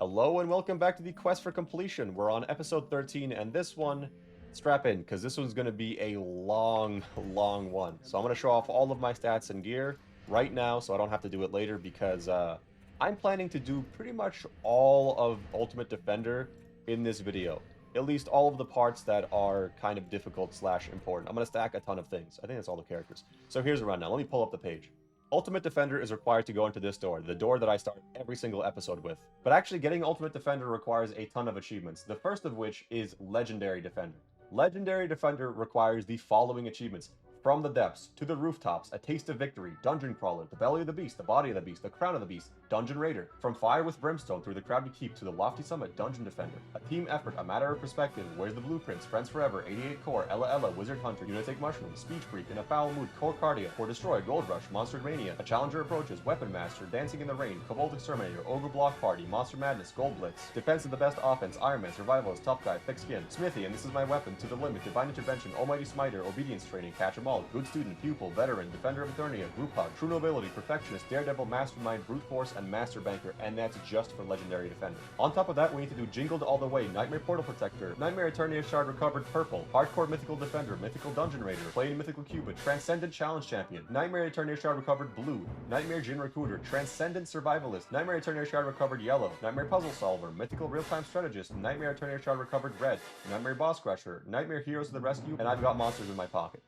Hello and welcome back to the Quest for Completion. We're on episode 13, and this one, strap in, because this one's going to be a long one. So I'm going to show off all of my stats and gear right now, so I don't have to do it later, because I'm planning to do pretty much all of Ultimate Defender in this video. At least all of the parts that are kind of difficult / important. I'm going to stack a ton of things. I think that's all the characters. So here's a rundown. Let me pull up the page. Ultimate Defender is required to go into this door, the door that I start every single episode with. But actually getting Ultimate Defender requires a ton of achievements, the first of which is Legendary Defender. Legendary Defender requires the following achievements: From the Depths, To the Rooftops, A Taste of Victory, Dungeon Crawler, The Belly of the Beast, The Body of the Beast, The Crown of the Beast, Dungeon Raider, From Fire with Brimstone through the Crowded Keep to the Lofty Summit, Dungeon Defender, A Team Effort, A Matter of Perspective, Where's the Blueprints, Friends Forever, 88 Core, Ella Ella, Wizard Hunter, Lunatic Mushroom, Speech Freak, In a Foul Mood, Core Cardia, For Destroy, Gold Rush, Monster Mania, A Challenger Approaches, Weapon Master, Dancing in the Rain, Kobold Exterminator, Ogre Block Party, Monster Madness, Gold Blitz, Defense of the Best Offense, Iron Man, Survivalist, Tough Guy, Thick Skin, Smithy, and This Is My Weapon, To the Limit, Divine Intervention, Almighty Smiter, Obedience Training, Catch 'em All, Good Student, Pupil, Veteran, Defender of Eternia, Group Hug, True Nobility, Perfectionist, Daredevil, Mastermind, Brute Force, and Master Banker, and that's just for Legendary Defender. On top of that, we need to do Jingled All the Way, Nightmare Portal Protector, Nightmare Eternia Shard Recovered Purple, Hardcore Mythical Defender, Mythical Dungeon Raider, Plain Mythical Cupid, Transcendent Challenge Champion, Nightmare Eternia Shard Recovered Blue, Nightmare Djinn Recruiter, Transcendent Survivalist, Nightmare Eternia Shard Recovered Yellow, Nightmare Puzzle Solver, Mythical Real-Time Strategist, Nightmare Eternia Shard Recovered Red, Nightmare Boss Crusher, Nightmare Heroes of the Rescue, and I've got monsters in my pocket.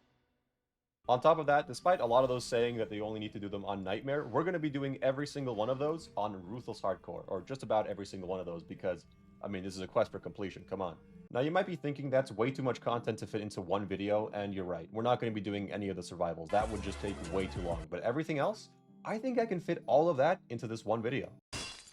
On top of that, despite a lot of those saying that they only need to do them on Nightmare, we're going to be doing every single one of those on Ruthless Hardcore, or just about every single one of those, because, I mean, this is a quest for completion, come on. Now, you might be thinking that's way too much content to fit into one video, and you're right. We're not going to be doing any of the survivals. That would just take way too long. But everything else, I think I can fit all of that into this one video.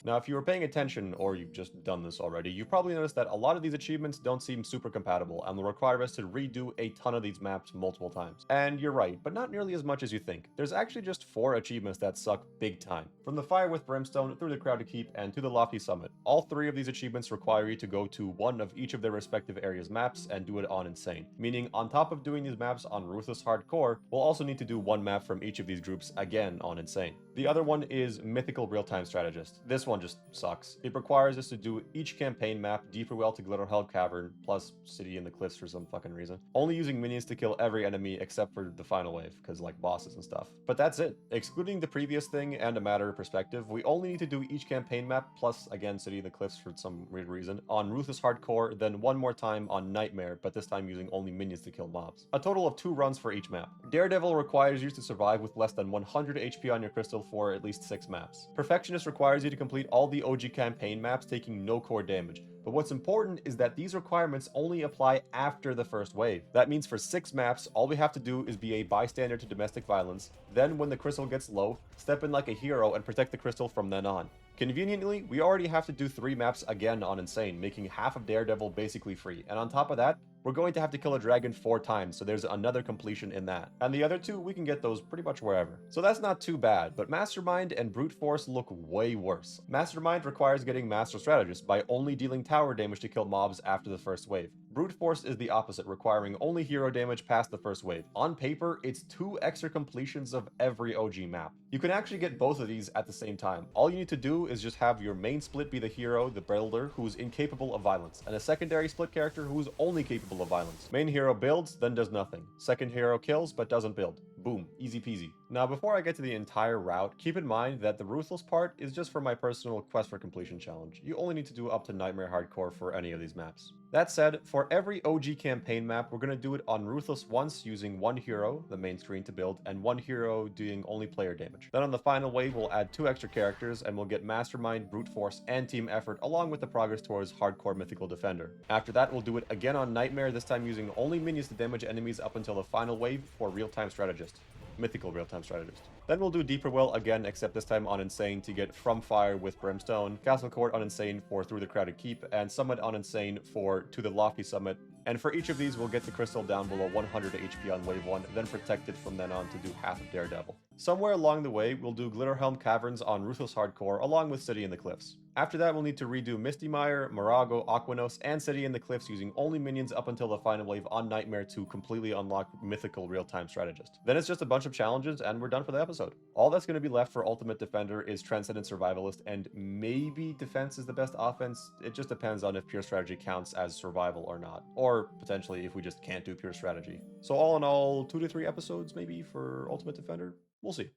Now, if you were paying attention, or you've just done this already, you've probably noticed that a lot of these achievements don't seem super compatible, and will require us to redo a ton of these maps multiple times. And you're right, but not nearly as much as you think. There's actually just 4 achievements that suck big time. From the Fire with Brimstone, through the Crowded Keep, and to the Lofty Summit. All 3 of these achievements require you to go to one of each of their respective areas' maps and do it on Insane. Meaning, on top of doing these maps on Ruthless Hardcore, we'll also need to do one map from each of these groups again on Insane. The other one is Mythical Real-Time Strategist. This one just sucks. It requires us to do each campaign map, Deeper Well to Glitterhelm Cavern, plus City in the Cliffs for some fucking reason. Only using minions to kill every enemy except for the final wave, because like bosses and stuff. But that's it. Excluding the previous thing and A Matter of Perspective, we only need to do each campaign map, plus again City in the Cliffs for some weird reason, on Ruthless Hardcore, then one more time on Nightmare, but this time using only minions to kill mobs. A total of 2 runs for each map. Daredevil requires you to survive with less than 100 HP on your crystal for at least 6 maps. Perfectionist requires you to complete all the OG campaign maps taking no core damage. But what's important is that these requirements only apply after the first wave. That means for 6 maps, all we have to do is be a bystander to domestic violence, then when the crystal gets low, step in like a hero and protect the crystal from then on. Conveniently, we already have to do 3 maps again on Insane, making half of Daredevil basically free, and on top of that, we're going to have to kill a dragon 4 times, so there's another completion in that. And the other 2, we can get those pretty much wherever. So that's not too bad, but Mastermind and Brute Force look way worse. Mastermind requires getting Master Strategist by only dealing tower damage to kill mobs after the first wave. Brute Force is the opposite, requiring only hero damage past the first wave. On paper, it's 2 extra completions of every OG map. You can actually get both of these at the same time. All you need to do is just have your main split be the hero, the builder, who's incapable of violence, and a secondary split character who's only capable of violence. Main hero builds, then does nothing. Second hero kills, but doesn't build. Boom, easy peasy. Now, before I get to the entire route, keep in mind that the Ruthless part is just for my personal Quest for Completion challenge. You only need to do up to Nightmare Hardcore for any of these maps. That said, for every OG campaign map, we're going to do it on Ruthless once using 1 hero, the main screen to build, and 1 hero doing only player damage. Then on the final wave, we'll add 2 extra characters, and we'll get Mastermind, Brute Force, and Team Effort, along with the progress towards Hardcore Mythical Defender. After that, we'll do it again on Nightmare, this time using only minions to damage enemies up until the final wave for Real-Time Strategist. Mythical Real-Time Strategist. Then we'll do Deeper Well again, except this time on Insane to get From Fire with Brimstone, Castle Court on Insane for Through the Crowded Keep, and Summit on Insane for To the Lofty Summit. And for each of these, we'll get the crystal down below 100 HP on wave 1, then protect it from then on to do half of Daredevil. Somewhere along the way, we'll do Glitterhelm Caverns on Ruthless Hardcore, along with City in the Cliffs. After that, we'll need to redo Mistymire, Moraggo, Aquanos, and City in the Cliffs using only minions up until the final wave on Nightmare to completely unlock Mythical Real-Time Strategist. Then it's just a bunch of challenges, and we're done for the episode. All that's going to be left for Ultimate Defender is Transcendent Survivalist, and maybe Defense is the best offense. It just depends on if Pure Strategy counts as Survival or not, or potentially if we just can't do Pure Strategy. So all in all, 2 to 3 episodes maybe for Ultimate Defender? We'll see.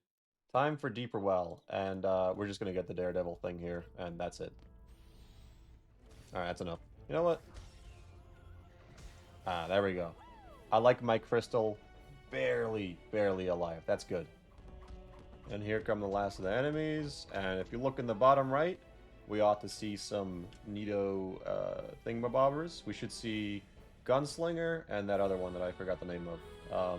Time for Deeper Well, and we're just going to get the Daredevil thing here, and that's it. Alright, that's enough. You know what? Ah, there we go. I like my crystal barely alive. That's good. And here come the last of the enemies, and if you look in the bottom right, we ought to see some neato thingamabobbers. We should see Gunslinger and that other one that I forgot the name of.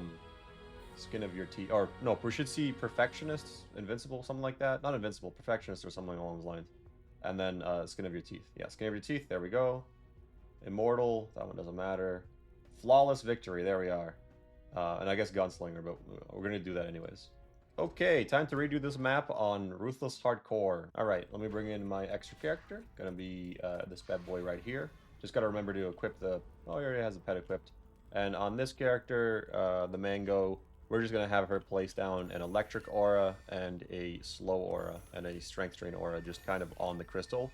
Skin of your teeth, or no, we should see Perfectionist, Invincible, something like that. Not Invincible, Perfectionist or something along those lines. And then Skin of your teeth. Yeah, Skin of your teeth, there we go. Immortal, that one doesn't matter. Flawless Victory, there we are. And I guess Gunslinger, but we're gonna do that anyways. Okay, time to redo this map on Ruthless Hardcore. Alright, let me bring in my extra character. Gonna be this bad boy right here. Just gotta remember to equip the... Oh, he already has the pet equipped. And on this character, the Mango, we're just going to have her place down an Electric Aura and a Slow Aura and a Strength Drain Aura just kind of on the crystal.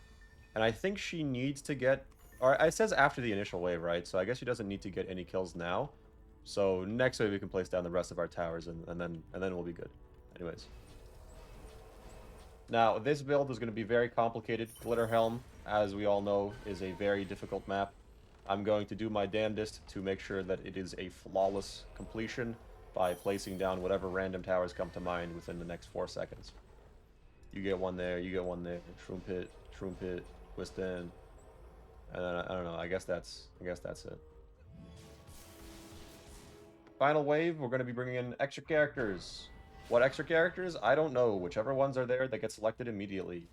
And I think she needs to get... Or it says after the initial wave, right? So I guess she doesn't need to get any kills now. So next wave we can place down the rest of our towers and then we'll be good. Anyways. Now, this build is going to be very complicated. Glitterhelm, as we all know, is a very difficult map. I'm going to do my damnedest to make sure that it is a flawless completion by placing down whatever random towers come to mind within the next 4 seconds. You get one there, you get one there, Shroom Pit, twist in, and then I don't know, I guess that's it. Final wave, we're going to be bringing in extra characters. What extra characters? I don't know. Whichever ones are there, they get selected immediately.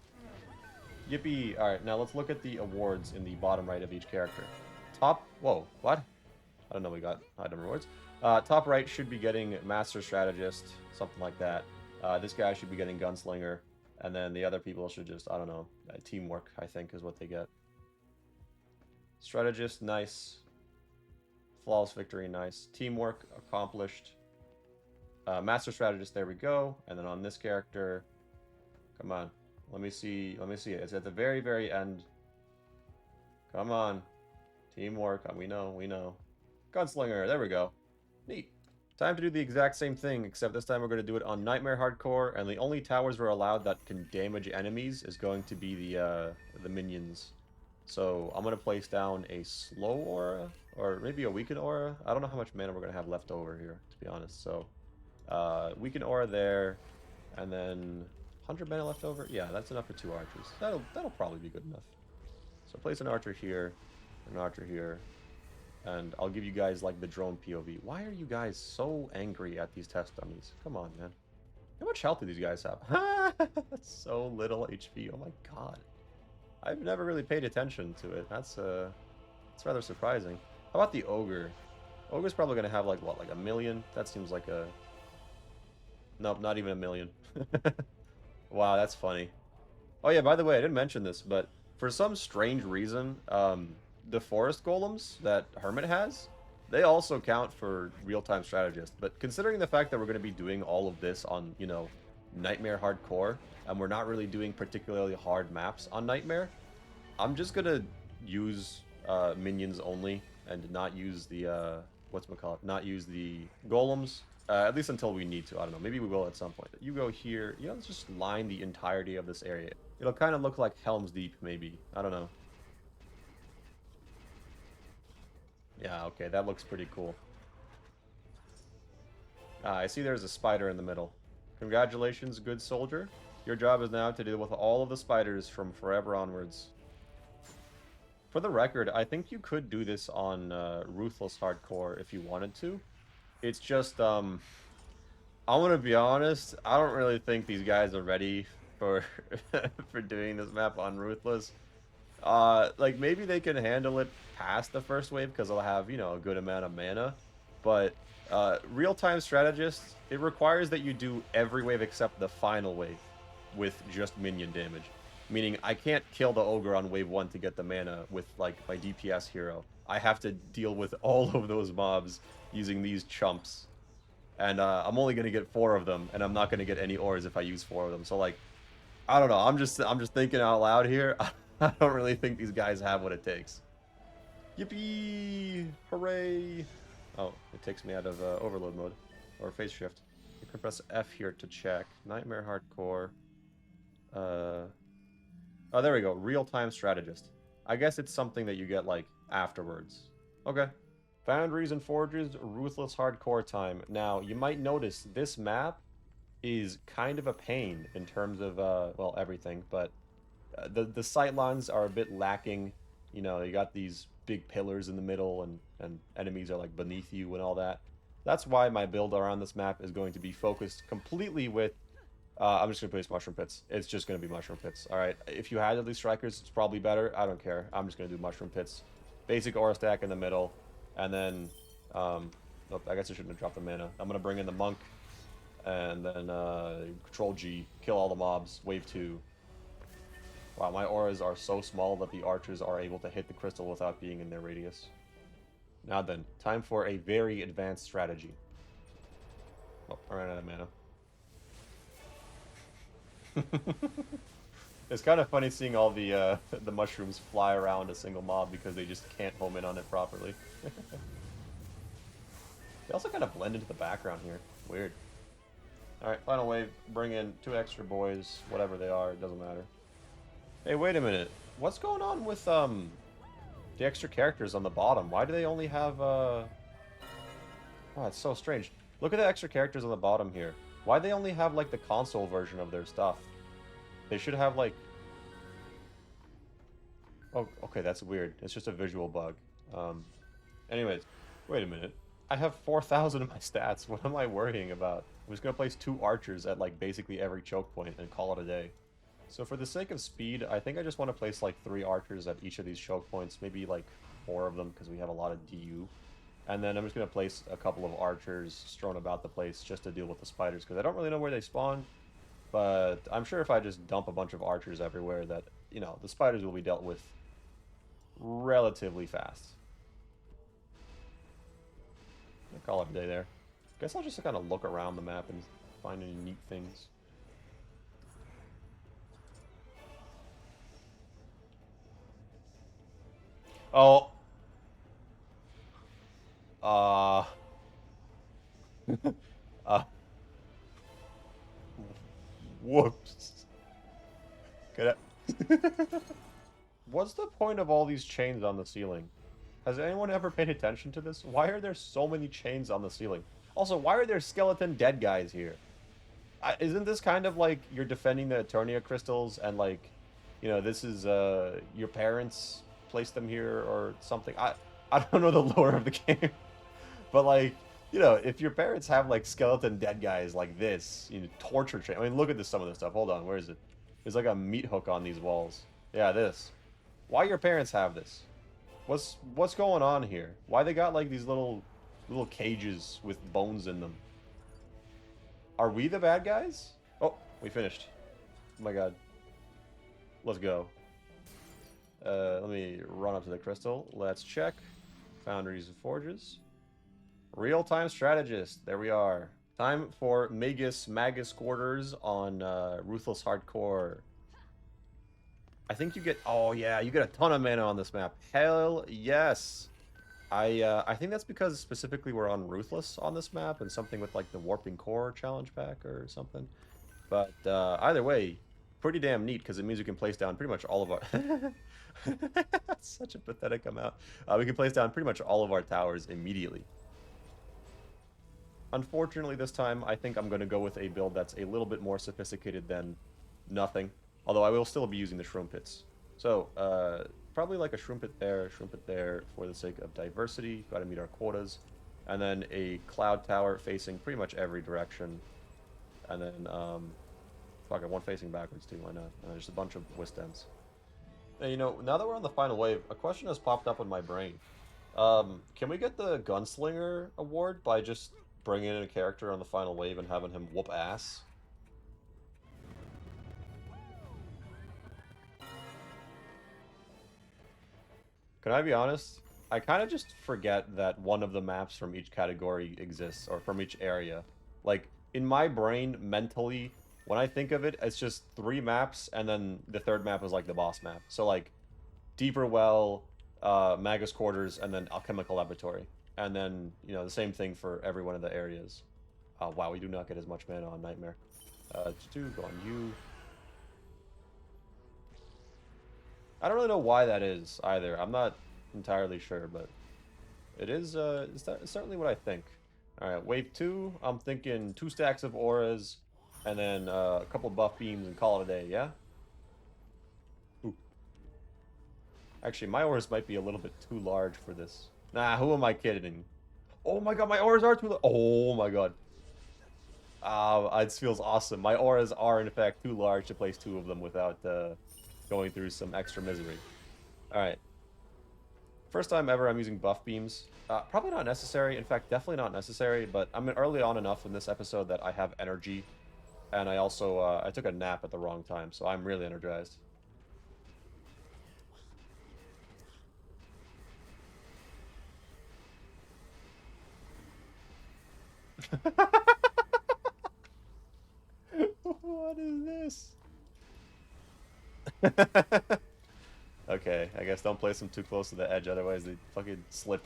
Yippee! Alright, now let's look at the awards in the bottom right of each character. Whoa, what? I don't know, we got item rewards. Top right should be getting Master Strategist, something like that. This guy should be getting Gunslinger, and then the other people should just, I don't know, Teamwork, I think, is what they get. Strategist, nice. Flawless Victory, nice. Teamwork, accomplished. Master Strategist, there we go. And then on this character, come on, let me see it. It's at the very end. Come on. Teamwork, we know. Gunslinger, there we go. Neat. Time to do the exact same thing, except this time we're going to do it on Nightmare Hardcore, and the only towers we're allowed that can damage enemies is going to be the minions. So I'm going to place down a Slow Aura, or maybe a Weaken Aura. I don't know how much mana we're going to have left over here, to be honest. So, Weaken Aura there, and then 100 mana left over. Yeah, that's enough for 2 archers. That'll probably be good enough. So place an archer here, an archer here. And I'll give you guys, like, the drone POV. Why are you guys so angry at these test dummies? Come on, man. How much health do these guys have? So little HP. Oh my god. I've never really paid attention to it. That's rather surprising. How about the Ogre? Ogre's probably going to have, like, what, like 1 million? That seems like a... Nope, not even 1 million. Wow, that's funny. Oh yeah, by the way, I didn't mention this, but for some strange reason, the forest golems that Hermit has, they also count for real-time strategist. But considering the fact that we're going to be doing all of this on, you know, Nightmare Hardcore, and we're not really doing particularly hard maps on Nightmare, I'm just going to use minions only and not use the, not use the golems, at least until we need to. I don't know, maybe we will at some point. You go here, you know, let's just line the entirety of this area. It'll kind of look like Helm's Deep, maybe. I don't know. Yeah, okay, that looks pretty cool. I see there's a spider in the middle. Congratulations, good soldier. Your job is now to deal with all of the spiders from forever onwards. For the record, I think you could do this on Ruthless Hardcore if you wanted to. It's just, I'm gonna be honest, I don't really think these guys are ready for for doing this map on Ruthless. Like, maybe they can handle it past the first wave because they'll have, you know, a good amount of mana. But real-time strategist, it requires that you do every wave except the final wave with just minion damage. Meaning I can't kill the ogre on wave 1 to get the mana with like my DPS hero. I have to deal with all of those mobs using these chumps. And I'm only gonna get 4 of them, and I'm not gonna get any ores if I use 4 of them. So like, I don't know. I'm just thinking out loud here. I don't really think these guys have what it takes. Yippee! Hooray! Oh, it takes me out of overload mode or phase shift. You can press F here to check. Nightmare Hardcore. Oh, there we go. Real-time strategist. I guess it's something that you get like afterwards. Okay. Foundries and Forges, Ruthless Hardcore time. Now, you might notice this map is kind of a pain in terms of, well, everything, but the sight lines are a bit lacking. You know, you got these big pillars in the middle, and enemies are like beneath you and all that. That's why my build around this map is going to be focused completely with, I'm just going to place Mushroom Pits. It's just going to be Mushroom Pits. Alright, if you had at least Strikers, it's probably better. I don't care. I'm just going to do Mushroom Pits. Basic Aura Stack in the middle, and then, nope, I guess I shouldn't have dropped the mana. I'm going to bring in the Monk, and then Control G, kill all the mobs, wave 2. Wow, my auras are so small that the archers are able to hit the crystal without being in their radius. Now then, time for a very advanced strategy. Oh, I ran out of mana. It's kind of funny seeing all the mushrooms fly around a single mob because they just can't home in on it properly. They also kind of blend into the background here. Weird. Alright, final wave. Bring in 2 extra boys, whatever they are, it doesn't matter. Hey, wait a minute. What's going on with the extra characters on the bottom? Why do they only have Oh, it's so strange. Look at the extra characters on the bottom here. Why they only have like the console version of their stuff? They should have like... Oh, okay, that's weird. It's just a visual bug. Anyways, wait a minute. I have 4,000 in my stats. What am I worrying about? I'm just gonna place 2 archers at like basically every choke point and call it a day. So for the sake of speed, I think I just want to place like 3 archers at each of these choke points, maybe like 4 of them because we have a lot of DU. And then I'm just going to place a couple of archers strewn about the place just to deal with the spiders because I don't really know where they spawn. But I'm sure if I just dump a bunch of archers everywhere that, you know, the spiders will be dealt with relatively fast. I'll call it a day there. Guess I'll just kind of look around the map and find any neat things. Oh. Whoops. Get it? What's the point of all these chains on the ceiling? Has anyone ever paid attention to this? Why are there so many chains on the ceiling? Also, why are there skeleton dead guys here? Isn't this kind of like you're defending the Eternia crystals and like, you know, this is your parents placed them here or something? I don't know the lore of the game. But like, you know, if your parents have like skeleton dead guys like this, you know, torture chain. I mean, look at this, some of this stuff. Hold on, where is it? There's like a meat hook on these walls. Yeah, this. Why your parents have this? What's going on here? Why they got like these little cages with bones in them? Are we the bad guys? Oh, we finished. Oh my god. Let's go. Let me run up to the crystal. Let's check. Foundries and Forges. Real-time strategist. There we are. Time for Magus Quarters on Ruthless Hardcore. I think you get... Oh, yeah. You get a ton of mana on this map. Hell yes. I think that's because specifically we're on Ruthless on this map and something with like the Warping Core challenge pack or something. But either way, pretty damn neat because it means we can place down pretty much all of our... That's such a pathetic amount. We can place down pretty much all of our towers immediately. Unfortunately, this time, I think I'm going to go with a build that's a little bit more sophisticated than nothing. Although I will still be using the Shroom Pits. So, probably like a Shroom Pit there for the sake of diversity. Got to meet our quotas. And then a Cloud Tower facing pretty much every direction. And then, fuck it, one facing backwards too, why not? And then just a bunch of Wisdens. And you know, now that we're on the final wave, a question has popped up in my brain. Can we get the Gunslinger award by just bringing in a character on the final wave and having him whoop ass? Can I be honest? I kind of just forget that one of the maps from each category exists, or from each area. Like, in my brain, mentally, when I think of it, it's just 3 maps, and then the third map is like the boss map. So, like, Deeper Well, Magus Quarters, and then Alchemical Laboratory. And then, you know, the same thing for every one of the areas. Wow, we do not get as much mana on Nightmare. Go on you. I don't really know why that is, either. I'm not entirely sure, but it is, it's certainly what I think. Alright, wave 2, I'm thinking 2 stacks of auras, and then a couple buff beams and call it a day, yeah? Ooh. Actually, my auras might be a little bit too large for this. Nah, who am I kidding? Oh my god, my auras are too large. Oh my god. It feels awesome. My auras are, in fact, too large to place 2 of them without going through some extra misery. Alright. First time ever I'm using buff beams. Probably not necessary. In fact, definitely not necessary, but I'm early on enough in this episode that I have energy. And I also, I took a nap at the wrong time, so I'm really energized. What is this? Okay, I guess don't place them too close to the edge, otherwise they fucking slip.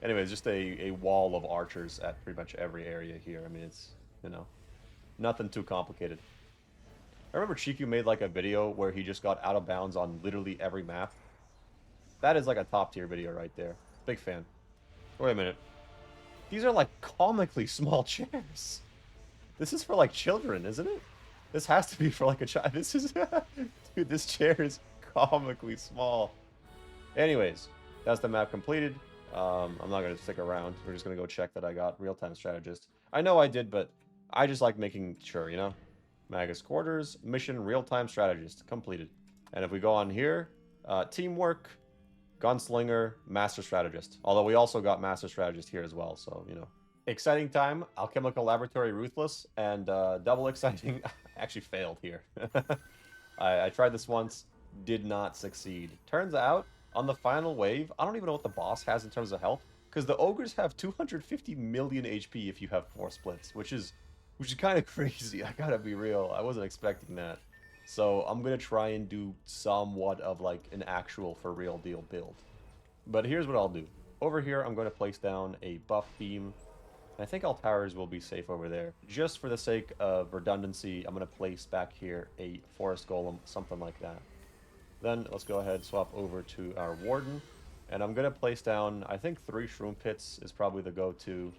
Anyways, just a wall of archers at pretty much every area here. I mean, it's, you know, nothing too complicated. I remember Chiku made like a video where he just got out of bounds on literally every map. That is like a top tier video right there. Big fan. Wait a minute. These are like comically small chairs. This is for like children, isn't it? This has to be for like a child. This is... Dude, this chair is comically small. Anyways, that's the map completed. I'm not going to stick around. We're just going to go check that I got real-time strategist. I know I did, but I just like making sure, you know? Magus Quarters, mission real-time strategist, completed. And if we go on here, teamwork, gunslinger, master strategist. Although we also got master strategist here as well, so, you know. Exciting time, Alchemical Laboratory Ruthless, and double exciting, actually failed here. I tried this once, did not succeed. Turns out, on the final wave, I don't even know what the boss has in terms of health, because the ogres have 250 million HP if you have 4 splits, which is kind of crazy. I gotta be real. I wasn't expecting that. So I'm gonna try and do somewhat of like an actual for real deal build. But here's what I'll do. Over here, I'm going to place down a buff beam. I think all towers will be safe over there. Just for the sake of redundancy, I'm going to place back here a forest golem, something like that. Then let's go ahead and swap over to our warden. And I'm going to place down, I think 3 shroom pits is probably the go-to,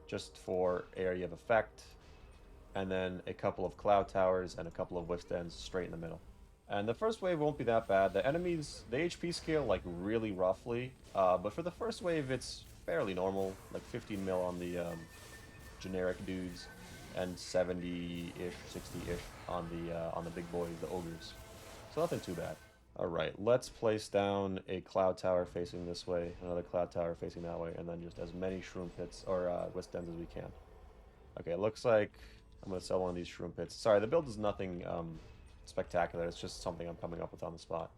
just for area of effect. And then a couple of cloud towers and a couple of withstands straight in the middle. And the first wave won't be that bad. The enemies, the HP scale like really roughly, but for the first wave it's fairly normal, like 15 mil on the generic dudes, and 70-ish, 60-ish on the big boys, the ogres. So nothing too bad. All right, let's place down a cloud tower facing this way, another cloud tower facing that way, and then just as many shroom pits or withstands as we can. Okay, it looks like I'm gonna sell one of these shroom pits. Sorry, the build is nothing spectacular. It's just something I'm coming up with on the spot.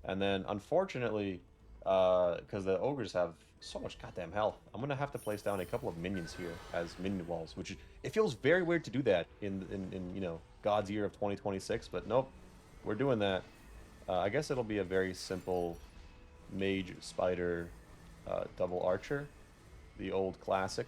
And then, unfortunately, because the ogres have so much goddamn health, I'm going to have to place down a couple of minions here as minion walls, which it feels very weird to do that in you know, God's year of 2026, but nope, we're doing that. I guess it'll be a very simple mage spider double archer, the old classic.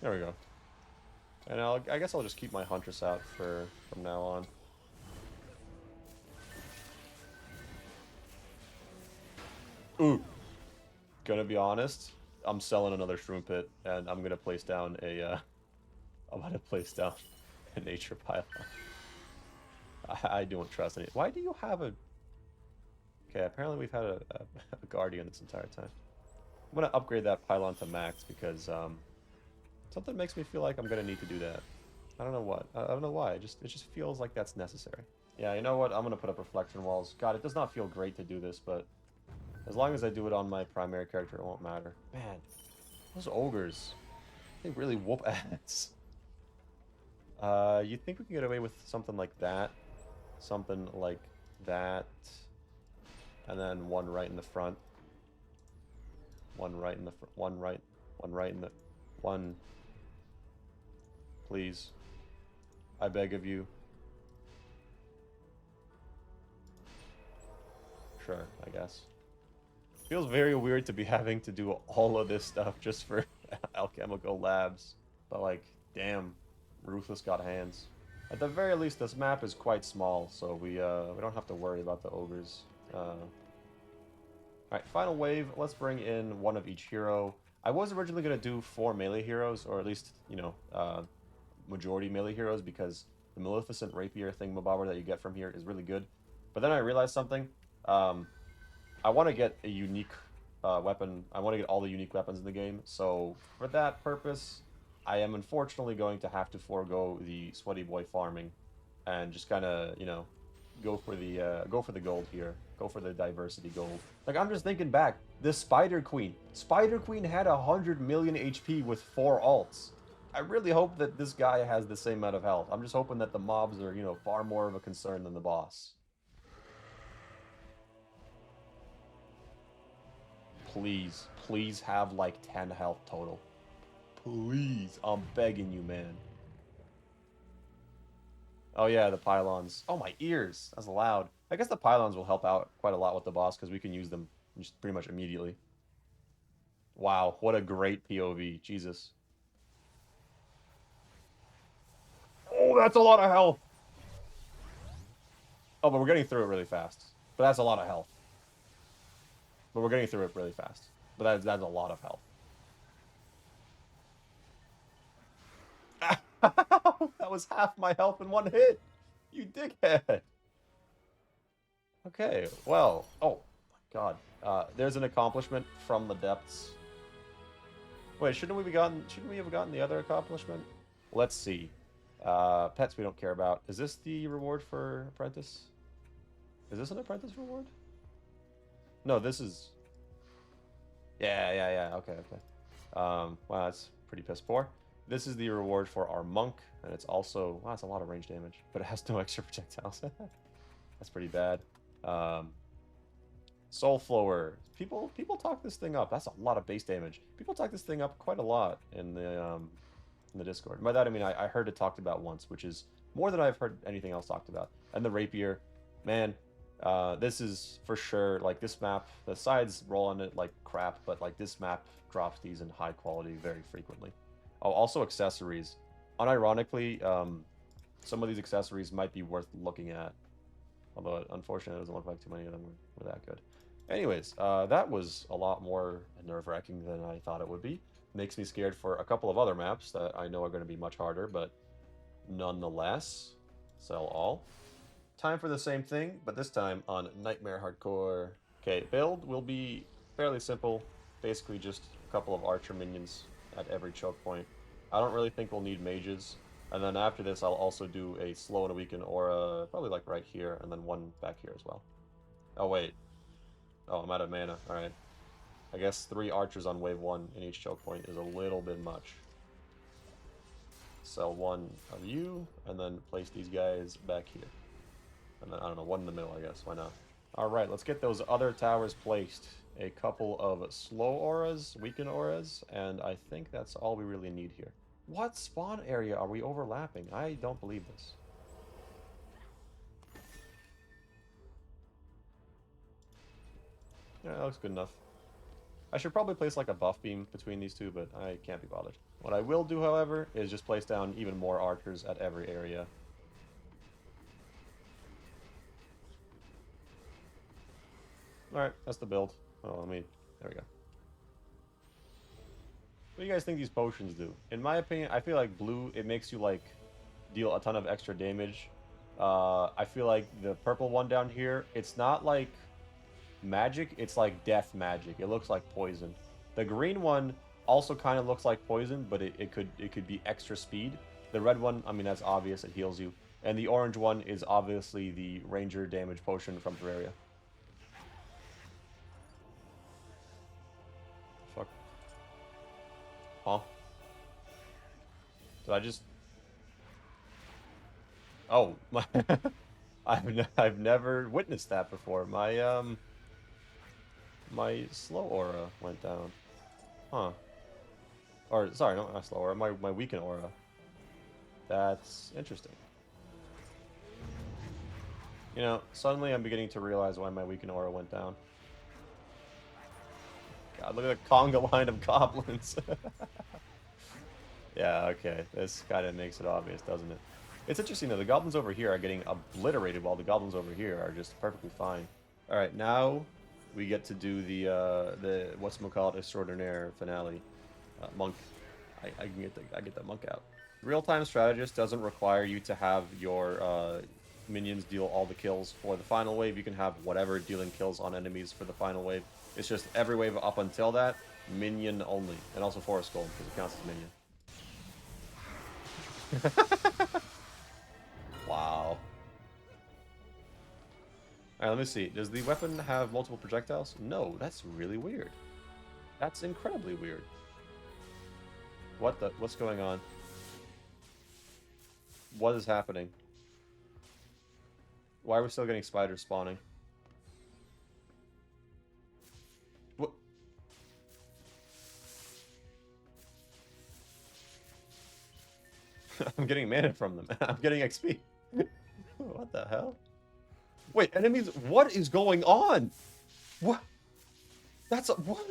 There we go. And I guess I'll just keep my Huntress out from now on. Ooh. Gonna be honest, I'm selling another Shroom Pit, and I'm gonna place down a, I'm gonna place down a Nature Pylon. I don't trust any. Why do you have a... Okay, apparently we've had a Guardian this entire time. I'm gonna upgrade that pylon to max because something makes me feel like I'm gonna need to do that. I don't know what. I don't know why. It just feels like that's necessary. Yeah, you know what? I'm gonna put up reflection walls. God, it does not feel great to do this, but as long as I do it on my primary character, it won't matter. Man, those ogres, they really whoop ass. You think we can get away with something like that? Something like that. And then one right in the front. One right in the front. One right in the... One. Please. I beg of you. Sure, I guess. Feels very weird to be having to do all of this stuff just for Alchemical Labs. But like, damn, Ruthless got hands. At the very least, this map is quite small, so we don't have to worry about the ogres. Alright, final wave. Let's bring in one of each hero. I was originally going to do 4 melee heroes, or at least, you know, majority melee heroes, because the Maleficent Rapier thingamabobber that you get from here is really good. But then I realized something. I want to get a unique weapon. I want to get all the unique weapons in the game. So for that purpose, I am unfortunately going to have to forego the sweaty boy farming, and just kind of, you know, go for the gold here. Go for the diversity gold. Like, I'm just thinking back, this Spider Queen. Spider Queen had 100 million HP with 4 alts. I really hope that this guy has the same amount of health. I'm just hoping that the mobs are, you know, far more of a concern than the boss. Please, please have like 10 health total. Please, I'm begging you, man. Oh yeah, the pylons. Oh, my ears. That's loud. I guess the pylons will help out quite a lot with the boss because we can use them just pretty much immediately. Wow, what a great POV. Jesus. Oh, that's a lot of health. Oh, but we're getting through it really fast. But that's a lot of health. But we're getting through it really fast. But that's a lot of health. That was half my health in one hit. You dickhead. Okay, well. Oh, my God. There's an accomplishment from the depths. Wait, shouldn't we have gotten the other accomplishment? Let's see. Pets we don't care about. Is this the reward for apprentice? Is this an apprentice reward? No, this is... Yeah. Okay. Wow, that's pretty piss poor. This is the reward for our monk, and it's also... Wow, that's a lot of range damage, but it has no extra projectiles. That's pretty bad. Soul Flower. People talk this thing up. That's a lot of base damage. People talk this thing up quite a lot in the Discord. By that I mean I heard it talked about once, which is more than I've heard anything else talked about. And the Rapier, man, this is for sure, like, this map, the sides roll on it like crap, but like this map drops these in high quality very frequently. Oh, also accessories. Unironically, some of these accessories might be worth looking at. Although, unfortunately, it doesn't look like too many of them were that good. Anyways, that was a lot more nerve-wracking than I thought it would be. Makes me scared for a couple of other maps that I know are going to be much harder, but nonetheless, sell all. Time for the same thing, but this time on Nightmare Hardcore. Okay, build will be fairly simple. Basically just a couple of archer minions at every choke point. I don't really think we'll need mages. And then after this, I'll also do a slow and a weaken aura, probably like right here, and then one back here as well. Oh, wait. Oh, I'm out of mana. Alright. I guess 3 archers on wave 1 in each choke point is a little bit much. Sell one of you, and then place these guys back here. And then, I don't know, one in the middle, I guess. Why not? Alright, let's get those other towers placed. A couple of slow auras, weaken auras, and I think that's all we really need here. What spawn area are we overlapping? I don't believe this. Yeah, that looks good enough. I should probably place like a buff beam between these two, but I can't be bothered. What I will do, however, is just place down even more archers at every area. Alright, that's the build. Oh, there we go. What do you guys think these potions do? In my opinion, I feel like blue, it makes you, like, deal a ton of extra damage. I feel like the purple one down here, it's not like magic, it's like death magic. It looks like poison. The green one also kind of looks like poison, but it could be extra speed. The red one, I mean, that's obvious, it heals you. And the orange one is obviously the ranger damage potion from Terraria. Fuck. Huh? Did I just... Oh, my... I've never witnessed that before. My slow aura went down. Huh. Or, sorry, not my slow aura, my weaken aura. That's interesting. You know, suddenly I'm beginning to realize why my weaken aura went down. God, look at the conga line of goblins. Yeah, okay. This kind of makes it obvious, doesn't it? It's interesting, though. The goblins over here are getting obliterated, while the goblins over here are just perfectly fine. Alright, now we get to do the whatchamacallit extraordinaire finale. Monk. I get that monk out. Real-time strategist doesn't require you to have your minions deal all the kills for the final wave. You can have whatever dealing kills on enemies for the final wave. It's just every wave up until that, minion only. And also Forest Golem, because it counts as minion. Wow. Alright, let me see. Does the weapon have multiple projectiles? No, that's really weird. That's incredibly weird. What's going on? What is happening? Why are we still getting spiders spawning? What? I'm getting mana from them. I'm getting XP. What the hell? Wait, enemies, what is going on? What? That's a, what?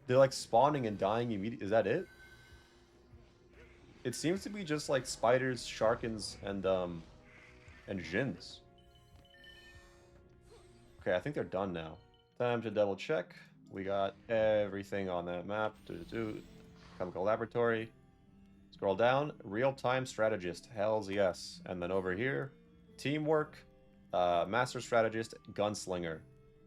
They're like spawning and dying immediately. Is that it? It seems to be just like spiders, sharkins, and Djinns. Okay, I think they're done now. Time to double check. We got everything on that map. Alchemical Laboratory. Scroll down. Real-time strategist. Hells yes. And then over here, teamwork, master strategist, gunslinger.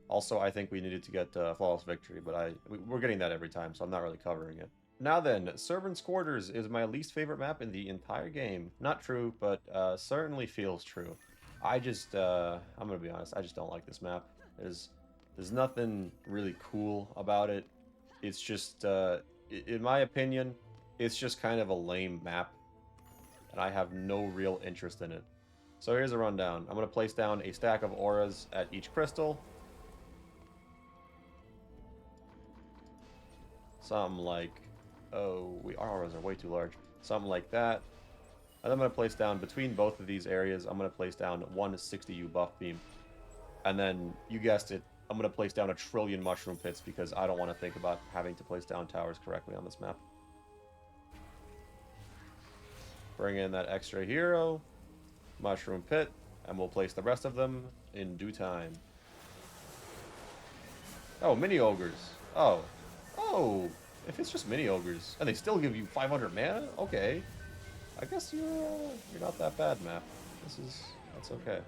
Also, I think we needed to get flawless victory, but we're getting that every time, so I'm not really covering it. Now then, Servants' Quarters is my least favorite map in the entire game. Not true, but certainly feels true. I just, I'm gonna be honest, I just don't like this map. There's nothing really cool about it. It's just, in my opinion, it's just kind of a lame map, and I have no real interest in it. So here's a rundown. I'm gonna place down a stack of auras at each crystal. Something like, oh, our auras are way too large. Something like that. And I'm going to place down, between both of these areas, I'm going to place down one 60U buff beam. And then, you guessed it, I'm going to place down 1 trillion mushroom pits because I don't want to think about having to place down towers correctly on this map. Bring in that extra hero, mushroom pit, and we'll place the rest of them in due time. Oh, mini ogres. Oh. Oh, if it's just mini ogres and they still give you 500 mana, okay. I guess you're not that bad, map. That's okay.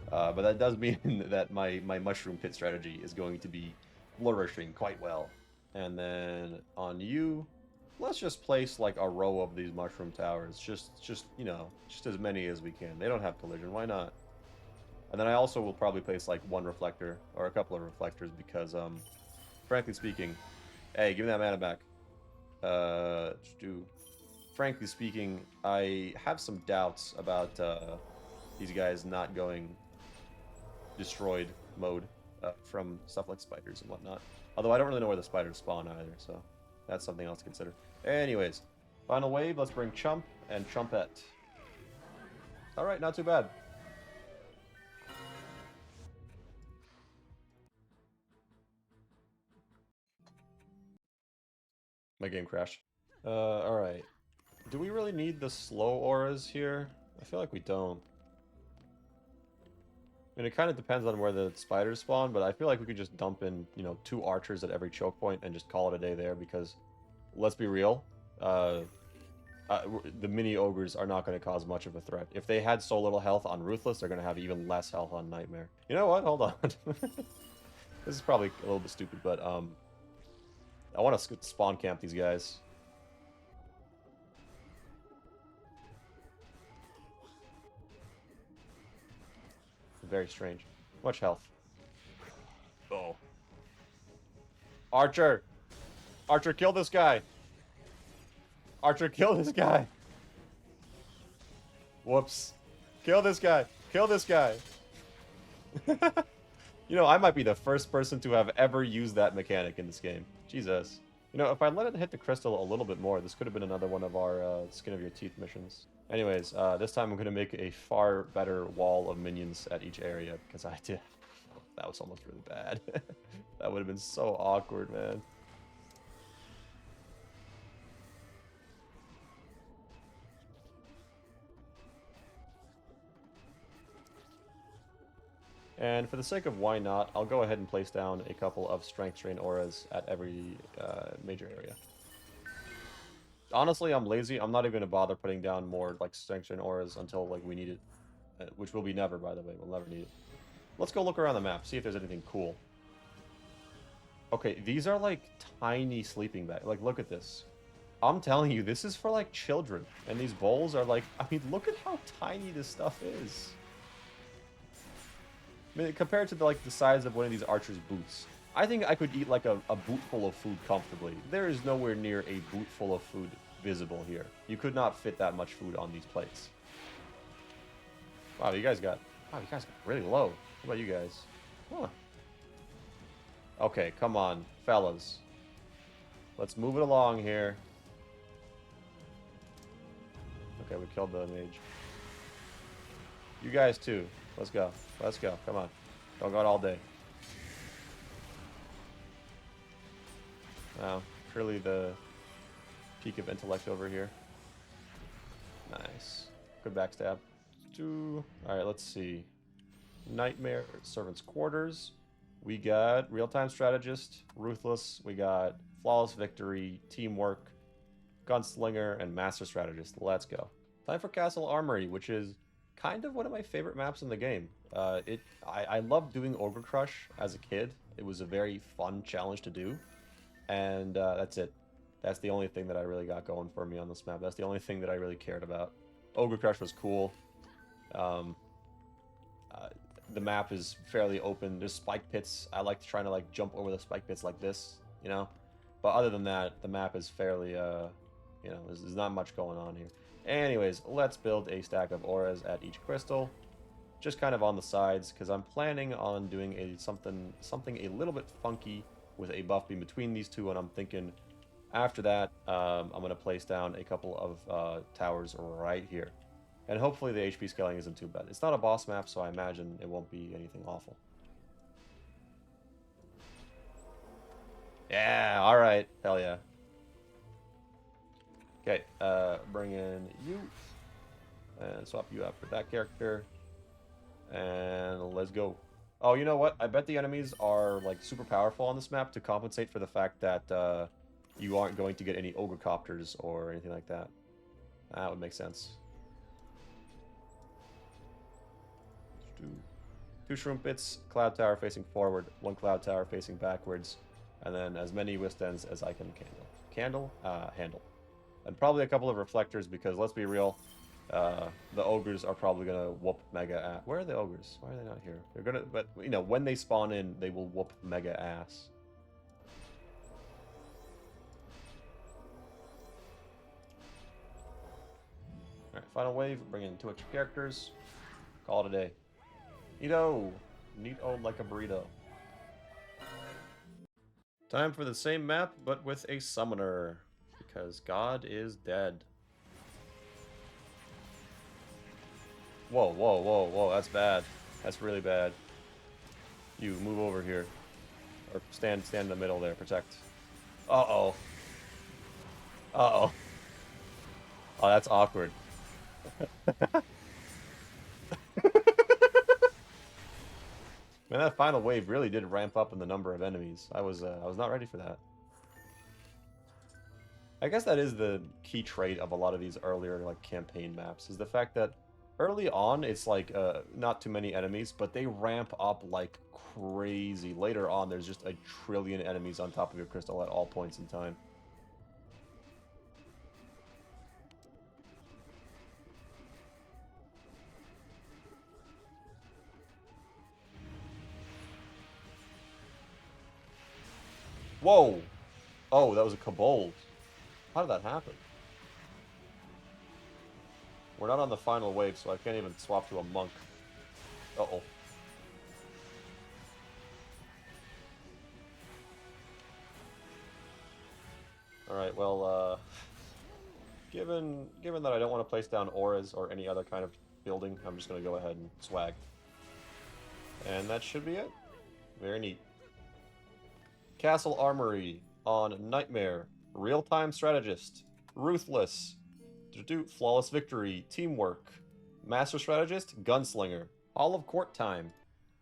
But that does mean that my mushroom pit strategy is going to be flourishing quite well. And then on you, let's just place like a row of these mushroom towers. Just you know, just as many as we can. They don't have collision. Why not? And then I also will probably place like 1 reflector or a couple of reflectors because frankly speaking, hey, give me that mana back. Frankly speaking, I have some doubts about these guys not going destroyed mode from stuff like spiders and whatnot. Although I don't really know where the spiders spawn either, so that's something else to consider. Anyways, final wave, let's bring Chump and Chumpette. Alright, not too bad. My game crashed. Alright. Do we really need the slow auras here? I feel like we don't. I mean, it kind of depends on where the spiders spawn, but I feel like we could just dump in, you know, 2 archers at every choke point and just call it a day there because, let's be real, the mini ogres are not going to cause much of a threat. If they had so little health on Ruthless, they're going to have even less health on Nightmare. You know what? Hold on. This is probably a little bit stupid, but I want to spawn camp these guys. Very strange. Much health. Oh. Archer! Archer, kill this guy! Archer, kill this guy! Whoops. Kill this guy! Kill this guy! You know, I might be the first person to have ever used that mechanic in this game. Jesus. You know, if I let it hit the crystal a little bit more, this could have been another one of our Skin of Your Teeth missions. Anyways, this time I'm going to make a far better wall of minions at each area, because I did... That was almost really bad. That would have been so awkward, man. And for the sake of why not, I'll go ahead and place down a couple of Strength Drain auras at every major area. Honestly, I'm lazy. I'm not even going to bother putting down more like Strength Drain auras until like we need it. Which will be never, by the way. We'll never need it. Let's go look around the map, see if there's anything cool. Okay, these are like tiny sleeping bags. Like, look at this. I'm telling you, this is for like children. And these bowls are like, I mean, look at how tiny this stuff is. I mean, compared to the size of one of these archer's boots. I think I could eat like a boot full of food comfortably. There is nowhere near a boot full of food visible here. You could not fit that much food on these plates. Wow, you guys got really low. What about you guys? Huh. Okay, come on, fellas. Let's move it along here. Okay, we killed the mage. You guys too. Let's go. Let's go. Come on. Don't go out all day. Wow. Truly the peak of intellect over here. Nice. Good backstab. Alright, let's see. Nightmare Servant's Quarters. We got Real-Time Strategist, Ruthless. We got Flawless Victory, Teamwork, Gunslinger, and Master Strategist. Let's go. Time for Castle Armory, which is kind of one of my favorite maps in the game. I loved doing Ogre Crush as a kid. It was a very fun challenge to do. And that's it. That's the only thing that I really got going for me on this map. That's the only thing that I really cared about. Ogre Crush was cool. The map is fairly open. There's spike pits. I like trying to like jump over the spike pits like this, you know. But other than that, the map is fairly, you know, there's not much going on here. Anyways, let's build a stack of auras at each crystal, just kind of on the sides, because I'm planning on doing something a little bit funky with a buff beam between these two, and I'm thinking after that, I'm going to place down a couple of towers right here. And hopefully the HP scaling isn't too bad. It's not a boss map, so I imagine it won't be anything awful. Yeah, alright. Hell yeah. Okay, bring in you. And swap you out for that character. And let's go. Oh, you know what? I bet the enemies are like super powerful on this map to compensate for the fact that you aren't going to get any Ogre Copters or anything like that. That would make sense. Two Shroom Pits, Cloud Tower facing forward, one Cloud Tower facing backwards, and then as many Withstands as I can handle. And probably a couple of Reflectors, because let's be real, the Ogres are probably going to whoop mega ass. Where are the Ogres? Why are they not here? They're gonna, but you know, when they spawn in, they will whoop mega ass. Alright, final wave, bring in 2 extra characters, call it a day. Neato! Neato like a burrito. Time for the same map, but with a summoner. Because God is dead. Whoa, whoa, whoa, whoa, that's bad. That's really bad. You, move over here. Or stand in the middle there, protect. Uh-oh. Uh-oh. Oh, that's awkward. Man, that final wave really did ramp up in the number of enemies. I was not ready for that. I guess that is the key trait of a lot of these earlier like campaign maps, is the fact that early on it's like not too many enemies, but they ramp up like crazy. Later on, there's just a trillion enemies on top of your crystal at all points in time. Whoa! Oh, that was a kobold. How did that happen? We're not on the final wave, so I can't even swap to a monk. Uh-oh. Alright, well, given that I don't want to place down auras or any other kind of building, I'm just going to go ahead and swag. And that should be it. Very neat. Castle Armory on Nightmare. Real-time Strategist. Ruthless. Flawless Victory. Teamwork. Master Strategist. Gunslinger. All of Court Time.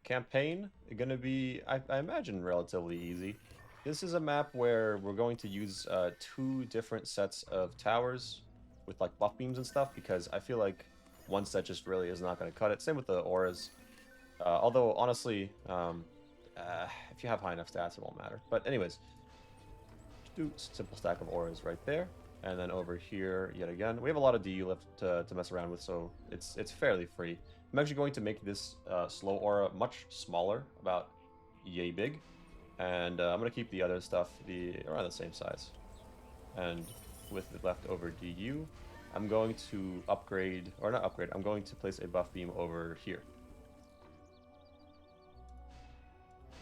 Campaign. Going to be, I imagine, relatively easy. This is a map where we're going to use 2 different sets of towers with like buff beams and stuff, because I feel like one set just really is not going to cut it. Same with the auras. Although, honestly, if you have high enough stats, it won't matter. But anyways, do simple stack of auras right there. And then over here, yet again, we have a lot of DU left to mess around with, so it's fairly free. I'm actually going to make this slow aura much smaller, about yay big. And I'm going to keep the other stuff around the same size. And with the leftover DU, I'm going to upgrade, or not upgrade, I'm going to place a buff beam over here.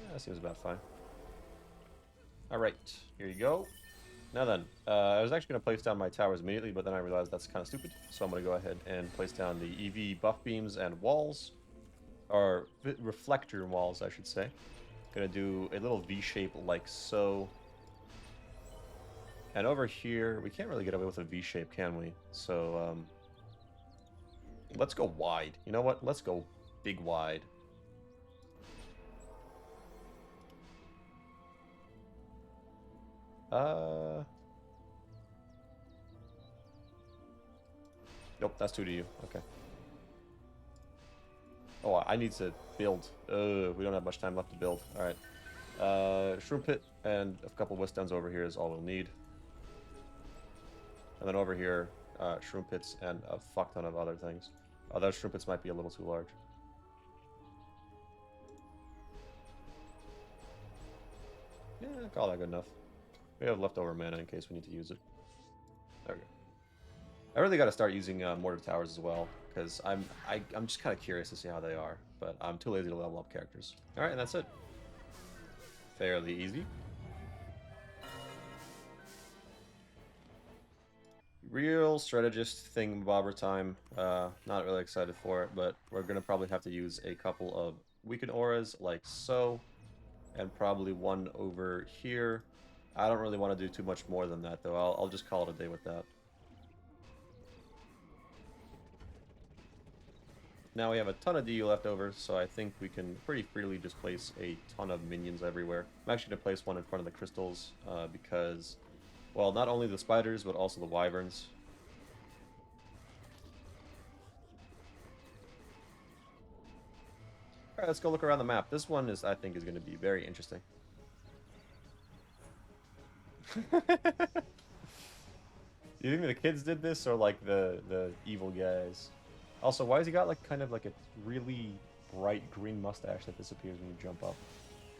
Yeah, that seems about fine. Alright, here you go. Now then, I was actually going to place down my towers immediately, but then I realized that's kind of stupid. So I'm going to go ahead and place down the EV buff beams and walls. Or reflector walls, I should say. Gonna do a little V shape like so. And over here, we can't really get away with a V shape, can we? So, let's go wide. You know what? Let's go big wide. Nope, that's 2 to you. Okay. Oh, I need to build. We don't have much time left to build. Alright. Shroom Pit and a couple Wiststones over here is all we'll need. And then over here, Shroom Pits and a fuck ton of other things. Those Shroom Pits might be a little too large. Yeah, call that good enough. We have leftover mana in case we need to use it. There we go. I really got to start using mortar towers as well, because I'm just kind of curious to see how they are, but I'm too lazy to level up characters. All right, and that's it. Fairly easy. Real strategist thingamabobber time. Not really excited for it, but we're gonna probably have to use a couple of weakened auras like so, and probably one over here. I don't really want to do too much more than that, though. I'll just call it a day with that. Now we have a ton of DU left over, so I think we can pretty freely just place a ton of minions everywhere. I'm actually going to place one in front of the crystals, because, well, not only the spiders, but also the wyverns. Alright, let's go look around the map. This one is, I think, is going to be very interesting. Do you think the kids did this, or like the evil guys? Also, why has he got like kind of like a really bright green mustache that disappears when you jump up?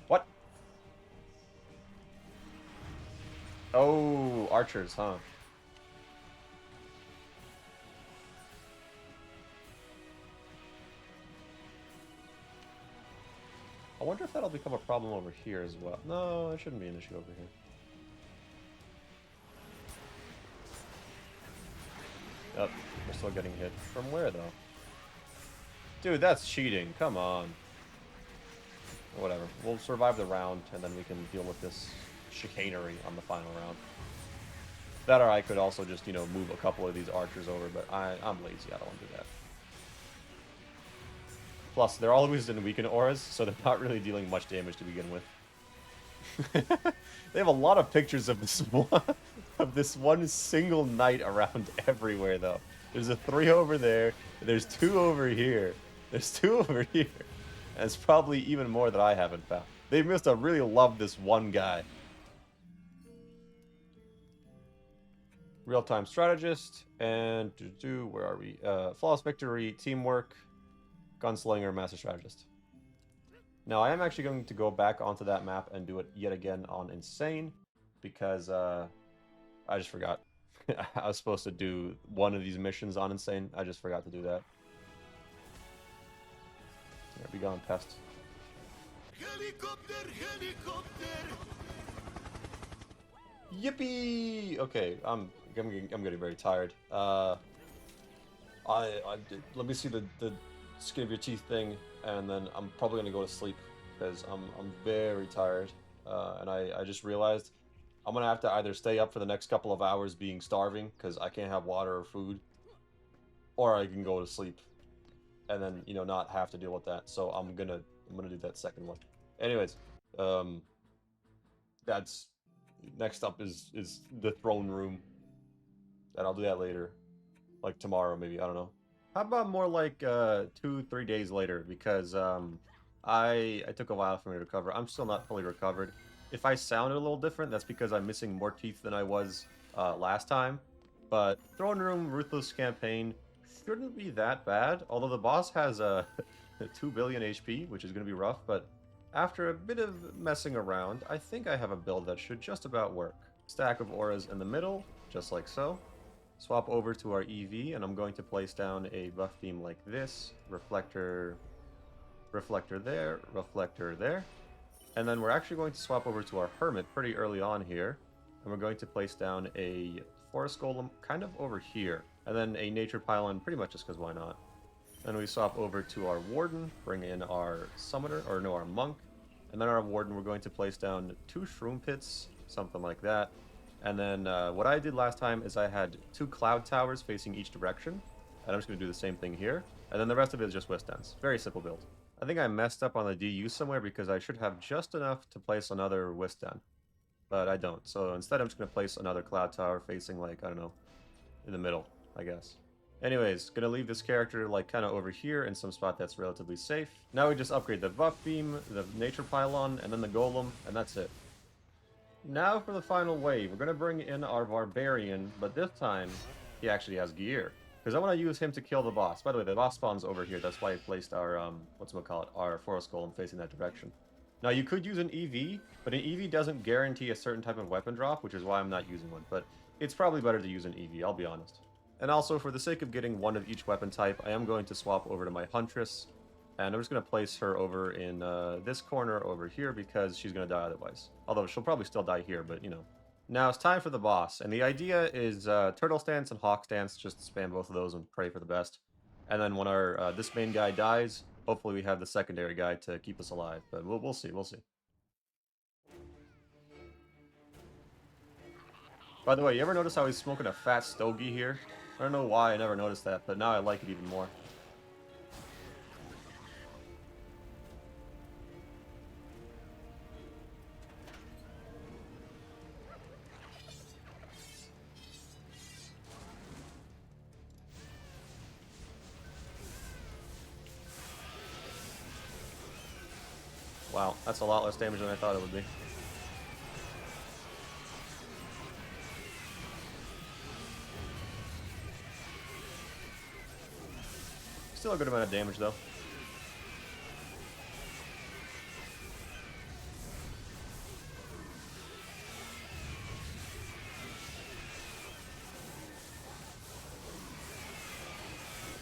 What? Oh, archers, huh? I wonder if that'll become a problem over here as well. No, it shouldn't be an issue over here. Oh, we're still getting hit. From where, though? Dude, that's cheating. Come on. Whatever. We'll survive the round, and then we can deal with this chicanery on the final round. That or I could also just, you know, move a couple of these archers over, but I'm lazy. I don't want to do that. Plus, they're always in weakened auras, so they're not really dealing much damage to begin with. They have a lot of pictures of this one. of this one single knight around everywhere, though. There's a 3 over there. There's 2 over here. There's 2 over here. And it's probably even more that I haven't found. They must have really loved this one guy. Real-time strategist. And where are we? Flawless victory, teamwork, gunslinger, master strategist. Now, I am actually going to go back onto that map and do it yet again on Insane, because I just forgot. I was supposed to do one of these missions on Insane. I just forgot to do that. There, be gone, pest. Helicopter, helicopter. Yippee! Okay, I'm getting very tired. Let me see the skin of your teeth thing, and then I'm probably gonna go to sleep because I'm very tired. And I just realized I'm gonna have to either stay up for the next couple of hours being starving because I can't have water or food, or I can go to sleep and then, you know, not have to deal with that. So I'm gonna do that second one. Anyways, that's next up is the throne room, and I'll do that later, like tomorrow maybe. I don't know. How about more like 2-3 days later, because I took a while for me to recover. I'm still not fully recovered. If I sounded a little different, that's because I'm missing more teeth than I was last time. But throne room Ruthless campaign shouldn't be that bad, although the boss has 2 billion HP, which is going to be rough, but after a bit of messing around, I think I have a build that should just about work. Stack of auras in the middle, just like so. Swap over to our EV, and I'm going to place down a buff beam like this. Reflector, reflector there, reflector there. And then we're actually going to swap over to our Hermit pretty early on here. And we're going to place down a Forest Golem kind of over here. And then a Nature Pylon, pretty much just because why not. Then we swap over to our Warden, bring in our Summoner, or no, our Monk. And then our Warden, we're going to place down 2 Shroom Pits, something like that. And then what I did last time is I had 2 Cloud Towers facing each direction. And I'm just going to do the same thing here. And then the rest of it is just Withstands. Very simple build. I think I messed up on the DU somewhere because I should have just enough to place another Withstand. But I don't. So instead I'm just going to place another Cloud Tower facing, like, I don't know, in the middle, I guess. Anyways, gonna leave this character like kind of over here in some spot that's relatively safe. Now we just upgrade the buff beam, the nature pylon, and then the golem, and that's it. Now for the final wave, we're gonna bring in our barbarian, but this time he actually has gear, because I want to use him to kill the boss. By the way, the boss spawns over here. That's why I placed our our forest golem facing that direction. Now you could use an EV, but an EV doesn't guarantee a certain type of weapon drop, which is why I'm not using one. But it's probably better to use an EV. I'll be honest. And also, for the sake of getting one of each weapon type, I am going to swap over to my Huntress. And I'm just going to place her over in this corner over here because she's going to die otherwise. Although she'll probably still die here, but you know. Now it's time for the boss. And the idea is Turtle Stance and Hawk Stance. Just spam both of those and pray for the best. And then when our this main guy dies, hopefully we have the secondary guy to keep us alive. But we'll see, we'll see. By the way, you ever notice how he's smoking a fat stogie here? I don't know why I never noticed that, but now I like it even more. Wow, that's a lot less damage than I thought it would be. Still a good amount of damage, though.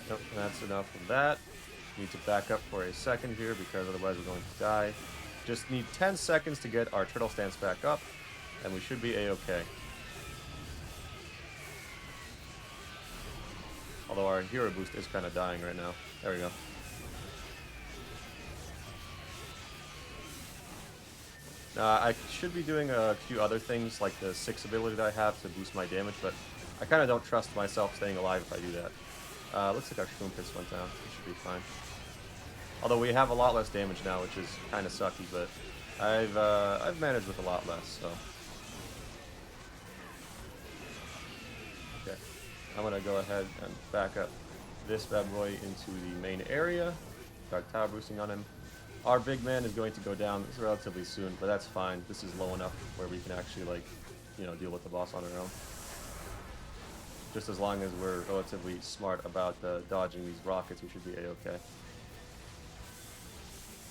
Nope, that's enough of that. Need to back up for a second here because otherwise we're going to die. Just need 10 seconds to get our turtle stance back up, and we should be a-okay. Although our hero boost is kind of dying right now. There we go. I should be doing a few other things, like the 6 ability that I have to boost my damage, but I kind of don't trust myself staying alive if I do that. Looks like our Shroom Pits went down. It should be fine. Although we have a lot less damage now, which is kind of sucky, but I've managed with a lot less, so. I'm going to go ahead and back up this bad boy into the main area. Start tower boosting on him. Our big man is going to go down relatively soon, but that's fine. This is low enough where we can actually, like, you know, deal with the boss on our own. Just as long as we're relatively smart about dodging these rockets, we should be a-okay.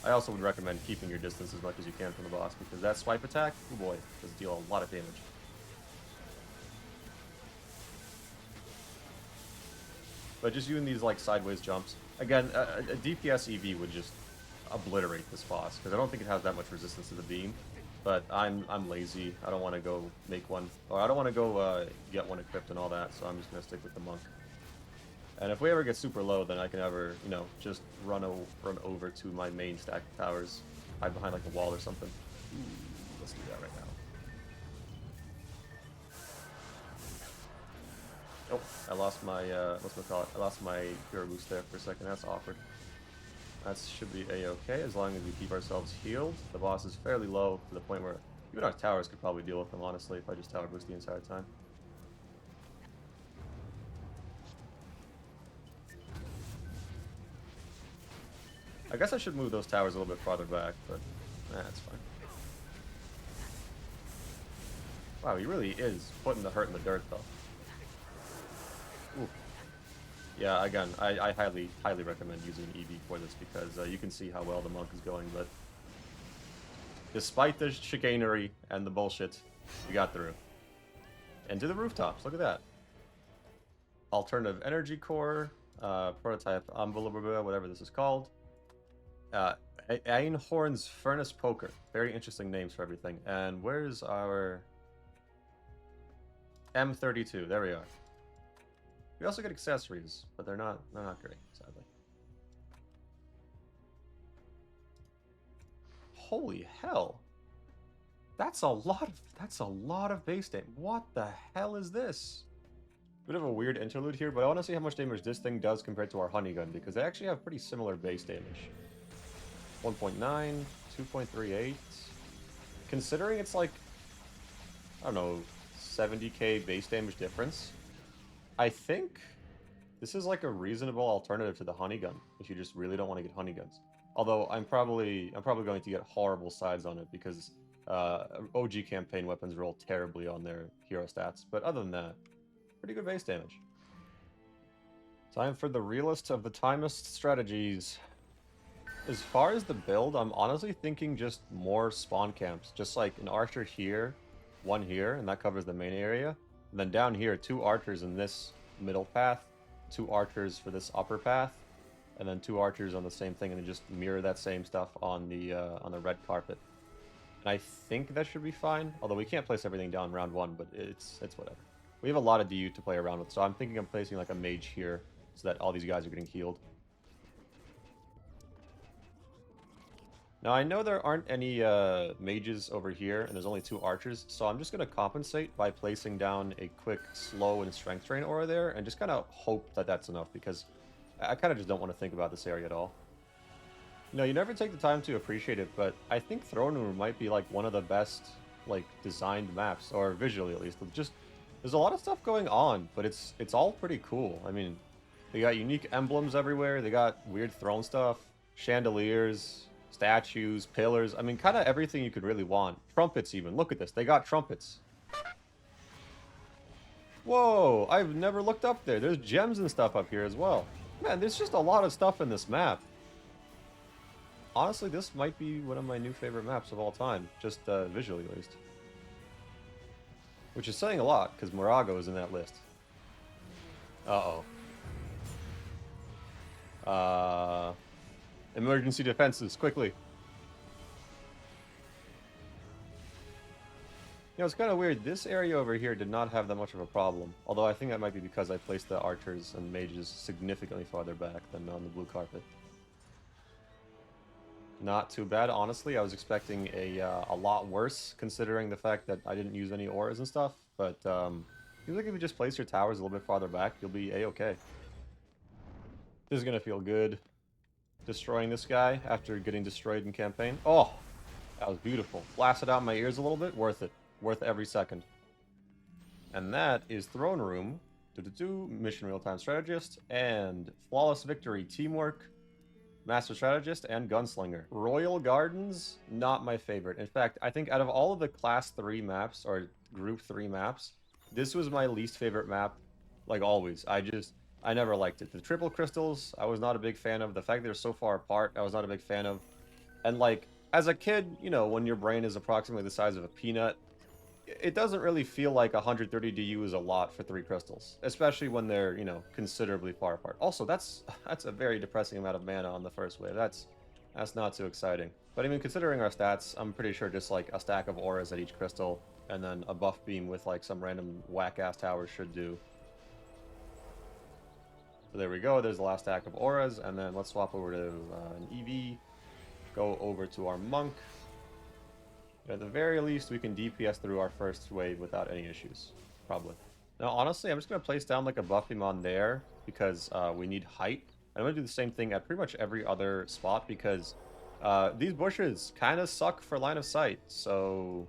I also would recommend keeping your distance as much as you can from the boss, because that swipe attack, oh boy, does deal a lot of damage. But just using these like sideways jumps, again, a DPS EV would just obliterate this boss, because I don't think it has that much resistance to the beam. But I'm lazy. I don't want to go make one, or I don't want to go get one equipped and all that. So I'm just gonna stick with the monk. And if we ever get super low, then I can ever, you know, just run over to my main stack of towers, hide behind like a wall or something. Ooh, let's do that right now. Oh, I lost my I lost my hero boost there for a second. That's awkward. That should be a-okay as long as we keep ourselves healed. The boss is fairly low to the point where even our towers could probably deal with them, honestly, if I just tower boost the entire time. I guess I should move those towers a little bit farther back, but that's fine. Wow, he really is putting the hurt in the dirt, though. Ooh. Yeah, again, I highly recommend using EV for this because you can see how well the monk is going, but despite the chicanery and the bullshit, we got through. And to the rooftops, look at that. Alternative energy core, prototype envelope, whatever this is called. Einhorn's Furnace Poker. Very interesting names for everything. And where's our M32? There we are. We also get accessories, but they're not great, sadly. Holy hell. That's a lot of base damage. What the hell is this? Bit of a weird interlude here, but I want to see how much damage this thing does compared to our honey gun, because they actually have pretty similar base damage. 1.9, 2.38. Considering it's like, I don't know, 70k base damage difference, I think this is like a reasonable alternative to the honey gun if you just really don't want to get honey guns. Although I'm probably going to get horrible sides on it because OG campaign weapons roll terribly on their hero stats. But other than that, pretty good base damage. Time for the realest of the timest strategies. As far as the build, I'm honestly thinking just more spawn camps. Just like an archer here, one here, and that covers the main area. And then down here, 2 archers in this middle path, 2 archers for this upper path, and then 2 archers on the same thing, and then just mirror that same stuff on the red carpet. And I think that should be fine. Although we can't place everything down round 1, but it's whatever. We have a lot of DU to play around with, so I'm thinking I'm placing like a mage here so that all these guys are getting healed. Now, I know there aren't any mages over here, and there's only 2 archers, so I'm just going to compensate by placing down a quick slow and strength drain aura there, and just kind of hope that that's enough, because I kind of just don't want to think about this area at all. You know, you never take the time to appreciate it, but I think Throne Room might be like one of the best, like, designed maps, or visually at least. Just, there's a lot of stuff going on, but it's all pretty cool. I mean, they got unique emblems everywhere, they got weird throne stuff, chandeliers, statues, pillars, I mean, kind of everything you could really want. Trumpets even. Look at this. They got trumpets. Whoa, I've never looked up there. There's gems and stuff up here as well. Man, there's just a lot of stuff in this map. Honestly, this might be one of my new favorite maps of all time. Just visually, at least. Which is saying a lot, because Moraggo is in that list. Uh-oh. Emergency defenses, quickly. You know, it's kind of weird. This area over here did not have that much of a problem. Although I think that might be because I placed the archers and mages significantly farther back than on the blue carpet. Not too bad, honestly. I was expecting a lot worse, considering the fact that I didn't use any auras and stuff. But seems like if you just place your towers a little bit farther back, you'll be a-okay. This is gonna feel good. Destroying this guy after getting destroyed in campaign. Oh, that was beautiful. Blasted out my ears a little bit. Worth it. Worth every second. And that is Throne Room Mission Real-Time Strategist, and Flawless Victory Teamwork, Master Strategist, and Gunslinger. Royal Gardens, not my favorite. In fact, I think out of all of the Class 3 maps, or Group 3 maps, this was my least favorite map, like always. I never liked it. The triple crystals, I was not a big fan of. The fact that they're so far apart, I was not a big fan of. And like, as a kid, you know, when your brain is approximately the size of a peanut, it doesn't really feel like 130 DU is a lot for 3 crystals, especially when they're, you know, considerably far apart. Also, that's a very depressing amount of mana on the first wave. That's not too exciting. But I mean, considering our stats, I'm pretty sure just like a stack of auras at each crystal, and then a buff beam with like some random whack-ass tower should do. So there we go, there's the last stack of auras, and then let's swap over to an EV, go over to our monk. At the very least, we can DPS through our first wave without any issues, probably. Now, honestly, I'm just going to place down like a buff beam on there, because we need height. I'm going to do the same thing at pretty much every other spot, because these bushes kind of suck for line of sight, so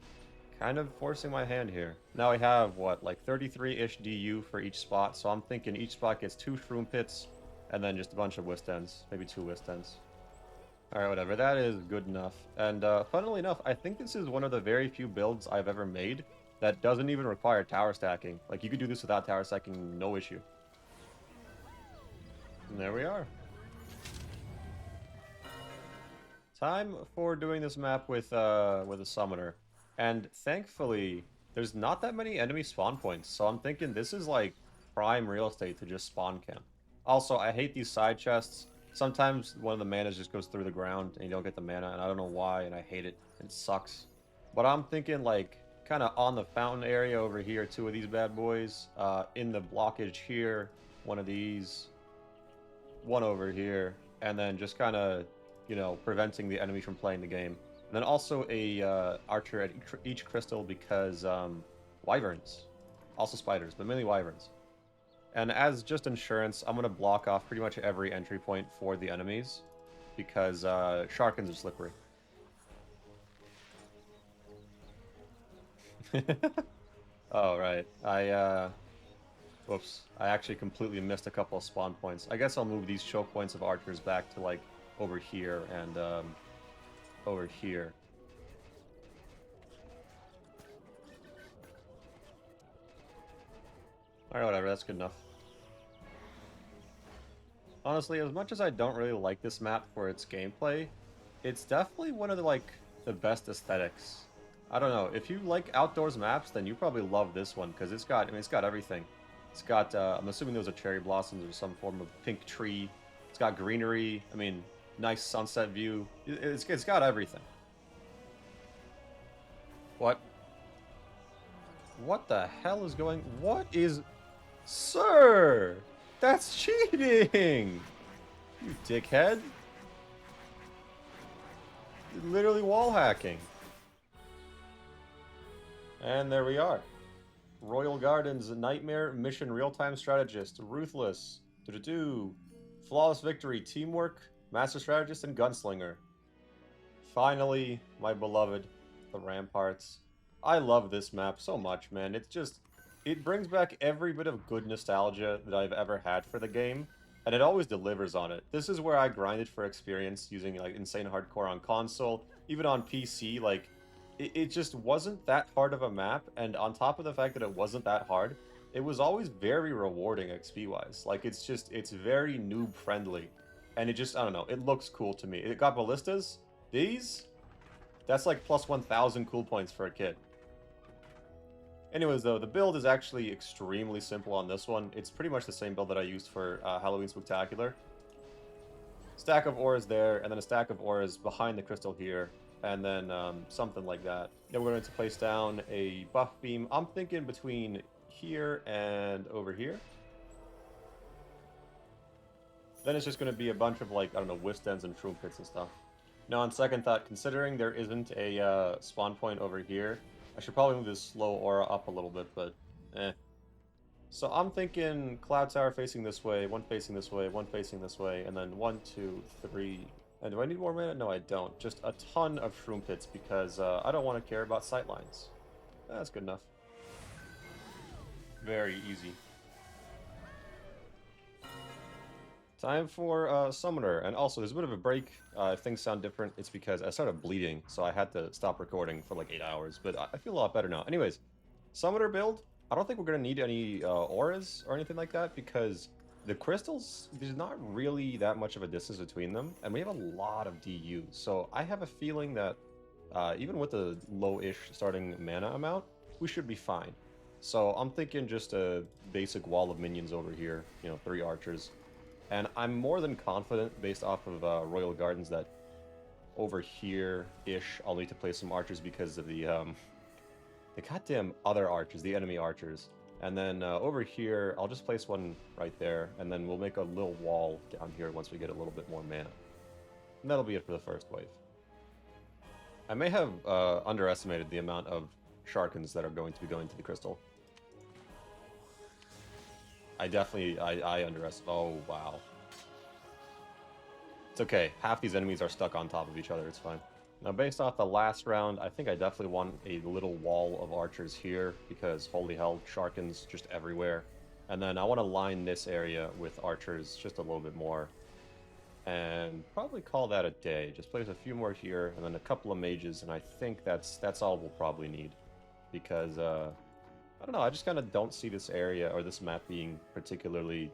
kind of forcing my hand here. Now I have, what, like 33-ish DU for each spot, so I'm thinking each spot gets 2 shroom pits, and then just a bunch of whist ends, maybe 2 whist ends. Alright, whatever, that is good enough. And funnily enough, I think this is one of the very few builds I've ever made that doesn't even require tower stacking. Like, you could do this without tower stacking, no issue. And there we are. Time for doing this map with a summoner. And thankfully, there's not that many enemy spawn points, so I'm thinking this is like prime real estate to just spawn camp. Also, I hate these side chests. Sometimes one of the manas just goes through the ground and you don't get the mana, and I don't know why, and I hate it. It sucks. But I'm thinking like kind of on the fountain area over here, 2 of these bad boys. In the blockage here, 1 of these. 1 over here. And then just kind of, you know, preventing the enemy from playing the game. And then also a archer at each crystal because wyverns. Also spiders, but mainly wyverns. And as just insurance, I'm going to block off pretty much every entry point for the enemies, because Sharkins are slippery. Oh, right. Whoops. I actually completely missed a couple of spawn points. I guess I'll move these choke points of archers back to, like, over here and over here. Alright, whatever, that's good enough. Honestly, as much as I don't really like this map for its gameplay, it's definitely one of the best aesthetics. I don't know, if you like outdoors maps, then you probably love this one, because it's got everything. It's got, I'm assuming those are cherry blossoms or some form of pink tree. It's got greenery, I mean, nice sunset view. It's got everything. What? What the hell is going... What is... Sir! That's cheating! You dickhead. You're literally wall hacking. And there we are. Royal Gardens, Nightmare, Mission, Real-Time Strategist, Ruthless, Flawless Victory, Teamwork, Master Strategist, and Gunslinger. Finally, my beloved, the Ramparts. I love this map so much, man. It's just... It brings back every bit of good nostalgia that I've ever had for the game, and it always delivers on it. This is where I grinded for experience using like insane hardcore on console, even on PC. Like, it just wasn't that hard of a map, and on top of the fact that it wasn't that hard, it was always very rewarding XP-wise. Like, it's very noob-friendly, and it just, I don't know, it looks cool to me. It got ballistas. These? That's like plus 1,000 cool points for a kid. Anyways, though, the build is actually extremely simple on this one. It's pretty much the same build that I used for Halloween Spooktacular. Stack of auras there, and then a stack of auras behind the crystal here, and then something like that. Then we're going to place down a buff beam. I'm thinking between here and over here. Then it's just going to be a bunch of, like, I don't know, whist ends and shroom pits and stuff. Now, on second thought, considering there isn't a spawn point over here, I should probably move this slow aura up a little bit, but eh. So I'm thinking Cloud Tower facing this way, 1 facing this way, 1 facing this way, and then 1, 2, 3. And do I need more mana? No, I don't. Just a ton of shroom pits because I don't want to care about sightlines. That's good enough. Very easy. Time for Summoner. And also, there's a bit of a break. If things sound different, it's because I started bleeding, so I had to stop recording for like 8 hours. But I feel a lot better now. Anyways, Summoner build. I don't think we're going to need any auras or anything like that, because the crystals, there's not really that much of a distance between them. And we have a lot of DUs. So I have a feeling that even with the low-ish starting mana amount, we should be fine. So I'm thinking just a basic wall of minions over here. 3 archers. And I'm more than confident, based off of Royal Gardens, that over here-ish, I'll need to place some archers because of the goddamn other archers, the enemy archers. And then over here, I'll just place one right there, and then we'll make a little wall down here once we get a little bit more mana. And that'll be it for the first wave. I may have underestimated the amount of Sharkins that are going to be going to the crystal. I underestimated. Oh, wow. It's okay. Half these enemies are stuck on top of each other. It's fine. Now, based off the last round, I think I definitely want a little wall of archers here, because holy hell, Sharkins just everywhere. And then I want to line this area with archers just a little bit more. And probably call that a day. Just place a few more here, and then a couple of mages, and I think that's all we'll probably need. Because, I don't know, I just kind of don't see this area or this map being particularly,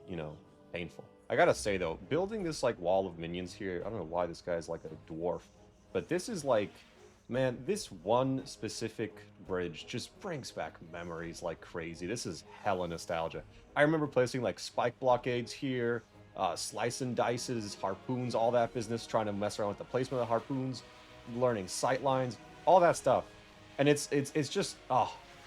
painful. I gotta say, though, building this, wall of minions here, I don't know why this guy's like a dwarf, but this is man, this one specific bridge just brings back memories like crazy. This is hella nostalgia. I remember placing, spike blockades here, slice and dices, harpoons, all that business, trying to mess around with the placement of the harpoons, learning sight lines, all that stuff. And it's just,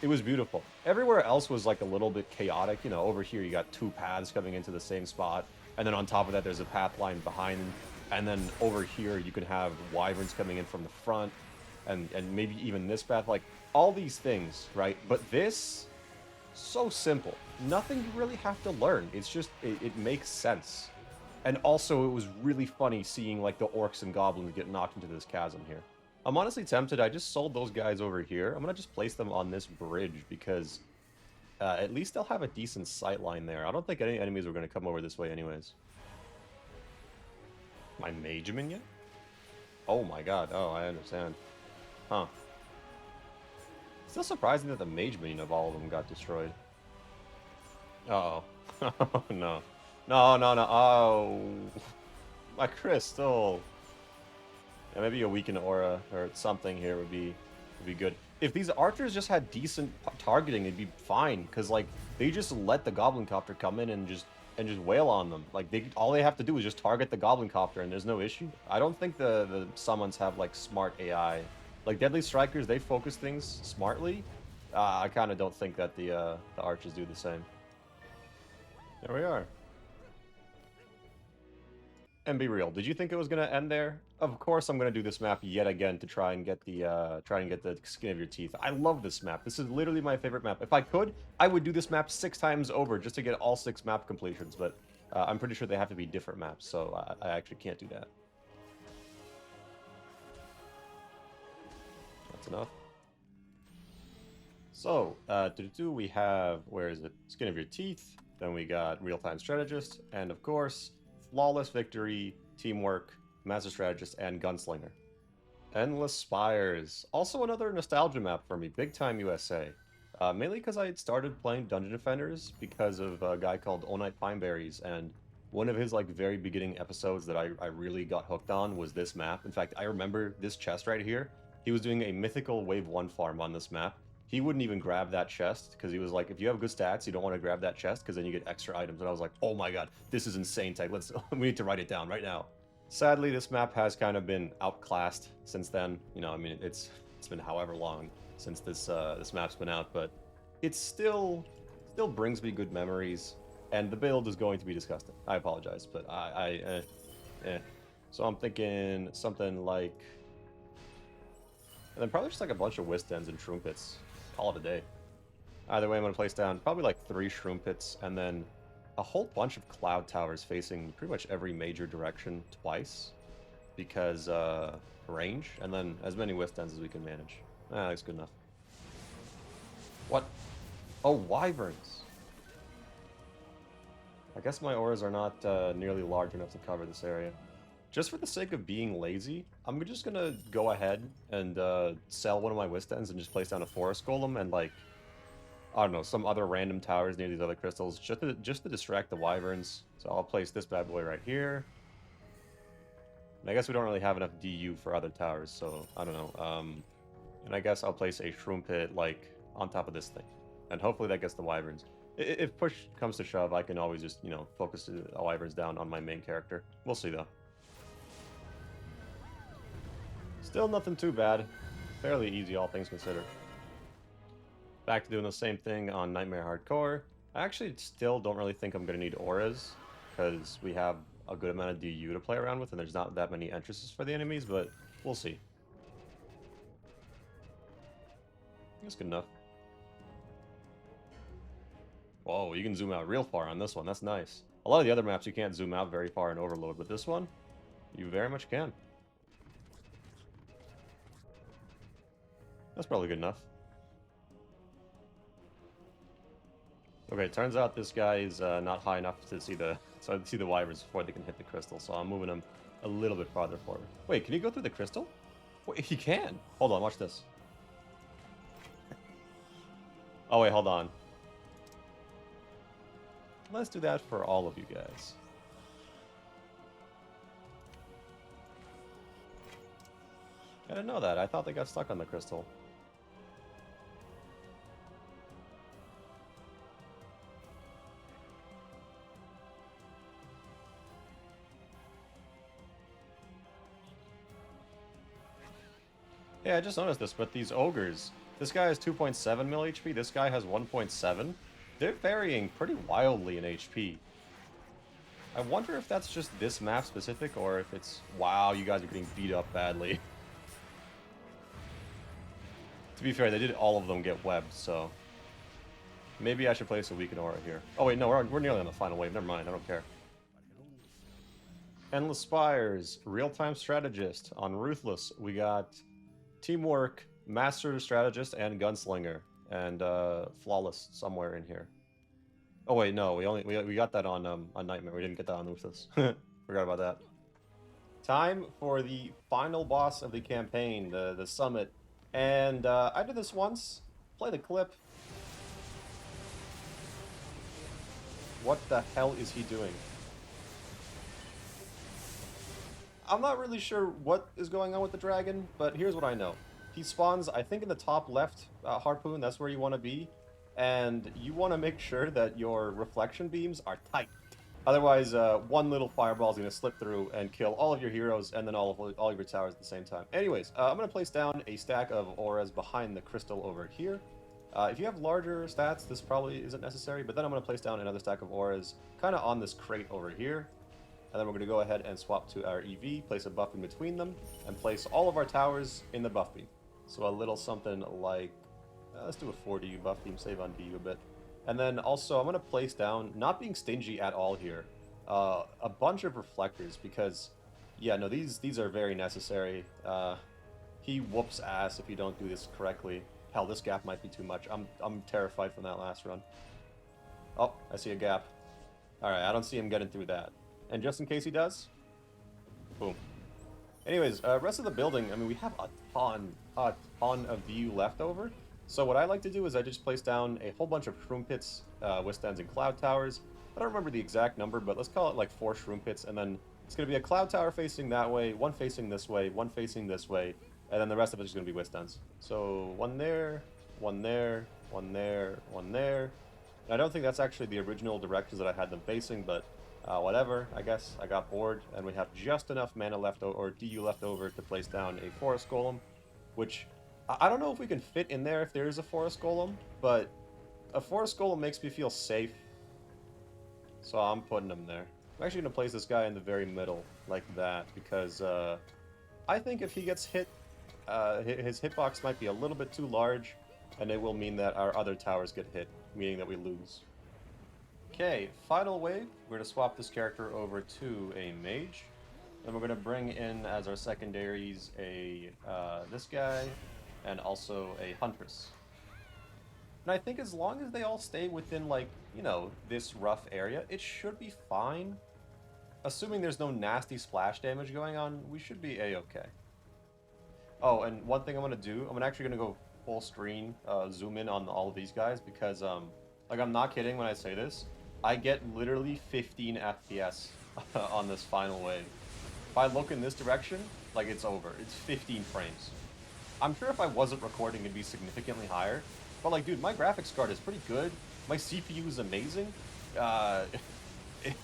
it was beautiful. Everywhere else was a little bit chaotic. Over here you got 2 paths coming into the same spot, and then on top of that there's a path line behind, and then over here you can have wyverns coming in from the front, and maybe even this path, all these things, right? But this, so simple. Nothing you really have to learn. It's just, it makes sense. And also, it was really funny seeing the orcs and goblins get knocked into this chasm here. I'm honestly tempted. I just sold those guys over here. I'm going to just place them on this bridge because at least they'll have a decent sight line there. I don't think any enemies are going to come over this way anyways. My mage minion? Oh my god. Oh, I understand. Huh. Still surprising that the mage minion of all of them got destroyed. Uh-oh. Oh, no. No, no, no. Oh. My crystal. Yeah, maybe a weakened aura or something here would be good. If these archers just had decent targeting, it'd be fine. Because they just let the goblin copter come in and just wail on them. All they have to do is just target the goblin copter, and there's no issue. I don't think the summons have smart AI. Deadly strikers, they focus things smartly. I kind of don't think that the archers do the same. There we are. And be real, did you think it was going to end there? Of course I'm going to do this map yet again to try and get the skin of your teeth. I love this map. This is literally my favorite map. If I could, I would do this map 6 times over just to get all 6 map completions, but I'm pretty sure they have to be different maps, so I actually can't do that. That's enough. So, we have, where is it? Skin of your teeth, then we got real-time strategist, and of course, flawless victory, teamwork, master strategist, and gunslinger. Endless Spires. Also another nostalgia map for me, big time USA. Mainly because I had started playing Dungeon Defenders because of a guy called Onite Pineberries, and one of his very beginning episodes that I really got hooked on was this map. In fact, I remember this chest right here. He was doing a mythical wave 1 farm on this map. He wouldn't even grab that chest because he was like, if you have good stats, you don't want to grab that chest because then you get extra items. And I was like, oh my god, this is insane tech. We need to write it down right now. Sadly, this map has kind of been outclassed since then. It's been however long since this map's been out, but it still brings me good memories. And the build is going to be disgusting. I apologize, but So I'm thinking something like, and then probably just a bunch of Wistens and Shroom Pits. Call it a day. Either way, I'm going to place down probably 3 Shroom Pits, and then a whole bunch of Cloud Towers facing pretty much every major direction twice, because range, and then as many Wistens as we can manage. That's good enough. What? Oh, Wyverns. I guess my auras are not nearly large enough to cover this area. Just for the sake of being lazy, I'm just gonna go ahead and sell one of my Wistens and just place down a Forest Golem and, like, I don't know, some other random towers near these other crystals, just to distract the Wyverns. So I'll place this bad boy right here. And I guess we don't really have enough DU for other towers, so I don't know. And I guess I'll place a Shroom Pit, like, on top of this thing. And hopefully that gets the Wyverns. If push comes to shove, I can always just, you know, focus the Wyverns down on my main character. We'll see, though. Still nothing too bad. Fairly easy, all things considered. Back to doing the same thing on Nightmare Hardcore. I actually still don't really think I'm going to need auras, because we have a good amount of DU to play around with, and there's not that many entrances for the enemies, but we'll see. That's good enough. Whoa, you can zoom out real far on this one. That's nice. A lot of the other maps you can't zoom out very far in Overload, but this one, you very much can. That's probably good enough. Okay, turns out this guy is not high enough to see the Wyverns before they can hit the crystal, so I'm moving him a little bit farther forward. Wait, can he go through the crystal? Wait, he can! Hold on, watch this. Oh wait, hold on. Let's do that for all of you guys. I didn't know that. I thought they got stuck on the crystal. Yeah, I just noticed this, but these ogres, this guy has 2.7 mil HP, this guy has 1.7. They're varying pretty wildly in HP. I wonder if that's just this map specific, or if it's, wow, you guys are getting beat up badly. To be fair, they did all of them get webbed, so maybe I should place a weaken aura here. Oh wait, no, we're nearly on the final wave, never mind, I don't care. Endless Spires, Real-Time Strategist. On Ruthless, we got Teamwork, Master Strategist, and Gunslinger, and Flawless somewhere in here. Oh wait, no, we got that on Nightmare. We didn't get that on Ruthless. Forgot about that. Time for the final boss of the campaign, the summit. And I did this once. Play the clip. What the hell is he doing? I'm not really sure what is going on with the dragon, but here's what I know. He spawns, I think, in the top left harpoon. That's where you want to be. And you want to make sure that your reflection beams are tight. Otherwise, one little fireball is going to slip through and kill all of your heroes and then all of your towers at the same time. Anyways, I'm going to place down a stack of auras behind the crystal over here. If you have larger stats, this probably isn't necessary, but then I'm going to place down another stack of auras kind of on this crate over here. And then we're going to go ahead and swap to our EV, place a buff in between them, and place all of our towers in the buff beam. So a little something like, let's do a 4 DU buff beam, save on DU a bit. And then also, I'm going to place down, not being stingy at all here, a bunch of reflectors, because, yeah, no, these are very necessary. He whoops ass if you don't do this correctly. Hell, this gap might be too much. I'm terrified from that last run. Oh, I see a gap. Alright, I don't see him getting through that. And just in case he does, boom. Anyways, rest of the building, I mean, we have a ton of DU left over. So what I like to do is I just place down a whole bunch of Shroom Pits, Wistens, and Cloud Towers. I don't remember the exact number, but let's call it like 4 Shroom Pits, and then it's going to be a Cloud Tower facing that way, one facing this way, one facing this way, and then the rest of it is going to be Wistens. So one there, one there, one there, one there. And I don't think that's actually the original directions that I had them facing, but whatever, I guess I got bored, and we have just enough mana left, or DU left over to place down a Forest Golem, which I don't know if we can fit in there if there is a Forest Golem, but a Forest Golem makes me feel safe, so I'm putting him there. I'm actually going to place this guy in the very middle, like that, because I think if he gets hit, his hitbox might be a little bit too large, and it will mean that our other towers get hit, meaning that we lose. Okay, final wave. We're going to swap this character over to a mage. Then we're going to bring in as our secondaries a this guy and also a huntress. And I think as long as they all stay within, like, you know, this rough area, it should be fine. Assuming there's no nasty splash damage going on, we should be a-okay. Oh, and one thing I'm going to do, I'm actually going to go full screen, zoom in on all of these guys, because, like, I'm not kidding when I say this. I get literally 15 FPS on this final wave. If I look in this direction, like, it's over. It's 15 frames. I'm sure if I wasn't recording, it'd be significantly higher. But, like, dude, my graphics card is pretty good. My CPU is amazing.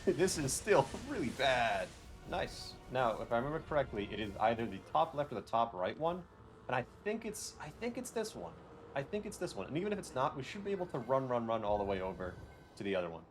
This is still really bad. Nice. Now, if I remember correctly, it is either the top left or the top right one. And I think it's this one. I think it's this one. And even if it's not, we should be able to run all the way over to the other one.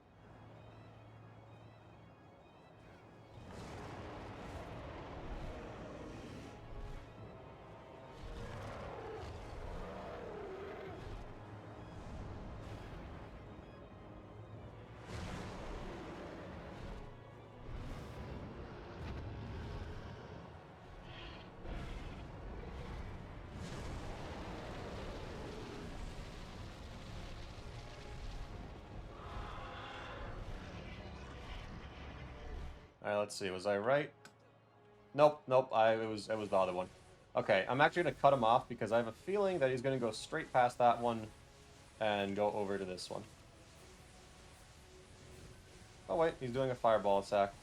Alright, let's see. Was I right? Nope. It was the other one. Okay, I'm actually going to cut him off because I have a feeling that he's going to go straight past that one and go over to this one. Oh wait, he's doing a fireball attack.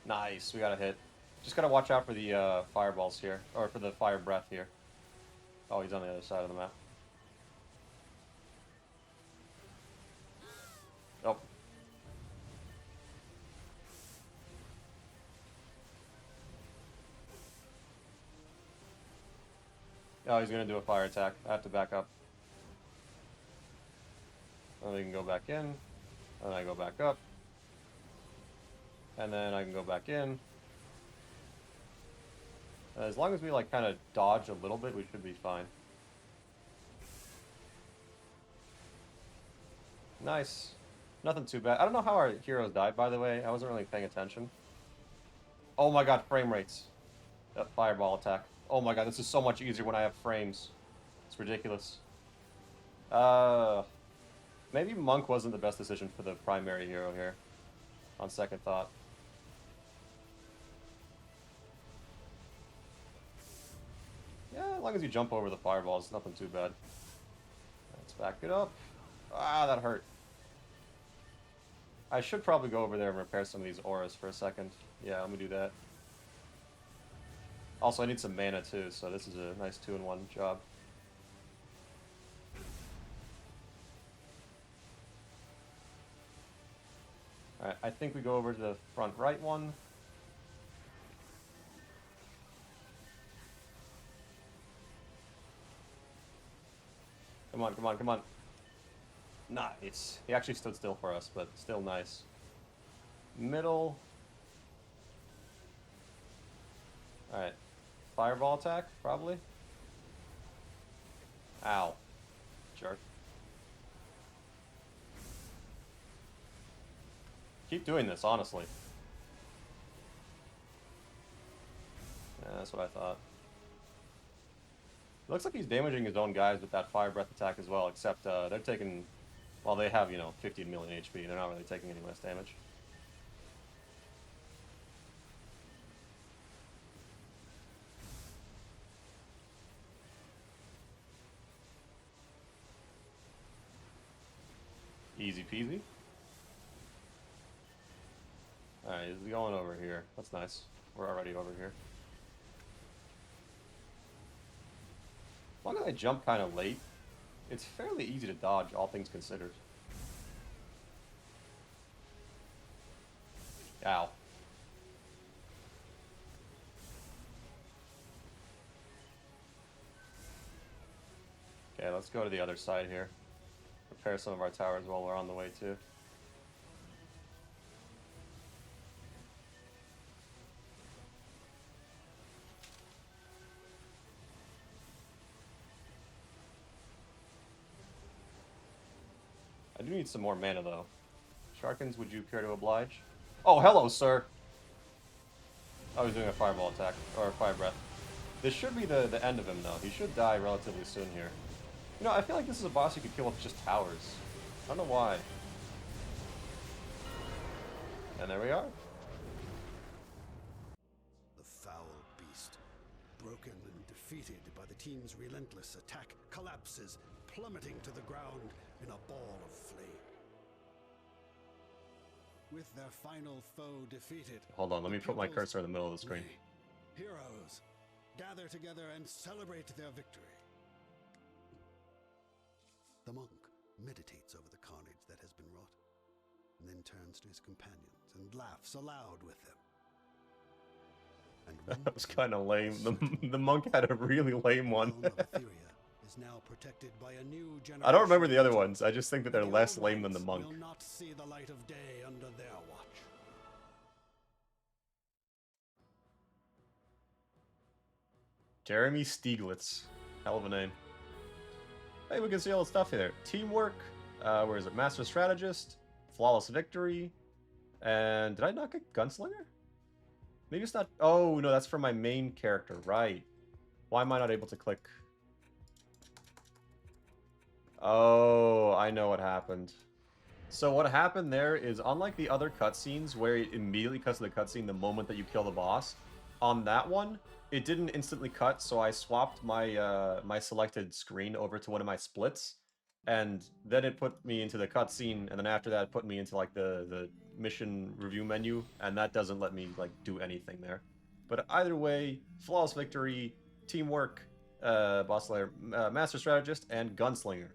Nice, we got a hit. Just got to watch out for the fireballs here, or for the fire breath here. Oh, he's on the other side of the map. Oh. Oh, he's going to do a fire attack. I have to back up. And then we can go back in. And I go back up. And then I can go back in. As long as we, like, kind of dodge a little bit, we should be fine. Nice. Nothing too bad. I don't know how our heroes died, by the way. I wasn't really paying attention. Oh my god, frame rates. That fireball attack. Oh my god, this is so much easier when I have frames. It's ridiculous. Maybe Monk wasn't the best decision for the primary hero here. On second thought. Yeah, as long as you jump over the fireballs, nothing too bad. Let's back it up. Ah, that hurt. I should probably go over there and repair some of these auras for a second. Yeah, let me do that. Also, I need some mana too, so this is a nice 2-in-1 job. Alright, I think we go over to the front right one. Come on, come on, come on. Nice. He actually stood still for us, but still nice. Middle. Alright. Fireball attack, probably. Ow. Jerk. Keep doing this, honestly. Yeah, that's what I thought. It looks like he's damaging his own guys with that fire breath attack as well, except they're taking... Well, they have, you know, 15 million HP. They're not really taking any less damage. Easy peasy. Alright, he's going over here. That's nice. We're already over here. As long as I jump kind of late, it's fairly easy to dodge, all things considered. Ow. Okay, let's go to the other side here. Repair some of our towers while we're on the way too. I do need some more mana though. Sharkins, would you care to oblige? Oh, hello, sir! Oh, he's doing a fireball attack, or a fire breath. This should be the end of him, though. He should die relatively soon here. You know, I feel like this is a boss you could kill with just towers. I don't know why. And there we are. The foul beast, broken and defeated by the team's relentless attack, collapses, plummeting to the ground in a ball of flame. With their final foe defeated... Hold on, let me put my cursor in the middle of the screen. Heroes, gather together and celebrate their victory. The monk meditates over the carnage that has been wrought, and then turns to his companions and laughs aloud with them. And that was kind of lame. The monk had a really lame one. Is now protected by a new generation. I don't remember the other ones. I just think that they're less lame than the monk. Will not see the light of day under their watch. Jeremy Stieglitz. Hell of a name. Hey, we can see all the stuff here. Teamwork. Where is it? Master Strategist. Flawless Victory. And did I not get Gunslinger? Maybe it's not... Oh, no, that's for my main character. Right. Why am I not able to click... Oh, I know what happened. So what happened there is, unlike the other cutscenes where it immediately cuts to the cutscene the moment that you kill the boss, on that one, it didn't instantly cut, so I swapped my my selected screen over to one of my splits, and then it put me into the cutscene, and then after that it put me into like the mission review menu, and that doesn't let me like do anything there. But either way, Flawless Victory, Teamwork, Boss Slayer, Master Strategist, and Gunslinger.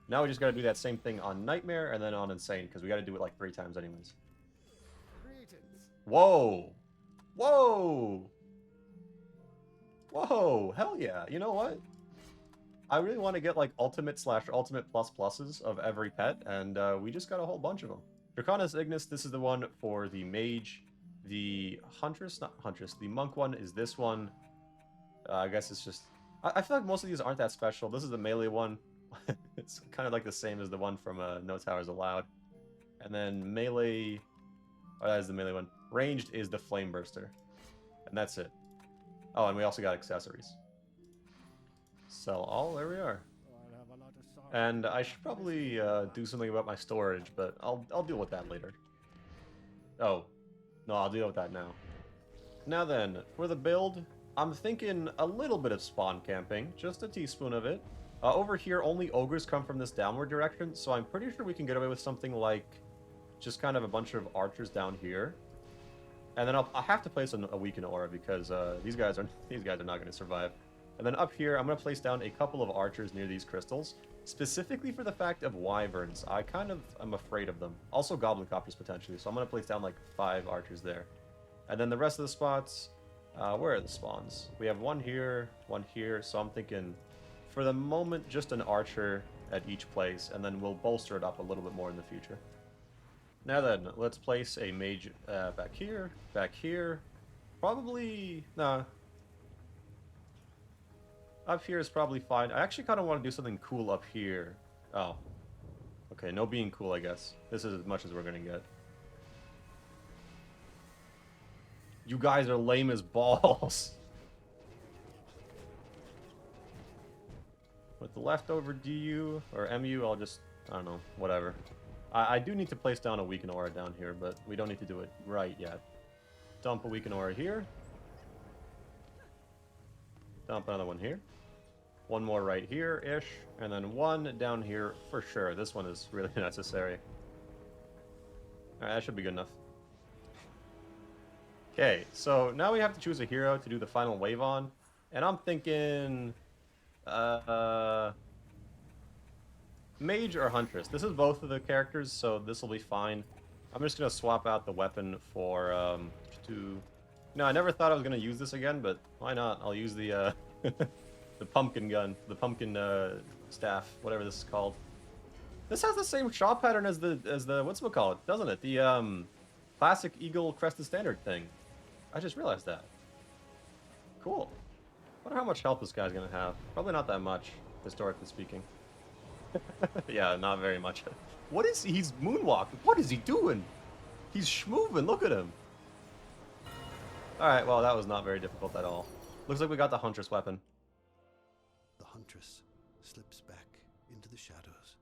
Now we just gotta do that same thing on Nightmare and then on Insane, because we gotta do it like 3 times anyways. Whoa! Whoa! Whoa! Hell yeah! You know what? I really want to get like ultimate/ultimate plus pluses of every pet, and we just got a whole bunch of them. Draconis Ignis, this is the one for the mage. The Huntress, not Huntress, the monk one is this one. I guess it's just... I feel like most of these aren't that special. This is the melee one. It's kind of like the same as the one from No Towers Allowed. And then melee... Oh, that is the melee one. Ranged is the Flame Burster. And that's it. Oh, and we also got accessories. Sell all, there we are. And I should probably do something about my storage, but I'll deal with that later. Oh. No, I'll deal with that now. Now then, for the build, I'm thinking a little bit of spawn camping. Just a teaspoon of it. Over here, only ogres come from this downward direction, so I'm pretty sure we can get away with something like just kind of a bunch of archers down here. And then I'll have to place a weakened aura because these guys are not going to survive. And then up here, I'm going to place down a couple of archers near these crystals, specifically for the fact of wyverns. I kind of am afraid of them. Also goblin copters potentially, so I'm going to place down like 5 archers there. And then the rest of the spots, where are the spawns? We have one here, so I'm thinking, for the moment, just an archer at each place, and then we'll bolster it up a little bit more in the future. Now then, let's place a mage back here, probably, nah. Up here is probably fine. I actually kind of want to do something cool up here. Oh. Okay, no being cool, I guess. This is as much as we're going to get. You guys are lame as balls. With the leftover DU, or MU, I'll just, I don't know, whatever. I do need to place down a weaken aura down here, but we don't need to do it right yet. Dump a weaken aura here. Dump another one here. One more right here-ish, and then one down here for sure. This one is really necessary. Alright, that should be good enough. Okay, so now we have to choose a hero to do the final wave on, and I'm thinking... Mage or Huntress. This is both of the characters, so this will be fine. I'm just going to swap out the weapon for, No, I never thought I was going to use this again, but why not? I'll use the, the pumpkin gun. The pumpkin, staff. Whatever this is called. This has the same shot pattern as the, whatchamacallit, doesn't it? The, classic Eagle Crested Standard thing. I just realized that. Cool. I wonder how much health this guy's going to have. Probably not that much, historically speaking. Yeah, not very much. What is he? He's moonwalking. What is he doing? He's schmoovin'. Look at him. Alright, well, that was not very difficult at all. Looks like we got the Huntress weapon. The Huntress slips back into the shadows,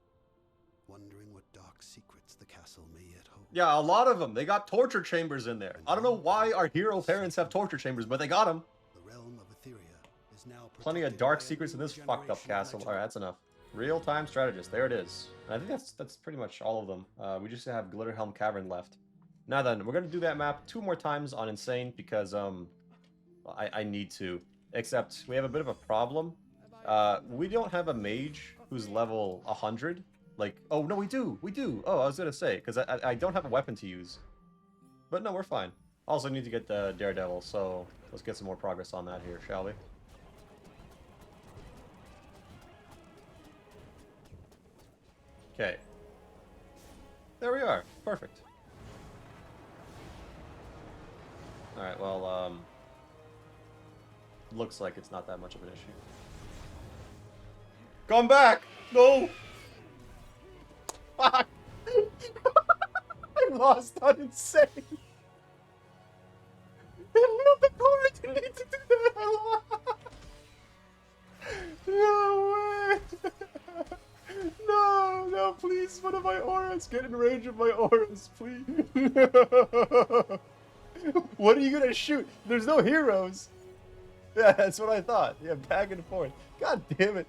wondering what dark secrets the castle may yet hold. Yeah, a lot of them. They got torture chambers in there. I don't know why our hero parents have torture chambers, but they got them. The realm of Etheria is now Plenty of dark secrets in this fucked up castle. Alright, that's enough. Real-time strategist. There it is. And I think that's pretty much all of them. We just have Glitterhelm Cavern left. Now then, we're going to do that map 2 more times on Insane because I need to. Except we have a bit of a problem. We don't have a mage who's level 100. Like, oh, no, we do. We do. Oh, I was going to say, because I don't have a weapon to use. But no, we're fine. Also need to get the Daredevil, so let's get some more progress on that here, shall we? Okay. There we are. Perfect. Alright, well, looks like it's not that much of an issue. Come back! No! Fuck! I lost on Insane! The core didn't need to do that! No way! No, no, please, one of my auras, get in range of my auras, please. What are you gonna shoot? There's no heroes. Yeah, that's what I thought. Yeah, back and forth. God damn it.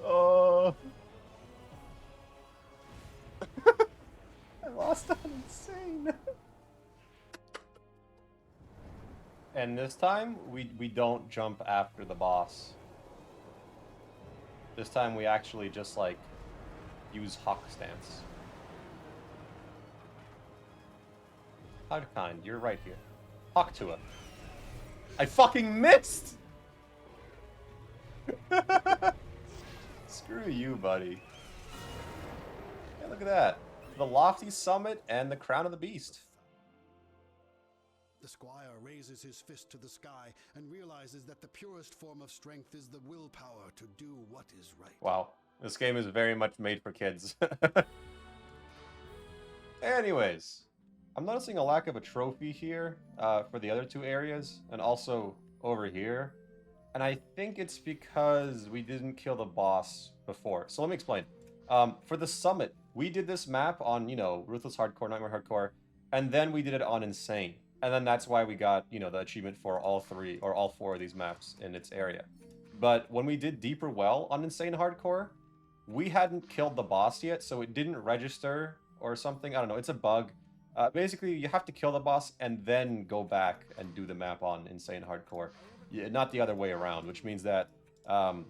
Oh. I lost on Insane. And this time, we don't jump after the boss. This time we actually just, like, use Hawk Stance. How kind, you're right here. Hawk to it. I fucking missed! Screw you, buddy. Yeah, look at that. The Lofty Summit and the Crown of the Beast. The squire raises his fist to the sky and realizes that the purest form of strength is the willpower to do what is right. Wow, this game is very much made for kids. Anyways, I'm noticing a lack of a trophy here for the other 2 areas, and also over here. And I think it's because we didn't kill the boss before. So let me explain. For the summit, we did this map on, you know, Ruthless Hardcore, Nightmare Hardcore, and then we did it on Insane. And then that's why we got, you know, the achievement for all 3 or all 4 of these maps in its area. But when we did Deeper Well on Insane Hardcore, we hadn't killed the boss yet, so it didn't register or something. I don't know, it's a bug. Basically, you have to kill the boss and then go back and do the map on Insane Hardcore. Yeah, not the other way around, which means that I'm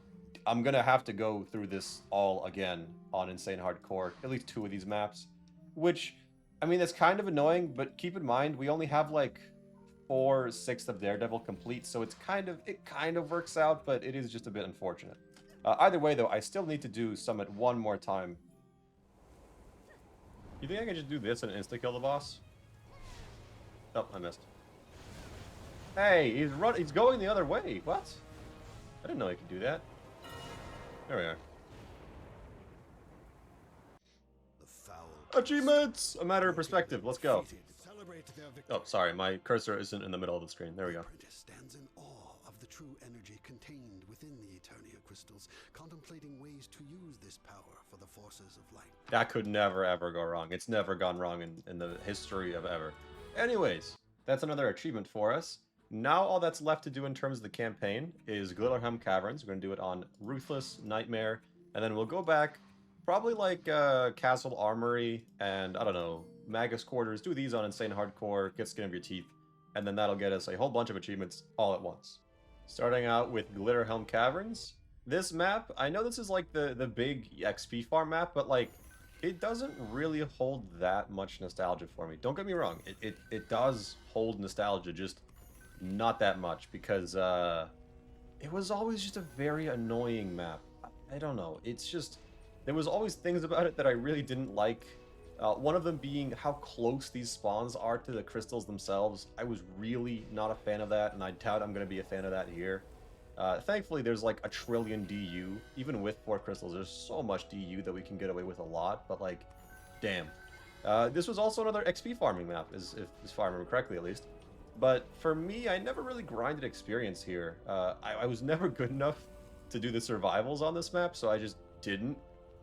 going to have to go through this all again on Insane Hardcore, at least 2 of these maps, which... I mean, that's kind of annoying, but keep in mind, we only have like 4/6 of Daredevil complete, so it kind of works out, but it is just a bit unfortunate. Either way, though, I still need to do Summit 1 more time. You think I can just do this and insta-kill the boss? Oh, I missed. Hey, he's going the other way. What? I didn't know he could do that. There we are. Achievements! A matter of perspective. Let's go. Oh, sorry. My cursor isn't in the middle of the screen. There we go. Apprentice stands in awe of the true energy contained within the Eternia crystals, contemplating ways to use this power for the forces of light. That could never, ever go wrong. It's never gone wrong in the history of ever. Anyways, that's another achievement for us. Now all that's left to do in terms of the campaign is Glitterhelm Caverns. We're going to do it on Ruthless, Nightmare, and then we'll go back... Probably like Castle Armory and, I don't know, Magus Quarters. Do these on Insane Hardcore, get Skin of Your Teeth, and then that'll get us a whole bunch of achievements all at once. Starting out with Glitterhelm Caverns. This map, I know this is like the big XP farm map, but like, it doesn't really hold that much nostalgia for me. Don't get me wrong, it does hold nostalgia, just not that much, because it was always just a very annoying map. I don't know, it's just... There was always things about it that I really didn't like. One of them being how close these spawns are to the crystals themselves. I was really not a fan of that, and I doubt I'm going to be a fan of that here. Thankfully, there's like 1 trillion DU. Even with 4 crystals, there's so much DU that we can get away with a lot, but like, damn. This was also another XP farming map, if I remember correctly at least. But for me, I never really grinded experience here. I was never good enough to do the survivals on this map, so I just didn't.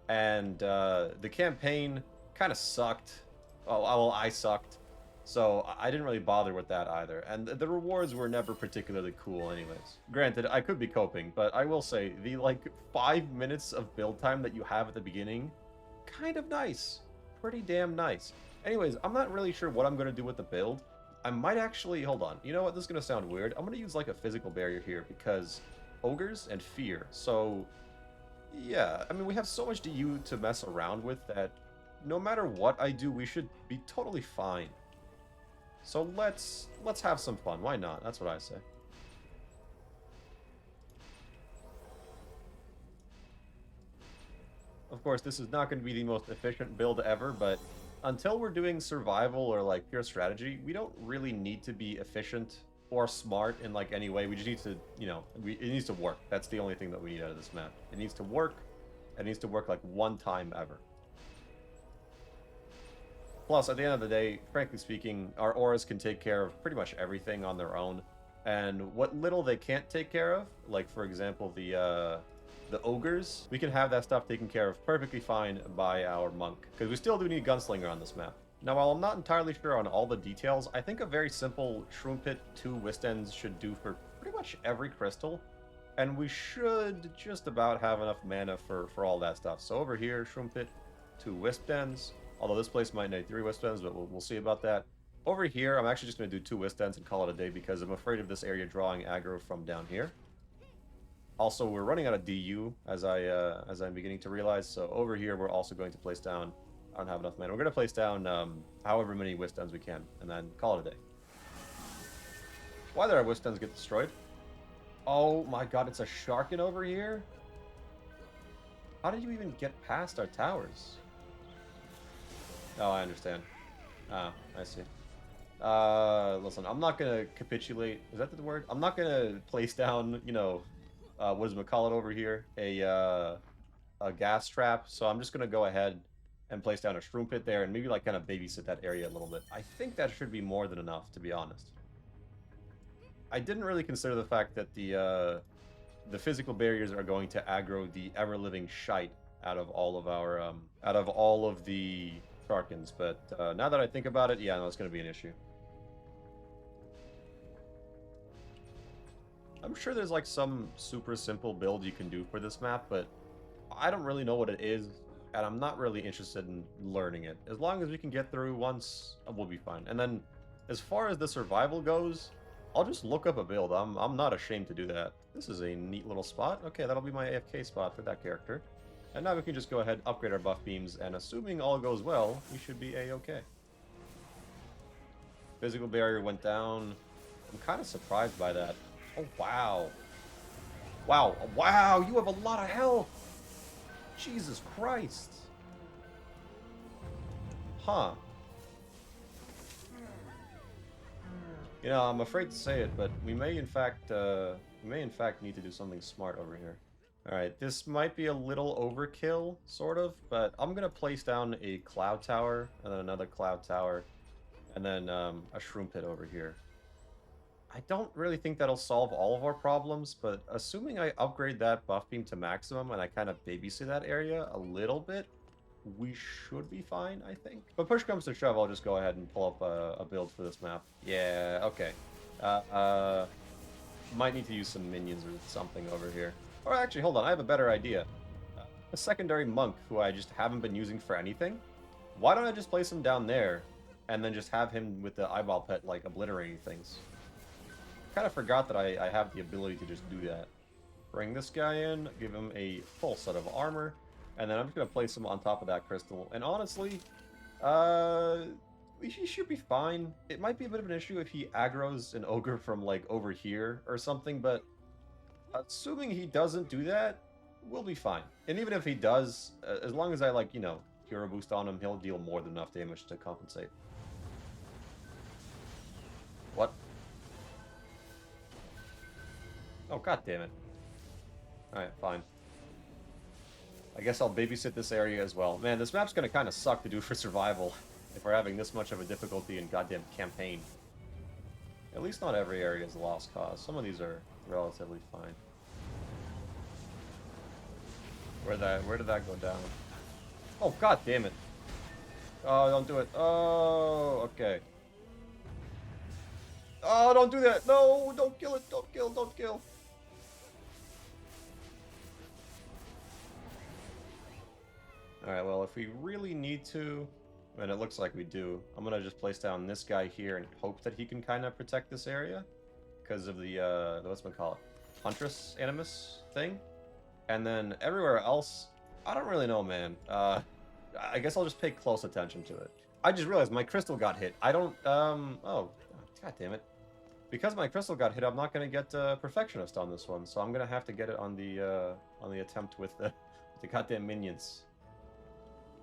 And the campaign kind of sucked. Oh, well, I sucked. So I didn't really bother with that either. And the rewards were never particularly cool anyways. Granted, I could be coping, but I will say, the like 5 minutes of build time that you have at the beginning, kind of nice. Pretty damn nice. Anyways, I'm not really sure what I'm going to do with the build. I might actually, hold on. You know what? This is going to sound weird. I'm going to use like a physical barrier here because ogres and fear. So yeah, I mean, we have so much DU to mess around with that no matter what I do, we should be totally fine. So let's have some fun. Why not? That's what I say. Of course, this is not going to be the most efficient build ever, but until we're doing survival or like pure strategy, we don't really need to be efficient or smart in like any way. We just need to, you know, it needs to work. That's the only thing that we need out of this map. It needs to work. It needs to work like one time ever. Plus, at the end of the day, frankly speaking, our auras can take care of pretty much everything on their own. And what little they can't take care of, like for example the ogres, we can have that stuff taken care of perfectly fine by our monk. Because we still do need Gunslinger on this map. Now, while I'm not entirely sure on all the details, I think a very simple Shroom Pit 2 Wistends should do for pretty much every crystal. And we should just about have enough mana for all that stuff. So over here, Shroom Pit 2 Wistends. Although this place might need 3 Wistends, but we'll see about that. Over here, I'm actually just going to do 2 Wistends and call it a day because I'm afraid of this area drawing aggro from down here. Also, we're running out of DU, as I'm beginning to realize. So over here, we're also going to place down... I don't have enough mana. We're going to place down however many Wistends we can, and then call it a day. Why did our Wistends get destroyed? Oh my god, it's a Sharkin over here? How did you even get past our towers? Oh, I understand. Ah, I see. Listen, I'm not gonna capitulate. Is that the word? I'm not gonna place down, you know, what does McCall it over here? A gas trap. So I'm just gonna go ahead and place down a Shroom Pit there and maybe like kind of babysit that area a little bit. I think that should be more than enough, to be honest. I didn't really consider the fact that the physical barriers are going to aggro the ever-living shite out of all of our the Sharkins, but now that I think about it, yeah, no, it's going to be an issue. I'm sure there's like some super simple build you can do for this map, but I don't really know what it is, and I'm not really interested in learning it. As long as we can get through once, we'll be fine. And then, as far as the survival goes, I'll just look up a build. I'm not ashamed to do that. This is a neat little spot. Okay, that'll be my AFK spot for that character. And now we can just go ahead, upgrade our buff beams, and assuming all goes well, we should be a-okay. Physical barrier went down. I'm kind of surprised by that. Oh, wow. Wow, wow, you have a lot of health! Jesus Christ! Huh. You know, I'm afraid to say it, but we may in fact need to do something smart over here. Alright, this might be a little overkill, sort of, but I'm going to place down a cloud tower, and then another cloud tower, and then a Shroom Pit over here. I don't really think that'll solve all of our problems, but assuming I upgrade that buff beam to maximum and I kind of babysit that area a little bit, we should be fine, I think. But push comes to shove, I'll just go ahead and pull up a build for this map. Yeah, okay. Might need to use some minions or something over here. Or actually, hold on, I have a better idea. A secondary monk who I just haven't been using for anything. Why don't I just place him down there, and then just have him with the eyeball pet, like, obliterating things? Kind of forgot that I have the ability to just do that. Bring this guy in, give him a full set of armor, and then I'm just going to place him on top of that crystal. And honestly, he should be fine. It might be a bit of an issue if he aggroes an ogre from, like, over here or something, but assuming he doesn't do that, we'll be fine. And even if he does, as long as I, like, you know, hero boost on him, he'll deal more than enough damage to compensate. What? Oh, god damn it. Alright, fine. I guess I'll babysit this area as well. Man, this map's gonna kind of suck to do for survival. if we're having this much of a difficulty in goddamn campaign. At least not every area is a lost cause. Some of these are relatively fine. Where did that go down? Oh, god damn it. Oh, don't do it. Oh, okay. Oh, don't do that. No, don't kill it. Don't kill, don't kill. Alright, well, if we really need to, and it looks like we do, I'm gonna just place down this guy here and hope that he can kind of protect this area. Because of the, whatchamacallit, Huntress Animus thing. And then everywhere else, I don't really know, man. I guess I'll just pay close attention to it. I just realized my crystal got hit. I don't, oh, god damn it. Because my crystal got hit, I'm not gonna get Perfectionist on this one, so I'm gonna have to get it on the attempt with the goddamn minions.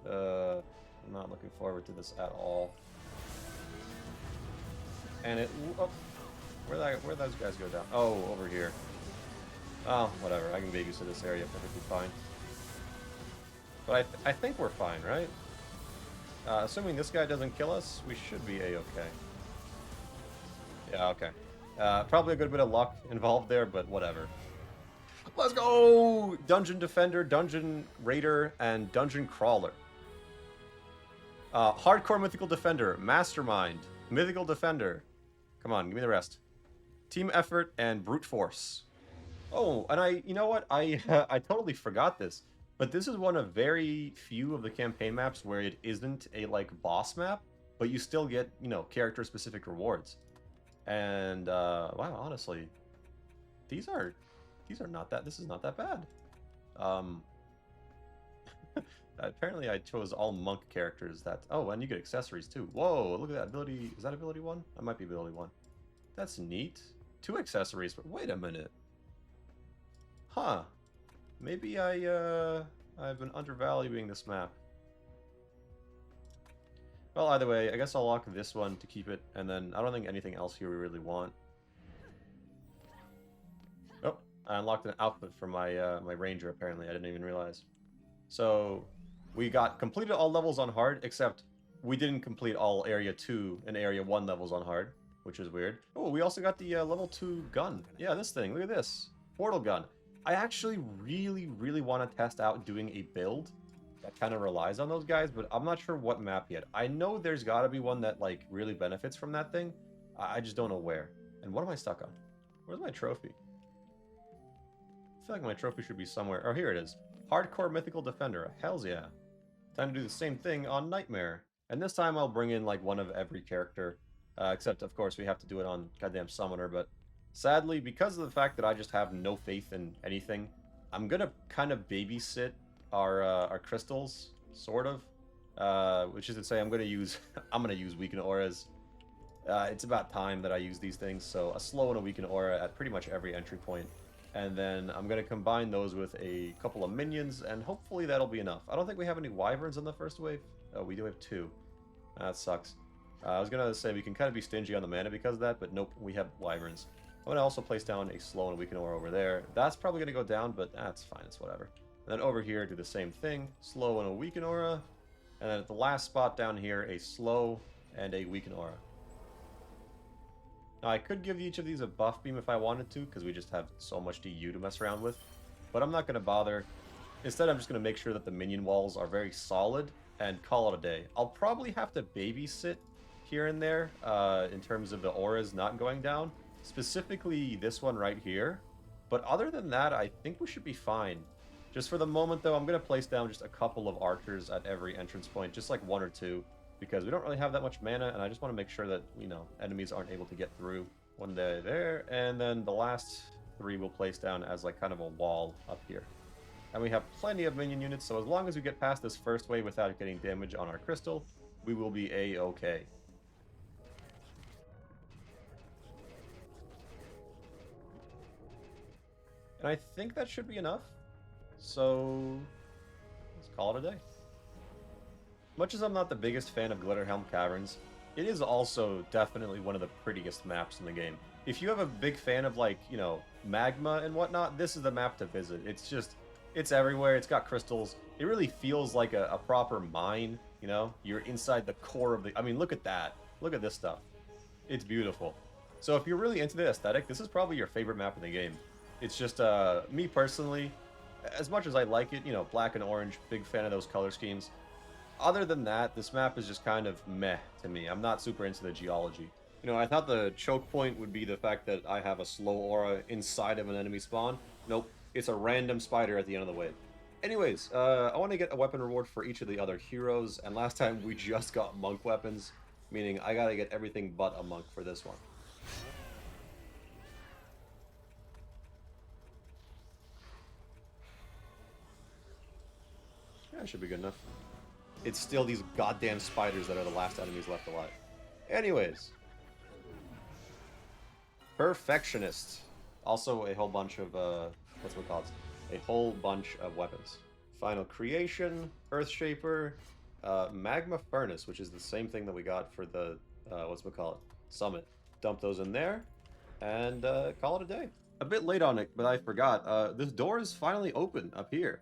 I'm not looking forward to this at all. And it, oh, where those guys go down? Oh, over here. Oh, whatever. I can babysit this area perfectly fine. But I think we're fine, right? Assuming this guy doesn't kill us, we should be a-okay. Yeah, okay. Probably a good bit of luck involved there, but whatever. Let's go! Dungeon Defender, Dungeon Raider, and Dungeon Crawler. Hardcore Mythical Defender, Mastermind, Mythical Defender. Come on, give me the rest. Team Effort and Brute Force. Oh, and you know what? I totally forgot this. But this is one of very few of the campaign maps where it isn't a, like, boss map, but you still get, you know, character-specific rewards. And, wow, honestly, these are not that, this is not that bad. Apparently I chose all monk characters that, oh, and you get accessories too. Whoa, look at that ability, is that ability 1? That might be ability 1. That's neat. 2 accessories, but wait a minute. Huh. Maybe I've been undervaluing this map. Well, either way, I guess I'll lock this one to keep it, and then I don't think anything else here we really want. Oh, I unlocked an outfit for my my ranger, apparently. I didn't even realize. So, we got completed all levels on hard, except we didn't complete all Area 2 and Area 1 levels on hard, which is weird. Oh, we also got the level 2 gun. Yeah, this thing. Look at this. Portal gun. I actually really want to test out doing a build that kind of relies on those guys, but I'm not sure what map yet. I know there's got to be one that, like, really benefits from that thing. I just don't know where. And what am I stuck on? Where's my trophy? I feel like my trophy should be somewhere. Oh, here it is. Hardcore Mythical Defender. Hells yeah. Time to do the same thing on Nightmare. And this time I'll bring in, like, one of every character. Except, of course, we have to do it on goddamn Summoner, but sadly, because of the fact that I just have no faith in anything, I'm gonna kind of babysit our crystals, sort of. Which is to say, I'm gonna use Weaken Auras. It's about time that I use these things, so a slow and a Weaken Aura at pretty much every entry point. And then I'm gonna combine those with a couple of minions, and hopefully that'll be enough. I don't think we have any wyverns on the first wave. Oh, we do have 2. That sucks. I was gonna say we can kind of be stingy on the mana because of that, but nope, we have wyverns. I'm going to also place down a slow and a weaken aura over there. That's probably going to go down, but that's fine. It's whatever. And then over here, do the same thing. Slow and a weaken aura. And then at the last spot down here, a slow and a weaken aura. Now, I could give each of these a buff beam if I wanted to, because we just have so much DU to mess around with. But I'm not going to bother. Instead, I'm just going to make sure that the minion walls are very solid and call it a day. I'll probably have to babysit here and there in terms of the auras not going down. Specifically this one right here. But other than that, I think we should be fine. Just for the moment, though, I'm going to place down just a couple of archers at every entrance point. Just like 1 or 2. Because we don't really have that much mana, and I just want to make sure that, you know, enemies aren't able to get through. One day there, and then the last 3 we'll place down as like kind of a wall up here. And we have plenty of minion units, so as long as we get past this first wave without getting damage on our crystal, we will be a-okay. And I think that should be enough. So let's call it a day. Much as I'm not the biggest fan of Glitterhelm Caverns, it is also definitely one of the prettiest maps in the game. If you have a big fan of, like, you know, magma and whatnot, this is the map to visit. It's just, it's everywhere. It's got crystals. It really feels like a proper mine. You know, you're inside the core of the... I mean, look at that. Look at this stuff. It's beautiful. So if you're really into the aesthetic, this is probably your favorite map in the game. It's just, me personally, as much as I like it, you know, black and orange, big fan of those color schemes. Other than that, this map is just kind of meh to me. I'm not super into the geology. You know, I thought the choke point would be the fact that I have a slow aura inside of an enemy spawn. Nope, it's a random spider at the end of the wave. Anyways, I want to get a weapon reward for each of the other heroes, and last time we just got monk weapons, meaning I gotta get everything but a monk for this one. Yeah, that should be good enough. It's still these goddamn spiders that are the last enemies left alive. Anyways. Perfectionist. Also a whole bunch of, what's it called? A whole bunch of weapons. Final Creation, Earthshaper, Magma Furnace, which is the same thing that we got for the, Summit. Dump those in there, and call it a day. A bit late on it, but I forgot. This door is finally open up here.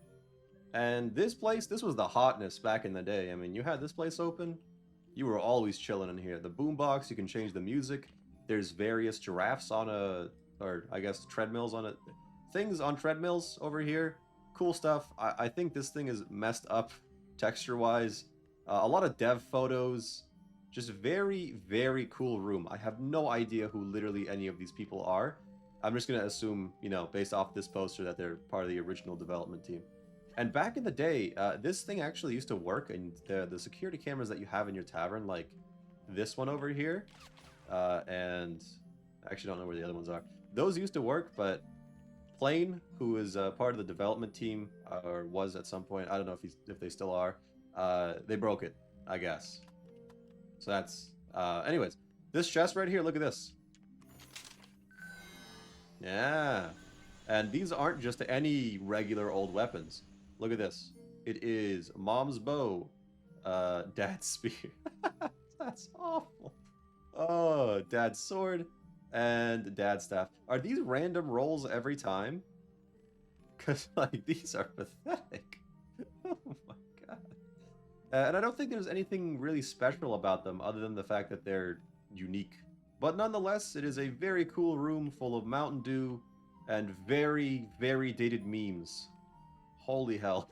And this place, this was the hotness back in the day. I mean, you had this place open, you were always chilling in here. The boombox, you can change the music. There's various giraffes on or I guess treadmills on it. Things on treadmills over here. Cool stuff. I think this thing is messed up texture-wise. A lot of dev photos. Just very, very cool room. I have no idea who literally any of these people are. I'm just going to assume, you know, based off this poster that they're part of the original development team. And back in the day, this thing actually used to work, and the security cameras that you have in your tavern, like this one over here, and I actually don't know where the other ones are. Those used to work, but Plane, who is part of the development team, or was at some point, I don't know if they still are, they broke it, I guess. So that's, anyways, this chest right here, look at this. Yeah. And these aren't just any regular old weapons. Look at this. It is Mom's Bow, Dad's Spear. That's awful. Oh, Dad's Sword, and Dad's Staff. Are these random rolls every time? Because, like, these are pathetic. Oh my god. And I don't think there's anything really special about them other than the fact that they're unique. But nonetheless, it is a very cool room full of Mountain Dew and very, very dated memes. Holy hell.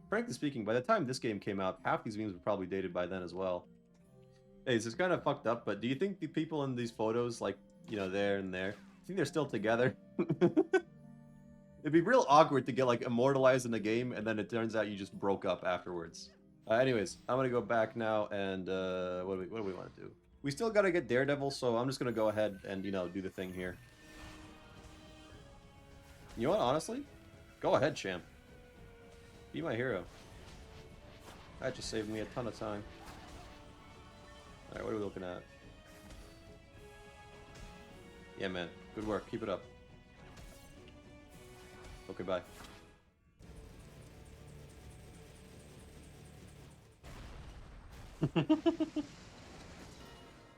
Frankly speaking, by the time this game came out, half these memes were probably dated by then as well. Hey, this is kind of fucked up, but do you think the people in these photos, like, you know, there and there, think they're still together? It'd be real awkward to get, like, immortalized in the game, and then it turns out you just broke up afterwards. Anyways, I'm gonna go back now, and, what do we want to do? We still gotta get Daredevil, so I'm just gonna go ahead and, you know, do the thing here. You know what, honestly? Go ahead, champ. Be my hero. That just saved me a ton of time. Alright, what are we looking at? Yeah, man. Good work. Keep it up. Okay, bye.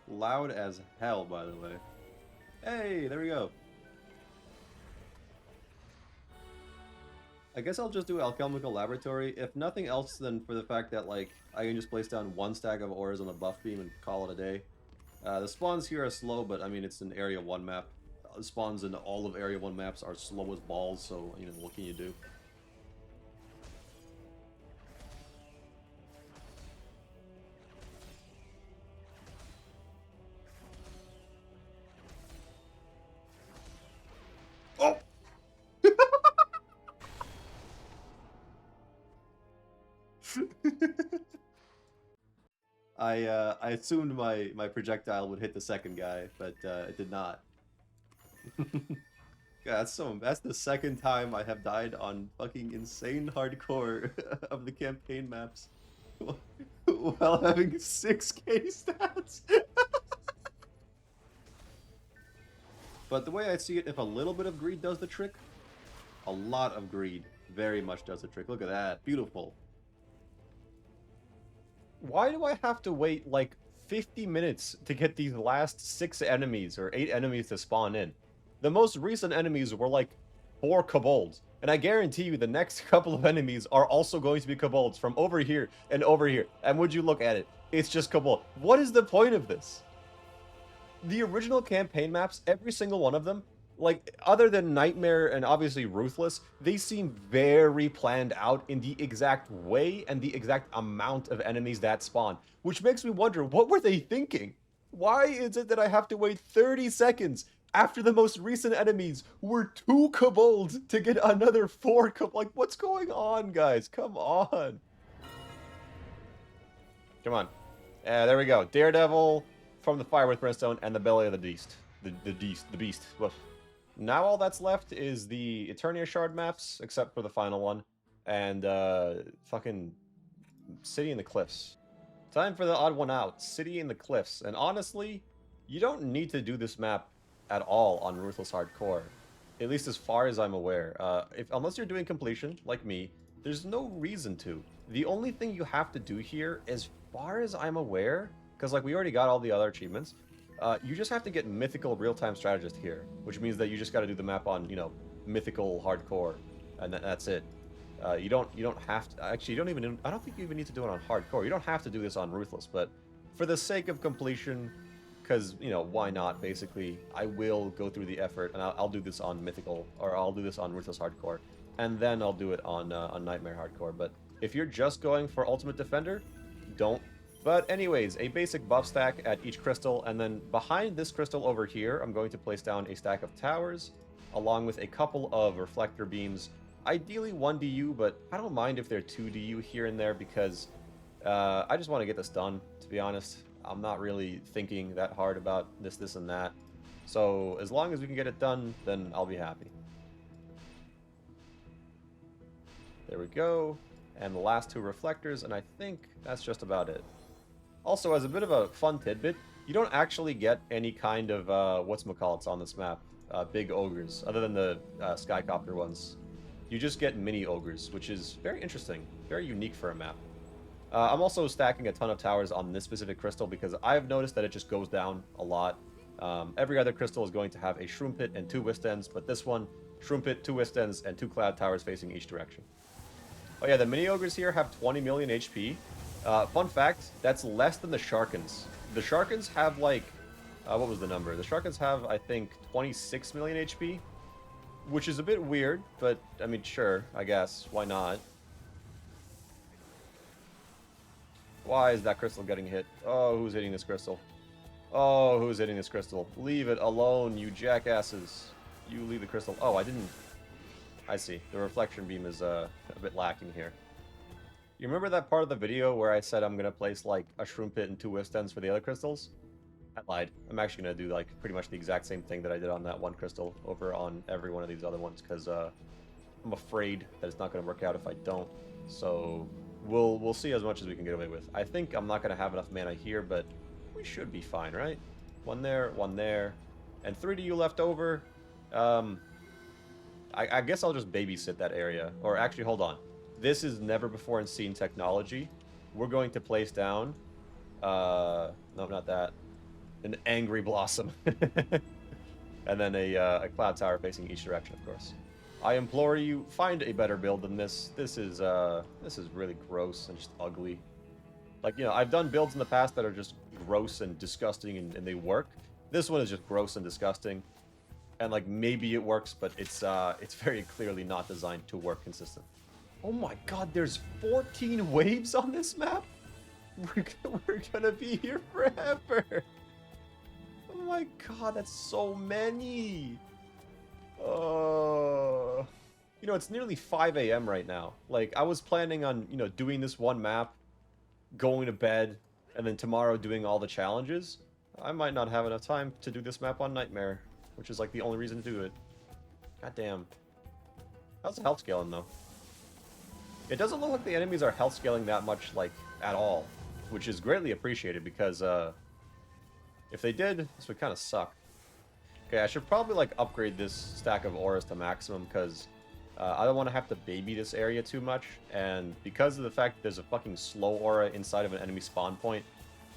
Loud as hell, by the way. Hey, there we go. I guess I'll just do Alchemical Laboratory, if nothing else than for the fact that, like, I can just place down one stack of ores on the buff beam and call it a day. The spawns here are slow, but, I mean, it's an Area 1 map. The spawns in all of Area 1 maps are slow as balls, so, you know, what can you do? Oh! I assumed my projectile would hit the second guy, but it did not. God, that's the second time I have died on fucking insane hardcore of the campaign maps while having 6k stats. But the way I see it, if a little bit of greed does the trick, a lot of greed very much does the trick. Look at that. Beautiful. Why do I have to wait, like, 50 minutes to get these last 6 enemies or 8 enemies to spawn in? The most recent enemies were, like, 4 kobolds. And I guarantee you the next couple of enemies are also going to be kobolds from over here and over here. And would you look at it? It's just kobold. What is the point of this? The original campaign maps, every single one of them, like, other than Nightmare and obviously Ruthless, they seem very planned out in the exact way and the exact amount of enemies that spawn. Which makes me wonder, what were they thinking? Why is it that I have to wait 30 seconds after the most recent enemies were 2 kobolds to get another 4 kobolds? Like, what's going on, guys? Come on. Come on. There we go. Daredevil from the Fire with Brimstone and the Belly of the Beast. The Beast. Woof. Now all that's left is the Eternia Shard maps, except for the final one, and fucking City in the Cliffs. Time for the odd one out, City in the Cliffs. And honestly, you don't need to do this map at all on Ruthless Hardcore, at least as far as I'm aware. Unless you're doing completion, like me, there's no reason to. The only thing you have to do here, as far as I'm aware, because like we already got all the other achievements, you just have to get Mythical Real-Time Strategist here, which means that you just got to do the map on, you know, Mythical Hardcore, and that's it. You don't have to, actually, you don't even, I don't think you even need to do it on Hardcore. You don't have to do this on Ruthless, but for the sake of completion, because, you know, why not, basically, I will go through the effort, and I'll do this on Mythical, or I'll do this on Ruthless Hardcore, and then I'll do it on Nightmare Hardcore. But if you're just going for Ultimate Defender, don't. But anyways, a basic buff stack at each crystal, and then behind this crystal over here, I'm going to place down a stack of towers, along with a couple of reflector beams. Ideally 1 DU, but I don't mind if they're 2 DU here and there, because I just want to get this done, to be honest. I'm not really thinking that hard about this, and that. So as long as we can get it done, then I'll be happy. There we go. And the last 2 reflectors, and I think that's just about it. Also, as a bit of a fun tidbit, you don't actually get any kind of, whatchamacallits on this map, big ogres, other than the Skycopter ones. You just get mini ogres, which is very interesting, very unique for a map. I'm also stacking a ton of towers on this specific crystal because I've noticed that it just goes down a lot. Every other crystal is going to have a shroom pit and 2 wisp ends, but this one, shroom pit, 2 wisp ends, and 2 cloud towers facing each direction. Oh yeah, the mini ogres here have 20 million HP. Fun fact, that's less than the Sharkins. The Sharkins have like, what was the number? The Sharkins have, I think, 26 million HP, which is a bit weird, but I mean, sure, I guess, why not? Why is that crystal getting hit? Oh, who's hitting this crystal? Oh, who's hitting this crystal? Leave it alone, you jackasses. You leave the crystal. Oh, I didn't. I see. The reflection beam is a bit lacking here. You remember that part of the video where I said I'm going to place like a shroom pit and 2 wisp ends for the other crystals? I lied. I'm actually going to do like pretty much the exact same thing that I did on that one crystal over on every one of these other ones, because I'm afraid that it's not going to work out if I don't. So we'll see as much as we can get away with. I think I'm not going to have enough mana here, but we should be fine, right? 1 there, and 3 to you left over. I guess I'll just babysit that area. Or actually, hold on. This is never before seen technology. We're going to place down, no, not that, an Angry Blossom. And then a Cloud Tower facing each direction, of course. I implore you, find a better build than this. This is really gross and just ugly. Like, you know, I've done builds in the past that are just gross and disgusting and they work. This one is just gross and disgusting. And like, maybe it works, but it's very clearly not designed to work consistent. Oh my god, there's 14 waves on this map? We're gonna be here forever. Oh my god, that's so many. You know, it's nearly 5 a.m. right now. Like, I was planning on, you know, doing this one map, going to bed, and then tomorrow doing all the challenges. I might not have enough time to do this map on Nightmare, which is like the only reason to do it. God damn. How's the health scaling though? It doesn't look like the enemies are health scaling that much, like, at all, which is greatly appreciated because if they did, this would kind of suck. Okay, I should probably like upgrade this stack of auras to maximum because I don't want to have to baby this area too much, and because of the fact that there's a fucking slow aura inside of an enemy spawn point,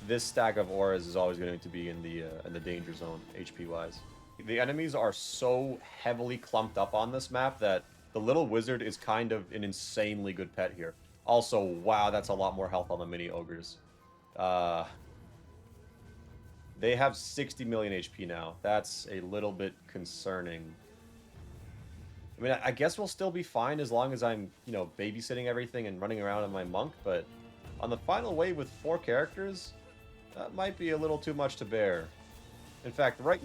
this stack of auras is always going to be in the danger zone, HP wise. The enemies are so heavily clumped up on this map that The little wizard is kind of an insanely good pet here. Also, wow, that's a lot more health on the mini ogres. They have 60 million HP now. That's a little bit concerning. I mean, I guess we'll still be fine as long as I'm, you know, babysitting everything and running around on my monk, but on the final wave with 4 characters, that might be a little too much to bear. In fact, right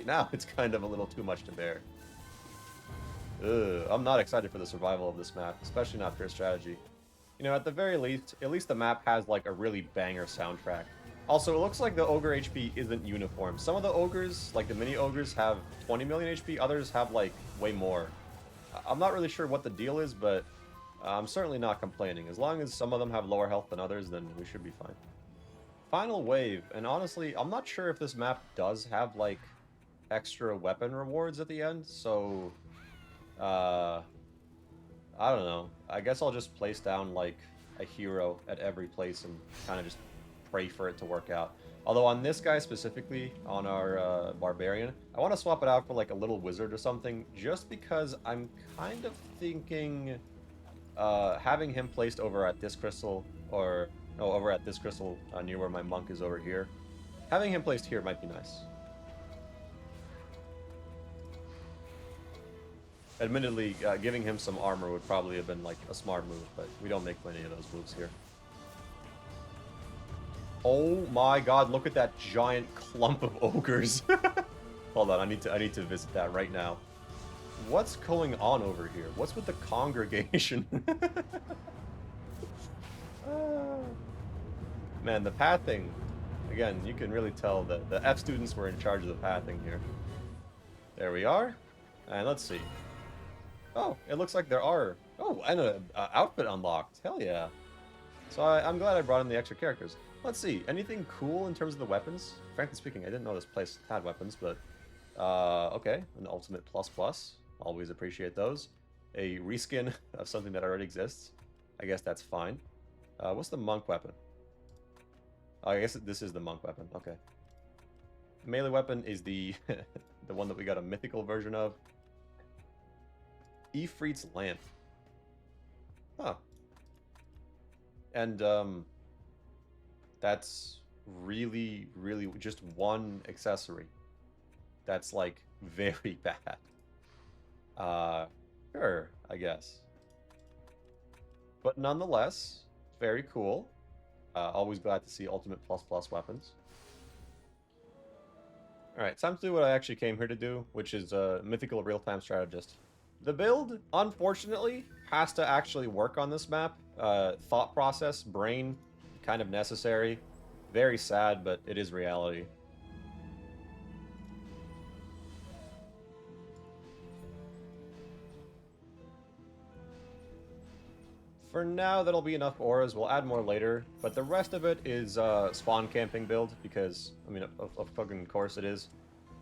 now, it's kind of a little too much to bear. Ugh, I'm not excited for the survival of this map, especially not pure strategy. You know, at the very least, at least the map has like a really banger soundtrack. Also, it looks like the ogre HP isn't uniform. Some of the ogres, like the mini ogres, have 20 million HP, others have like way more. I'm not really sure what the deal is, but I'm certainly not complaining. As long as some of them have lower health than others, then we should be fine. Final wave, and honestly, I'm not sure if this map does have like extra weapon rewards at the end, so I don't know. I guess I'll just place down like a hero at every place and kind of just pray for it to work out. Although on this guy specifically, on our barbarian, I want to swap it out for like a little wizard or something, just because I'm kind of thinking having him placed over at this crystal, or no, over at this crystal near where my monk is over here. Having him placed here might be nice. Admittedly, giving him some armor would probably have been like a smart move, but we don't make many of those moves here. Oh my god, look at that giant clump of ogres. Hold on, I need to visit that right now. What's going on over here? What's with the congregation? Man, the pathing. Again, you can really tell that the F students were in charge of the pathing here. There we are. And let's see. Oh, it looks like there are... Oh, and an outfit unlocked. Hell yeah. So I'm glad I brought in the extra characters. Let's see, anything cool in terms of the weapons? Frankly speaking, I didn't know this place had weapons, but... okay, an ultimate plus. Always appreciate those. A reskin of something that already exists. I guess that's fine. What's the monk weapon? Oh, I guess this is the monk weapon, okay. Melee weapon is the the one that we got a mythical version of. Ifrit's Lamp. Huh. And, that's really just one accessory. That's, like, very bad. Sure, I guess. But nonetheless, very cool. Always glad to see ultimate plus weapons. Alright, time to do what I actually came here to do, which is mythical real-time strategist. The build, unfortunately, has to actually work on this map. Thought process, brain, kind of necessary. Very sad, but it is reality. For now, that'll be enough auras. We'll add more later, but the rest of it is spawn camping build, because, I mean, of fucking course it is.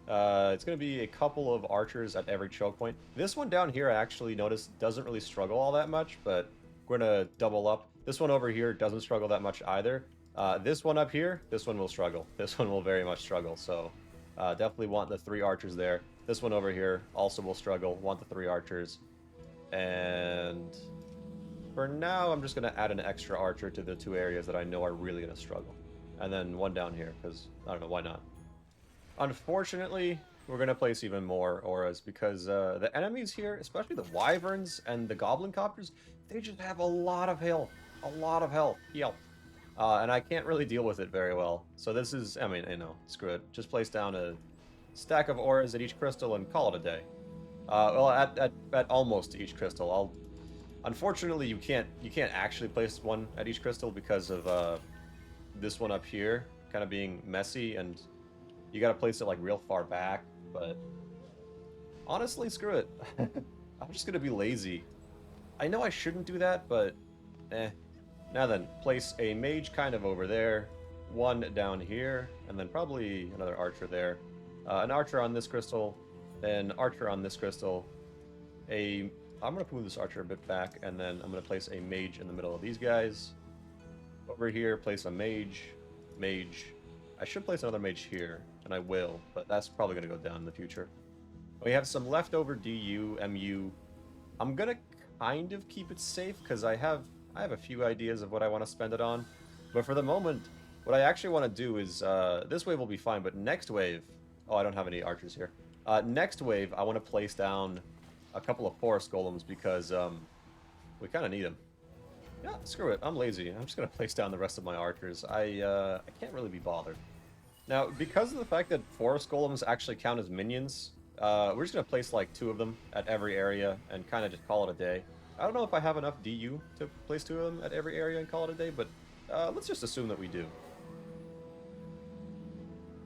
It's going to be a couple of archers at every choke point. This one down here, I actually noticed, doesn't really struggle all that much, but we're going to double up. This one over here doesn't struggle that much either. This one up here, this one will struggle. This one will very much struggle, so definitely want the 3 archers there. This one over here also will struggle, want the 3 archers. And for now, I'm just going to add an extra archer to the 2 areas that I know are really going to struggle. And then one down here, because, I don't know, why not? Unfortunately, we're going to place even more auras, because the enemies here, especially the wyverns and the goblin copters, they just have a lot of health. A lot of health. Health. And I can't really deal with it very well. So this is, I mean, you know, screw it. Just place down a stack of auras at each crystal and call it a day. Well, at almost each crystal. Unfortunately, you can't actually place one at each crystal because of this one up here kind of being messy, and you gotta place it like real far back. But honestly, screw it. I'm just gonna be lazy. I know I shouldn't do that, but Now then, place a mage kind of over there, one down here, and then probably another archer there. An archer on this crystal, an archer on this crystal. I'm going to move this archer a bit back, and then I'm going to place a mage in the middle of these guys. Over here, place a mage. I should place another mage here, and I will, but that's probably going to go down in the future. We have some leftover DU, MU, I'm gonna kind of keep it safe because I have a few ideas of what I want to spend it on. But for the moment, what I actually want to do is this wave will be fine, but next wave, oh, I don't have any archers here. Next wave, I want to place down a couple of forest golems because we kind of need them. Yeah, screw it. I'm lazy. I'm just gonna place down the rest of my archers. I can't really be bothered. Now, because of the fact that forest golems actually count as minions, we're just gonna place like 2 of them at every area and kind of just call it a day. I don't know if I have enough DU to place 2 of them at every area and call it a day, but let's just assume that we do.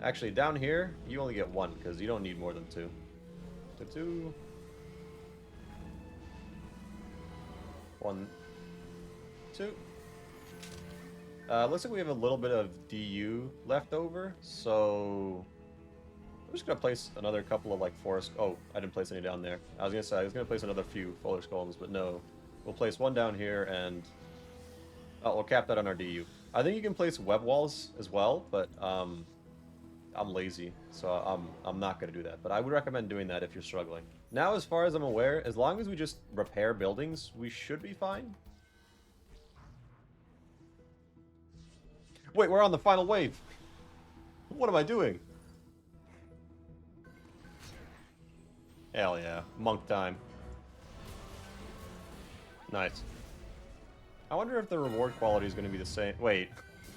Actually, down here, you only get 1 because you don't need more than 2. So 2. 1. 2. Looks like we have a little bit of DU left over, so I'm just gonna place another couple of like forest. Oh, I didn't place any down there. I was gonna say I was gonna place another few forest golems, but no. We'll place 1 down here, and we'll cap that on our DU. I think you can place web walls as well, but I'm lazy, so I'm not gonna do that. But I would recommend doing that if you're struggling. Now, as far as I'm aware, as long as we just repair buildings, we should be fine. Wait, we're on the final wave. What am I doing? Hell yeah. Monk time. Nice. I wonder if the reward quality is going to be the same. Wait.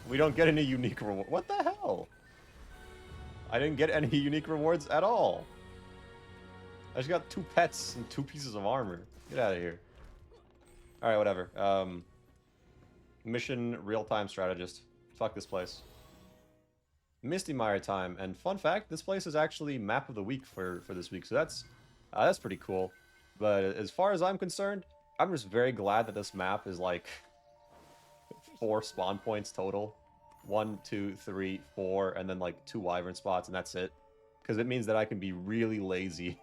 We don't get any unique reward. What the hell? I didn't get any unique rewards at all. I just got 2 pets and 2 pieces of armor. Get out of here. Alright, whatever. Mission real-time strategist. Fuck this place. Mistymire time, and fun fact, this place is actually map of the week for this week, so that's pretty cool. But as far as I'm concerned, I'm just very glad that this map is like 4 spawn points total. 1, 2, 3, 4, and then like 2 wyvern spots, and that's it. Because it means that I can be really lazy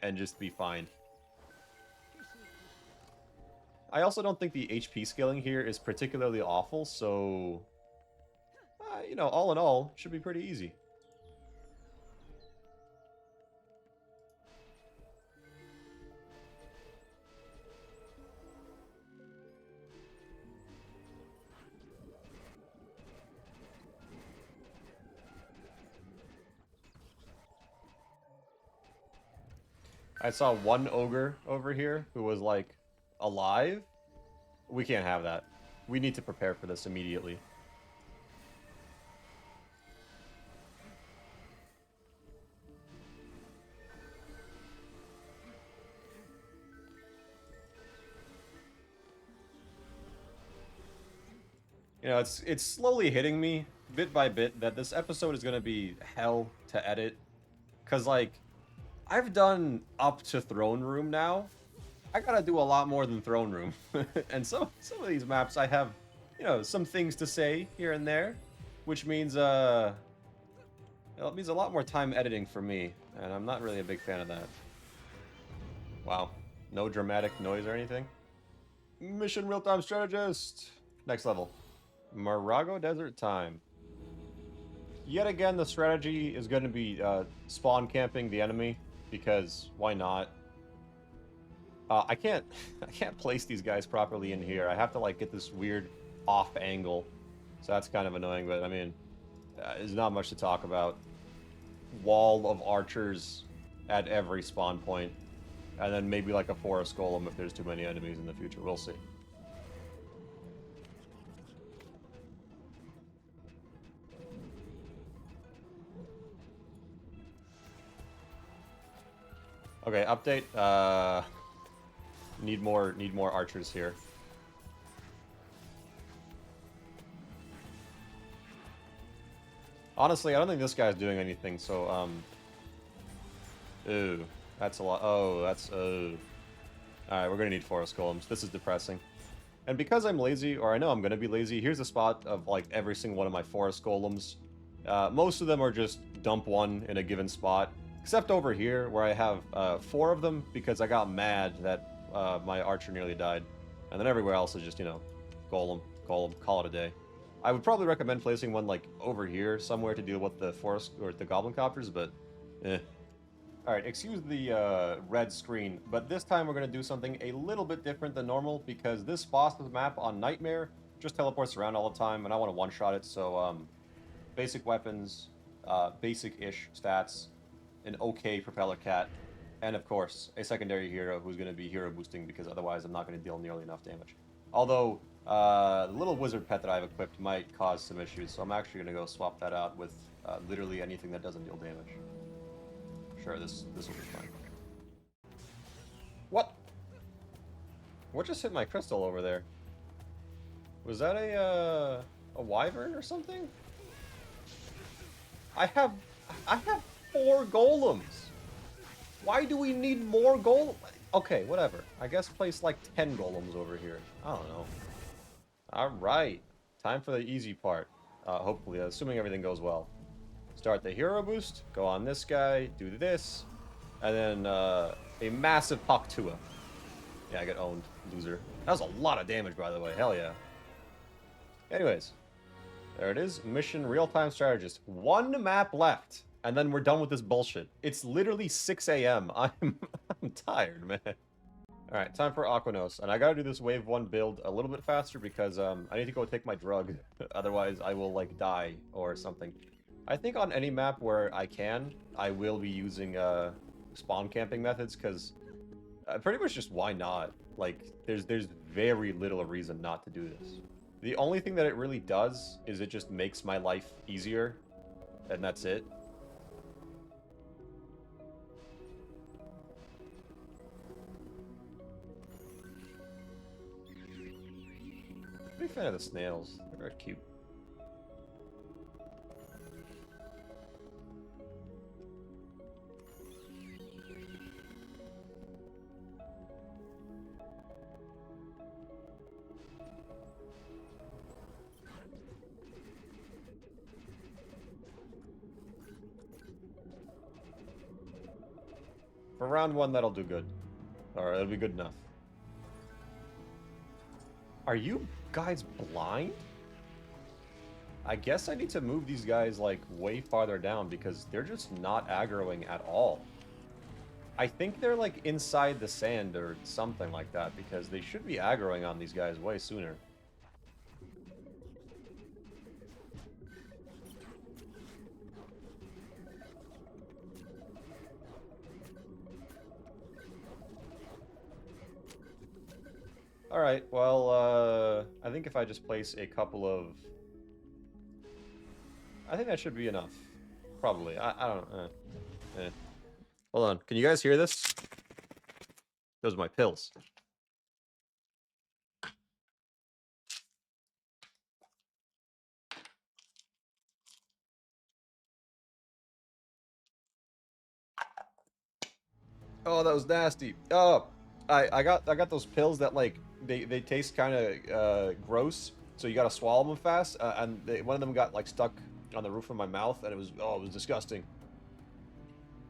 and just be fine. I also don't think the HP scaling here is particularly awful, so you know, all in all, should be pretty easy. I saw 1 ogre over here who was like alive. We can't have that. We need to prepare for this immediately. You know, it's slowly hitting me, bit by bit, that this episode is going to be hell to edit. Because, like, I've done up to Throne Room now. I gotta do a lot more than Throne Room. And some of these maps I have, you know, some things to say here and there. Which means, it means a lot more time editing for me. And I'm not really a big fan of that. Wow. No dramatic noise or anything. Mission real-time strategist. Next level. Moraggo Desert time. Yet again, the strategy is going to be spawn camping the enemy, because why not? I can't place these guys properly in here. I have to like get this weird off angle, so that's kind of annoying. But I mean, there's not much to talk about. Wall of archers at every spawn point, and then maybe like a forest golem if there's too many enemies in the future. We'll see. Okay, update. Need more archers here. Honestly, I don't think this guy's doing anything, so, ooh, that's a lot. Oh, that's, Alright, we're gonna need forest golems. This is depressing. And because I'm lazy, or I know I'm gonna be lazy, here's a spot of, like, every single one of my forest golems. Most of them are just dump 1 in a given spot. Except over here, where I have 4 of them, because I got mad that my archer nearly died. And then everywhere else is just, you know, golem, call it a day. I would probably recommend placing one, like, over here somewhere to deal with the forest, or the goblin copters, but, eh. Alright, excuse the red screen, but this time we're going to do something a little bit different than normal, because this boss map on Nightmare just teleports around all the time, and I want to one-shot it, so, basic weapons, basic-ish stats, an okay propeller cat, and of course, a secondary hero who's going to be hero boosting, because otherwise I'm not going to deal nearly enough damage. Although, the little wizard pet that I've equipped might cause some issues, so I'm actually going to go swap that out with literally anything that doesn't deal damage. Sure, this will be fine. What? What just hit my crystal over there? Was that a wyvern or something? I have 4 golems. Why do we need more golems? Okay, whatever. I guess place like 10 golems over here. I don't know. Alright. Time for the easy part. Hopefully, assuming everything goes well. Start the hero boost, go on this guy, do this, and then a massive Paktua. Yeah, I get owned, loser. That was a lot of damage, by the way. Hell yeah. Anyways, there it is. Mission Real-Time Strategist. 1 map left, and then we're done with this bullshit. It's literally 6 a.m. I'm tired, man. Alright, time for Aquanos. And I gotta do this wave 1 build a little bit faster because I need to go take my drug. Otherwise, I will, like, die or something. I think on any map where I can, I will be using spawn camping methods, because pretty much just why not? Like, there's very little reason not to do this. The only thing that it really does is it just makes my life easier, and that's it. Big fan of the snails. They're very cute. For round 1, that'll do good. Or it'll be good enough. Are you guys blind? I guess I need to move these guys, like, way farther down, because they're just not aggroing at all. I think they're, like, inside the sand or something like that, because they should be aggroing on these guys way sooner. Alright, well, I think if I just place a couple of... I think that should be enough. Probably. I don't know. Hold on. Can you guys hear this? Those are my pills. Oh, that was nasty. Oh, I got those pills that, like, they taste kind of gross, so you gotta swallow them fast. And one of them got, like, stuck on the roof of my mouth, and it was disgusting.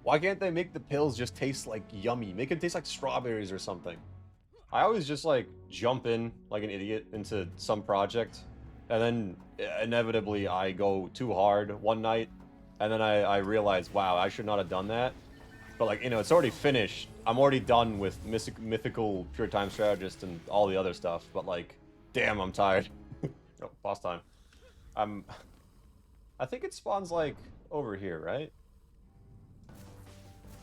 Why can't they make the pills just taste like yummy? Make them taste like strawberries or something. I always just, like, jump in like an idiot into some project, and then inevitably I go too hard one night, and then I realize, wow, I should not have done that. But, like, you know, it's already finished. I'm already done with mythical pure time strategist and all the other stuff. But, like, damn, I'm tired. Oh, boss time. I think it spawns, like, over here, right?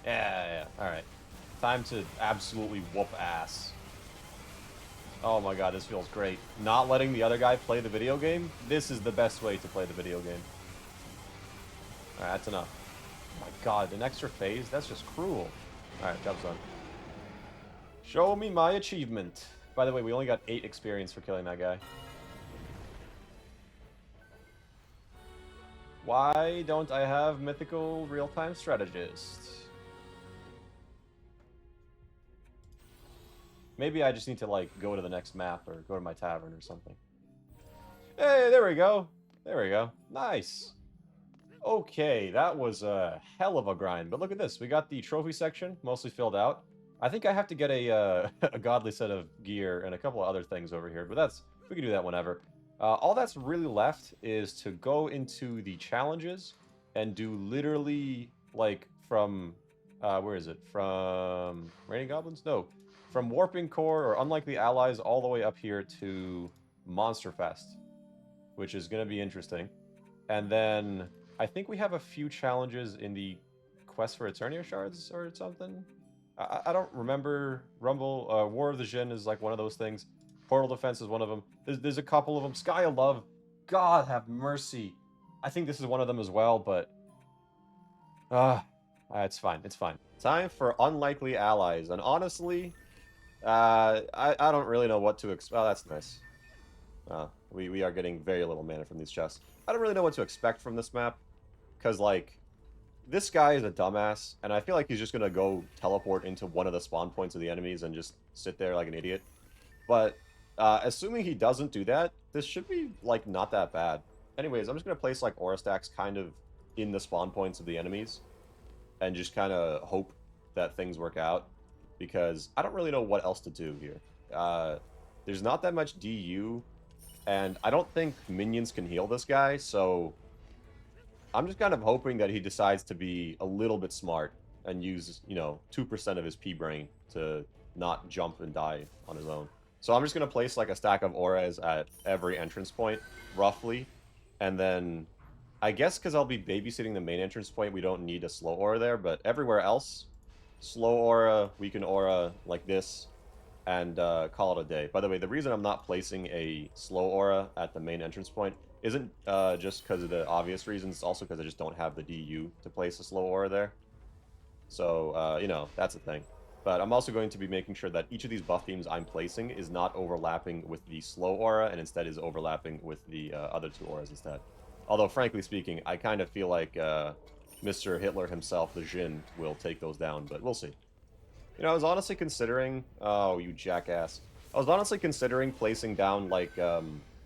Yeah. Alright. Time to absolutely whoop ass. Oh my god, this feels great. Not letting the other guy play the video game? This is the best way to play the video game. Alright, that's enough. Oh my god, an extra phase? That's just cruel. Alright, job's done. Show me my achievement. By the way, we only got 8 experience for killing that guy. Why don't I have mythical real-time strategist? Maybe I just need to, like, go to the next map or go to my tavern or something. Hey, there we go. There we go. Nice. Okay, that was a hell of a grind. But look at this. We got the trophy section mostly filled out. I think I have to get a godly set of gear and a couple of other things over here. But we can do that whenever. All that's really left is to go into the challenges and do literally, like, from Where is it? From Raining Goblins? No. From Warping Core or Unlikely Allies all the way up here to Monster Fest, which is going to be interesting. And then I think we have a few challenges in the Quest for Eternia Shards or something. I don't remember. Rumble, War of the Djinn is like one of those things. Portal Defense is one of them. There's a couple of them. Sky of Love, God have mercy. I think this is one of them as well, but... it's fine. It's fine. Time for Unlikely Allies. And honestly, I don't really know what to expect. Oh, that's nice. We are getting very little mana from these chests. I don't really know what to expect from this map. Because, like, this guy is a dumbass. And I feel like he's just going to go teleport into one of the spawn points of the enemies and just sit there like an idiot. But, assuming he doesn't do that, this should be, like, not that bad. Anyways, I'm just going to place, like, aura stacks kind of in the spawn points of the enemies. And just kind of hope that things work out. Because I don't really know what else to do here. There's not that much DU. And I don't think minions can heal this guy, so... I'm just kind of hoping that he decides to be a little bit smart. And use, 2% of his P-Brain to not jump and die on his own. So I'm just going to place, like, a stack of auras at every entrance point, roughly. And then... I guess because I'll be babysitting the main entrance point, we don't need a slow aura there, but everywhere else, slow aura, weaken aura, like this, and call it a day. By the way, the reason I'm not placing a slow aura at the main entrance point isn't just because of the obvious reasons, it's also because I just don't have the DU to place a slow aura there. So, that's a thing. But I'm also going to be making sure that each of these buff beams I'm placing is not overlapping with the slow aura, and instead is overlapping with the other two auras instead. Although, frankly speaking, I kind of feel like Mr. Hitler himself, the Djinn, will take those down, but we'll see. I was honestly considering... Oh, you jackass. I was honestly considering placing down, like,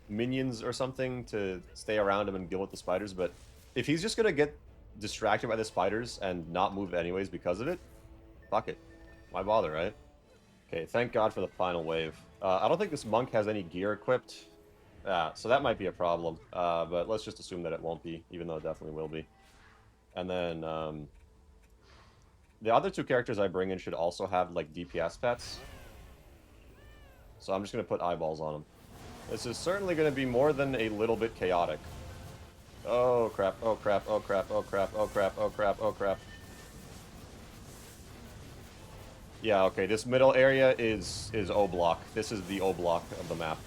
minions or something to stay around him and deal with the spiders, but if he's just gonna get distracted by the spiders and not move anyways because of it, fuck it. Why bother, right? Okay, thank God for the final wave. I don't think this monk has any gear equipped. So that might be a problem, but let's just assume that it won't be, even though it definitely will be. And then, the other two characters I bring in should also have, like, DPS pets. So I'm just going to put eyeballs on them. This is certainly going to be more than a little bit chaotic. Oh crap, oh crap, oh crap, oh crap, oh crap, oh crap, oh crap. Yeah, okay, this middle area is O block. This is the O block of the map.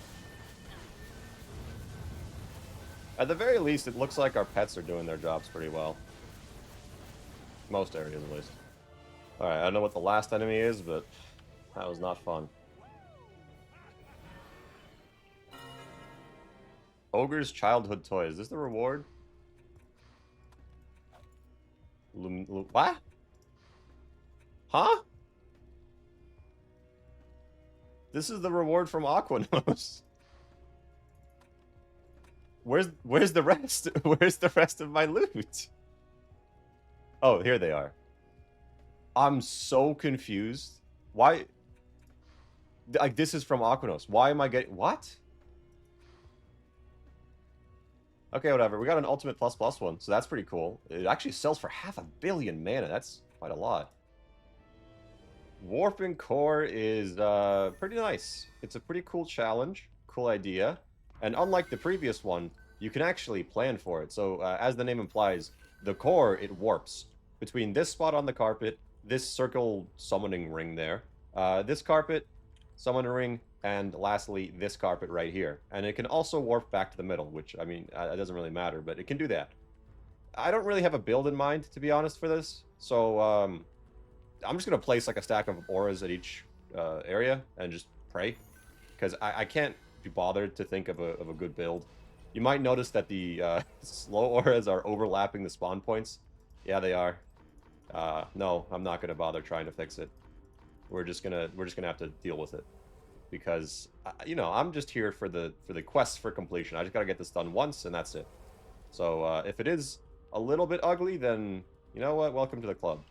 At the very least, it looks like our pets are doing their jobs pretty well. Most areas, at least. Alright, I don't know what the last enemy is, but that was not fun. Ogre's childhood toy. Is this the reward? What? Huh? This is the reward from Aquanos. Where's the rest? Where's the rest of my loot? Oh, here they are. I'm so confused. Why? Like, this is from Aquanos. Why am I getting... What? Okay, whatever. We got an Ultimate ++ one, so that's pretty cool. It actually sells for 500 million mana. That's quite a lot. Warping Core is pretty nice. It's a pretty cool challenge. Cool idea. And unlike the previous one, you can actually plan for it. So, as the name implies, the core, it warps between this spot on the carpet, this circle summoning ring there, this carpet, summoning ring, and lastly, this carpet right here. And it can also warp back to the middle, which, I mean, it doesn't really matter, but it can do that. I don't really have a build in mind, to be honest, for this. So, I'm just going to place, like, a stack of auras at each area and just pray. Because I can't be bothered to think of a good build. You might notice that the slow auras are overlapping the spawn points. Yeah, they are. No, I'm not gonna bother trying to fix it. We're just gonna have to deal with it, because I'm just here for the quest for completion. I just gotta get this done once, and that's it. So if it is a little bit ugly, then you know what? Welcome to the club.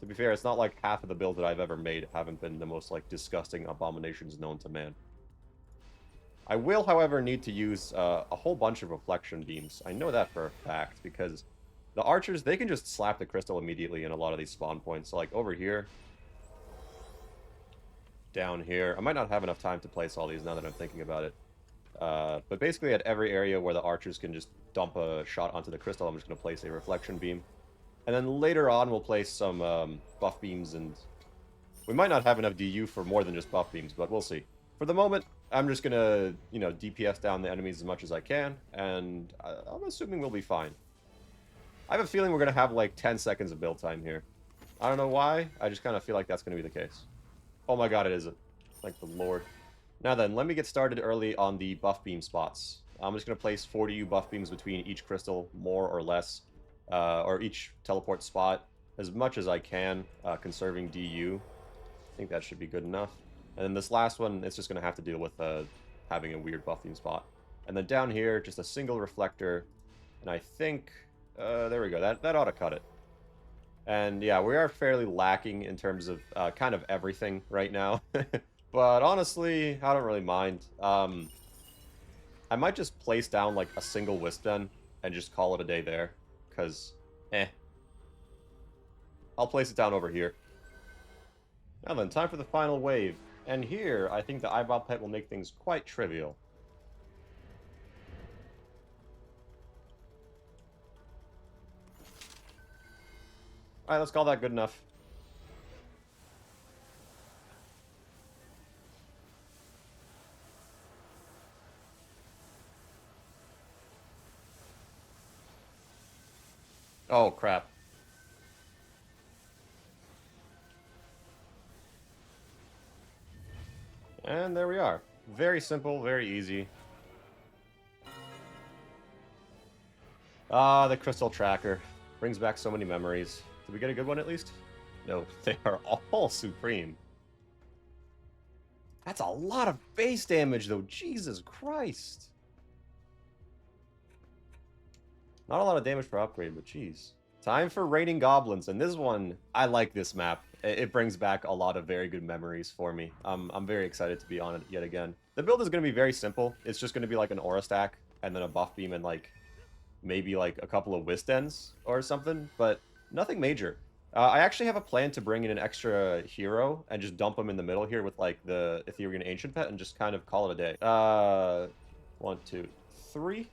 To be fair, it's not like half of the builds that I've ever made haven't been the most, like, disgusting abominations known to man. I will, however, need to use a whole bunch of reflection beams. I know that for a fact, because The archers, they can just slap the crystal immediately in a lot of these spawn points. So like over here, down here. I might not have enough time to place all these now that I'm thinking about it. But basically at every area where the archers can just dump a shot onto the crystal, I'm just going to place a reflection beam. And then later on, we'll place some buff beams, and we might not have enough DU for more than just buff beams, but we'll see. For the moment, I'm just going to, you know, DPS down the enemies as much as I can, and I'm assuming we'll be fine. I have a feeling we're going to have like 10 seconds of build time here. I don't know why, I just kind of feel like that's going to be the case. Oh my god, it isn't. Thank the Lord. Now then, let me get started early on the buff beam spots. I'm just going to place 40 buff beams between each crystal, more or less, or each teleport spot, as much as I can, conserving DU. I think that should be good enough. And then this last one, it's just going to have to deal with having a weird buff beam spot. And then down here, just a single reflector, and I think, there we go, that ought to cut it. And yeah, we are fairly lacking in terms of kind of everything right now. But honestly, I don't really mind. I might just place down like a single wisp den and just call it a day there. Because, I'll place it down over here. Now then, time for the final wave. And here, I think the eyeball pet will make things quite trivial. Alright, let's call that good enough. Oh, crap. And there we are. Very simple, very easy. Ah, the crystal tracker. Brings back so many memories. Did we get a good one at least? No, they are all supreme. That's a lot of base damage though, Jesus Christ. Not a lot of damage per upgrade, but jeez. Time for Raining Goblins, and this one, I like this map. It brings back a lot of very good memories for me. I'm very excited to be on it yet again. The build is going to be very simple. It's just going to be like an aura stack, and then a buff beam, and like, maybe like a couple of wisp dens or something, but nothing major. I actually have a plan to bring in an extra hero and just dump him in the middle here with like the Etherian Ancient Pet and just kind of call it a day. 1, 2, 3.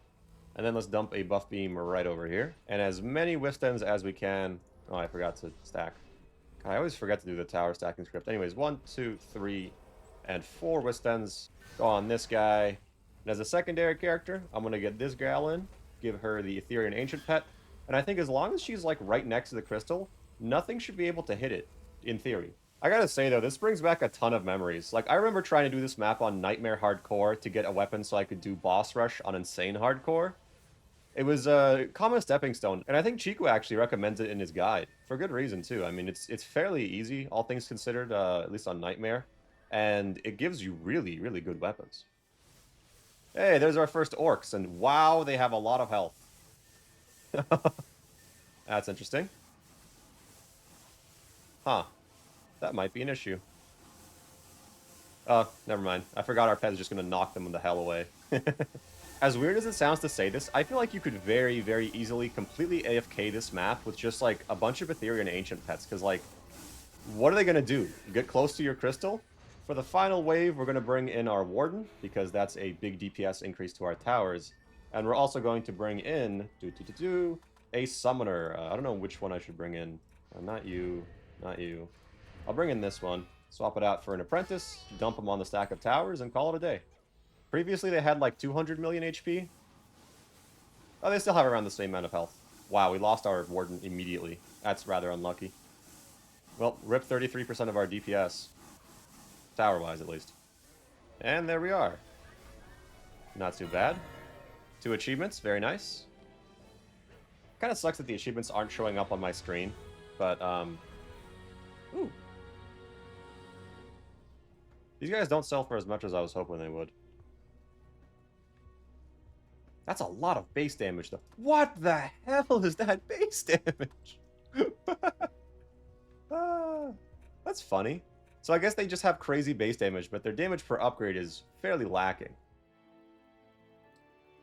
And then let's dump a buff beam right over here. And as many wisp dens as we can. Oh, I forgot to stack. I always forget to do the tower stacking script. Anyways, 1, 2, 3, and 4 wisp dens. Go on this guy. And as a secondary character, I'm going to get this gal in. Give her the Etherian Ancient Pet. And I think as long as she's like right next to the crystal, nothing should be able to hit it, in theory. I gotta say though, this brings back a ton of memories. Like, I remember trying to do this map on Nightmare Hardcore to get a weapon so I could do Boss Rush on Insane Hardcore. It was a common stepping stone, and I think Chico actually recommends it in his guide, for good reason too. I mean, it's fairly easy, all things considered, at least on Nightmare, and it gives you really, really good weapons. Hey, there's our first orcs, and wow, they have a lot of health. That's interesting. Huh. That might be an issue. Oh, never mind. I forgot our pet is just going to knock them the hell away. As weird as it sounds to say this, I feel like you could very, very easily completely AFK this map with just, like, a bunch of Etherian Ancient Pets, because, like, what are they going to do? Get close to your crystal? For the final wave, we're going to bring in our Warden, because that's a big DPS increase to our towers. And we're also going to bring in a Summoner. I don't know which one I should bring in. Not you. Not you. I'll bring in this one. Swap it out for an Apprentice, dump them on the stack of towers, and call it a day. Previously, they had like 200 million HP. Oh, they still have around the same amount of health. Wow, we lost our Warden immediately. That's rather unlucky. Well, rip 33% of our DPS. Tower-wise, at least. And there we are. Not too bad. 2 achievements, very nice. Kind of sucks that the achievements aren't showing up on my screen, but, ooh. These guys don't sell for as much as I was hoping they would. That's a lot of base damage, though. What the hell is that base damage? That's funny. So I guess they just have crazy base damage, but their damage per upgrade is fairly lacking.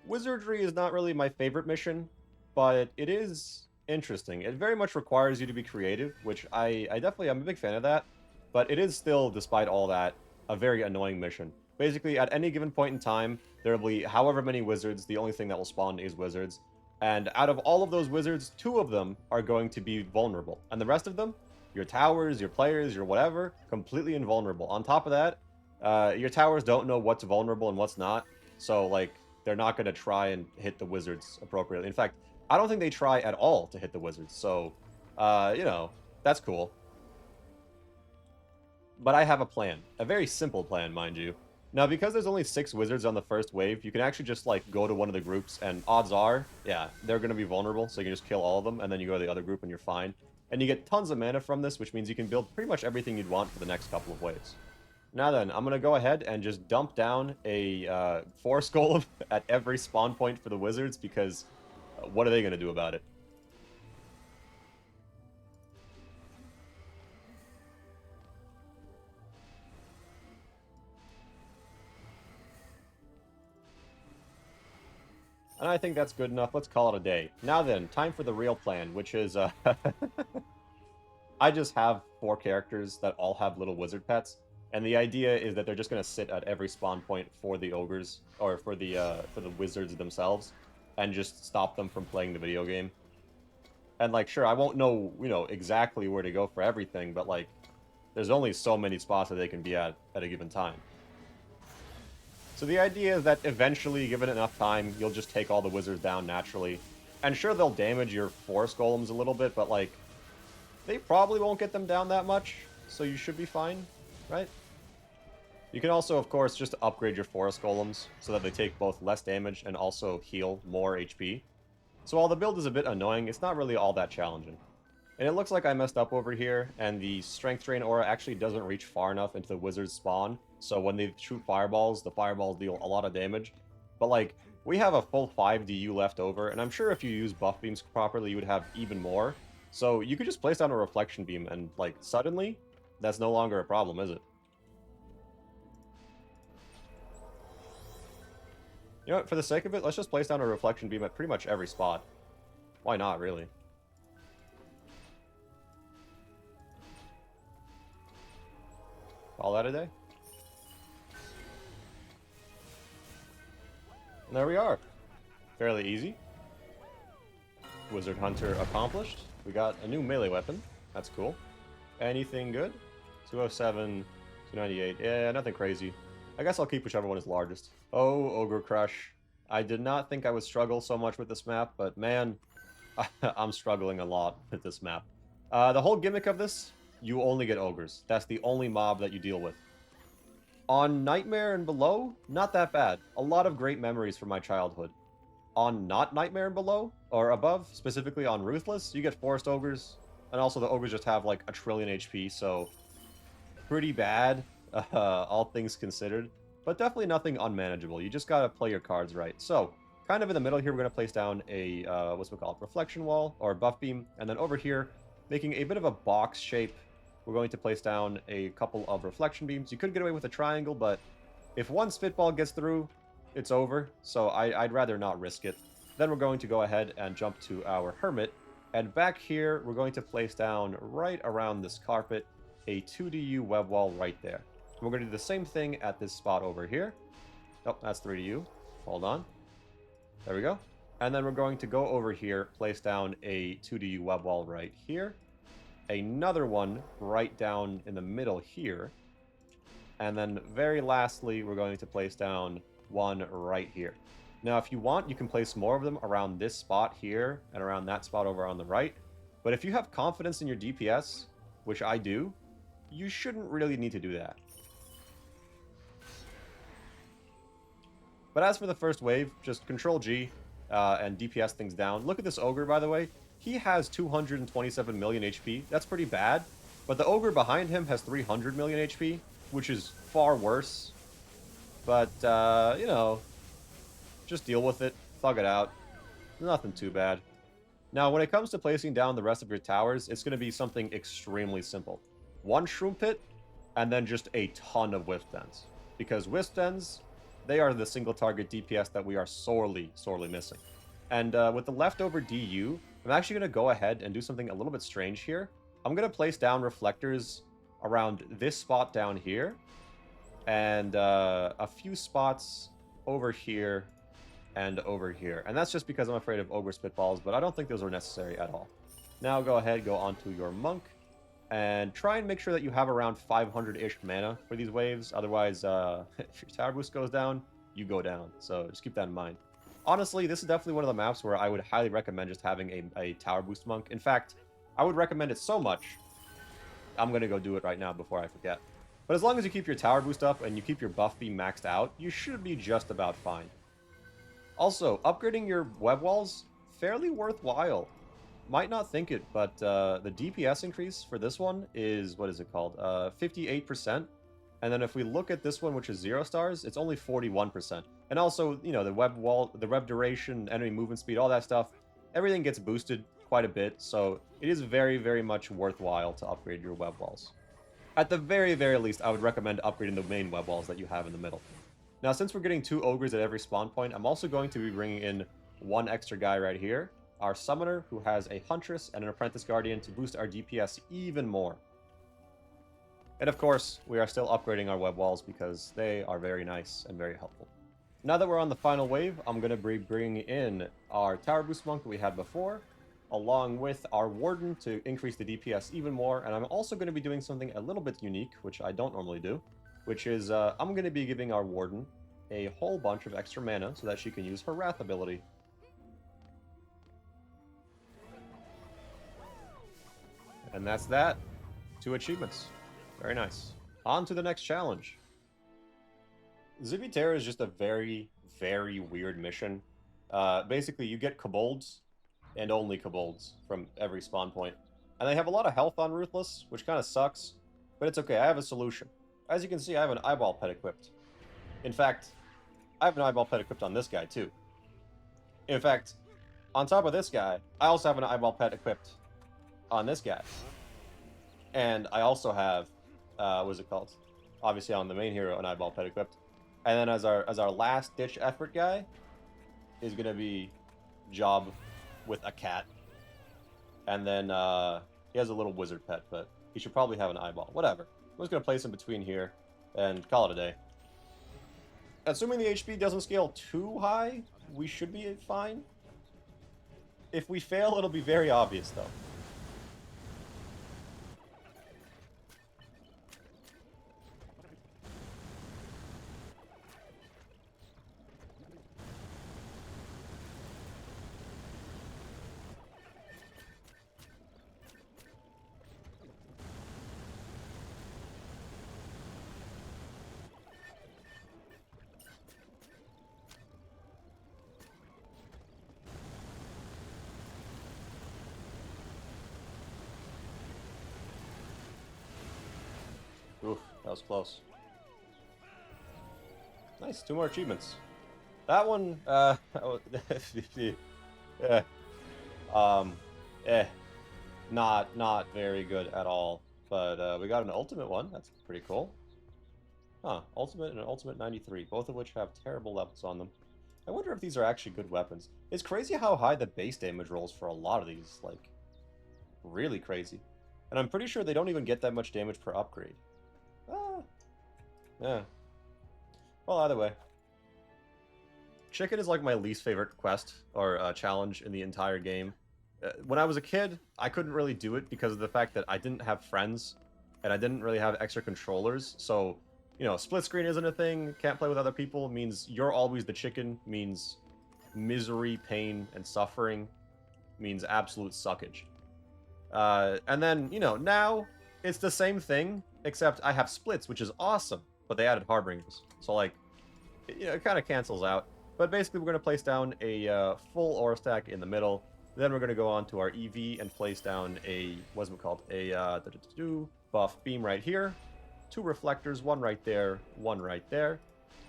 Wizardry is not really my favorite mission, but it is Interesting. It very much requires you to be creative, which I definitely am a big fan of that. But it is still, despite all that, a very annoying mission. Basically, at any given point in time, there will be however many wizards. The only thing that will spawn is wizards. And out of all of those wizards, 2 of them are going to be vulnerable. And the rest of them, your towers, your players, your whatever, completely invulnerable. On top of that, your towers don't know what's vulnerable and what's not. So, like, they're not going to try and hit the wizards appropriately. In fact, I don't think they try at all to hit the wizards. So, you know, that's cool. But I have a plan. A very simple plan, mind you. Now, because there's only 6 wizards on the first wave, you can actually just, like, go to one of the groups, and odds are, yeah, they're going to be vulnerable, so you can just kill all of them, and then you go to the other group and you're fine. And you get tons of mana from this, which means you can build pretty much everything you'd want for the next couple of waves. Now then, I'm going to go ahead and just dump down a Forest Golem at every spawn point for the wizards, because what are they going to do about it? And I think that's good enough. Let's call it a day. Now then, time for the real plan, which is... I just have 4 characters that all have little wizard pets. And the idea is that they're just going to sit at every spawn point for the ogres, or for the wizards themselves, and just stop them from playing the video game. And, like, sure, I won't know, you know, exactly where to go for everything, but, like, there's only so many spots that they can be at a given time. So the idea is that eventually, given enough time, you'll just take all the wizards down naturally. And sure, they'll damage your forest golems a little bit, but, like, they probably won't get them down that much, so you should be fine, right? You can also, of course, just upgrade your forest golems so that they take both less damage and also heal more HP. So while the build is a bit annoying, it's not really all that challenging. And it looks like I messed up over here, and the Strength Drain aura actually doesn't reach far enough into the wizard's spawn, so when they shoot fireballs, the fireballs deal a lot of damage. But, like, we have a full 5 DU left over, and I'm sure if you use buff beams properly, you would have even more. So you could just place down a reflection beam, and, like, suddenly, that's no longer a problem, is it? You know what, for the sake of it, let's just place down a reflection beam at pretty much every spot. Why not, really? Call that a day. And there we are. Fairly easy. Wizard Hunter accomplished. We got a new melee weapon. That's cool. Anything good? 207, 298. Yeah, nothing crazy. I guess I'll keep whichever one is largest. Oh, Ogre Crush. I did not think I would struggle so much with this map, but man, I'm struggling a lot with this map. The whole gimmick of this, you only get ogres. That's the only mob that you deal with. On Nightmare and below, not that bad. A lot of great memories from my childhood. On not Nightmare and below, or above, specifically on Ruthless, you get forest ogres, and also the ogres just have like a trillion HP, so pretty bad, all things considered. But definitely nothing unmanageable. You just gotta play your cards right. So, kind of in the middle here, we're gonna place down a, what's it called, reflection wall, or buff beam, and then over here, making a bit of a box shape, we're going to place down a couple of reflection beams. You could get away with a triangle, but if one spitball gets through, it's over, so I'd rather not risk it. Then we're going to go ahead and jump to our Hermit, and back here, we're going to place down, right around this carpet, a 2DU web wall right there. We're going to do the same thing at this spot over here. Oh, that's 3DU. Hold on. There we go. And then we're going to go over here, place down a 2DU web wall right here. Another one right down in the middle here. And then very lastly, we're going to place down one right here. Now, if you want, you can place more of them around this spot here and around that spot over on the right. But if you have confidence in your DPS, which I do, you shouldn't really need to do that. But as for the first wave, just Control G and DPS things down. Look at this Ogre, by the way. He has 227 million HP. That's pretty bad. But the Ogre behind him has 300 million HP, which is far worse. But, you know, just deal with it. Thug it out. Nothing too bad. Now, when it comes to placing down the rest of your towers, it's going to be something extremely simple. One Shroom Pit, and then just a ton of Wisp Dens. Because Wisp Dens, they are the single target DPS that we are sorely, sorely missing. And with the leftover DU, I'm actually going to go ahead and do something a little bit strange here. I'm going to place down reflectors around this spot down here, and a few spots over here and over here. And that's just because I'm afraid of Ogre Spitballs, but I don't think those are necessary at all. Now go ahead, go onto your Monk, and try and make sure that you have around 500-ish mana for these waves. Otherwise, if your tower boost goes down, you go down. So just keep that in mind. Honestly, this is definitely one of the maps where I would highly recommend just having a tower boost Monk. In fact, I would recommend it so much, I'm going to go do it right now before I forget. But as long as you keep your tower boost up and you keep your buff beam maxed out, you should be just about fine. Also, upgrading your web walls, fairly worthwhile. Might not think it, but the DPS increase for this one is, what is it called? 58%. And then if we look at this one, which is 0 stars, it's only 41%. And also, you know, the web wall, the web duration, enemy movement speed, all that stuff, everything gets boosted quite a bit. So it is very, very much worthwhile to upgrade your web walls. At the very, very least, I would recommend upgrading the main web walls that you have in the middle. Now, since we're getting 2 ogres at every spawn point, I'm also going to be bringing in 1 extra guy right here. Our summoner, who has a huntress and an apprentice guardian to boost our DPS even more. And of course, we are still upgrading our web walls because they are very nice and very helpful. Now that we're on the final wave, I'm going to be bringing in our tower boost monk that we had before, along with our warden to increase the DPS even more. And I'm also going to be doing something a little bit unique, which I don't normally do, which is I'm going to be giving our warden a whole bunch of extra mana so that she can use her wrath ability. And that's that. 2 achievements. Very nice. On to the next challenge. Zippy Terror is just a very, very weird mission. Basically, you get kobolds, and only kobolds, from every spawn point. And they have a lot of health on Ruthless, which kind of sucks. But it's okay, I have a solution. As you can see, I have an eyeball pet equipped. In fact, I have an eyeball pet equipped on this guy, too. In fact, on top of this guy, I also have an eyeball pet equipped on this guy. And I also have, what is it called? Obviously on the main hero, an eyeball pet equipped. And then as our last ditch effort guy is gonna be Job with a cat. And then he has a little wizard pet, but he should probably have an eyeball. Whatever. I'm just gonna place him between here and call it a day. Assuming the HP doesn't scale too high, we should be fine. If we fail, it'll be very obvious though. Oof, that was close. Nice, 2 more achievements. That one, not very good at all. But we got an ultimate one. That's pretty cool. Huh, ultimate and an ultimate 93, both of which have terrible levels on them. I wonder if these are actually good weapons. It's crazy how high the base damage rolls for a lot of these, like, really crazy. And I'm pretty sure they don't even get that much damage per upgrade. Yeah. Well, either way. Chicken is like my least favorite quest or challenge in the entire game. When I was a kid, I couldn't really do it because of the fact that I didn't have friends and I didn't really have extra controllers. So, you know, split screen isn't a thing, can't play with other people, means you're always the chicken, means misery, pain, and suffering, means absolute suckage. And then, you know, now it's the same thing, except I have splits, which is awesome. But they added Harbingers. So, like, you know, it kind of cancels out. But basically, we're going to place down a full aura stack in the middle. Then we're going to go on to our EV and place down a, what's it called? A buff beam right here. 2 reflectors, 1 right there, 1 right there.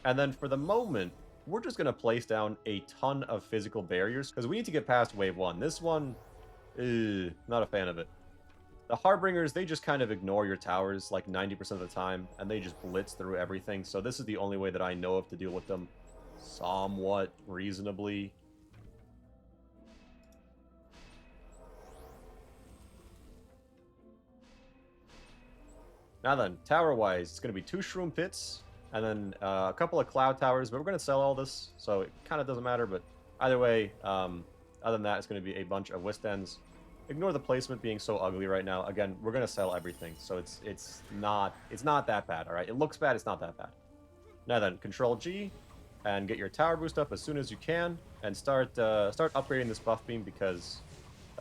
And then for the moment, we're just going to place down a ton of physical barriers. Because we need to get past wave 1. This one, not a fan of it. The Harbingers, they just kind of ignore your towers like 90% of the time, and they just blitz through everything, so this is the only way that I know of to deal with them somewhat reasonably. Now then, tower-wise, it's going to be 2 Shroom Pits, and then a couple of Cloud Towers, but we're going to sell all this, so it kind of doesn't matter, but either way, other than that, it's going to be a bunch of Wisp Ends. Ignore the placement being so ugly right now. Again, we're going to sell everything, so it's not that bad, alright? It looks bad, it's not that bad. Now then, Control G, and get your tower boost up as soon as you can, and start upgrading this buff beam, because,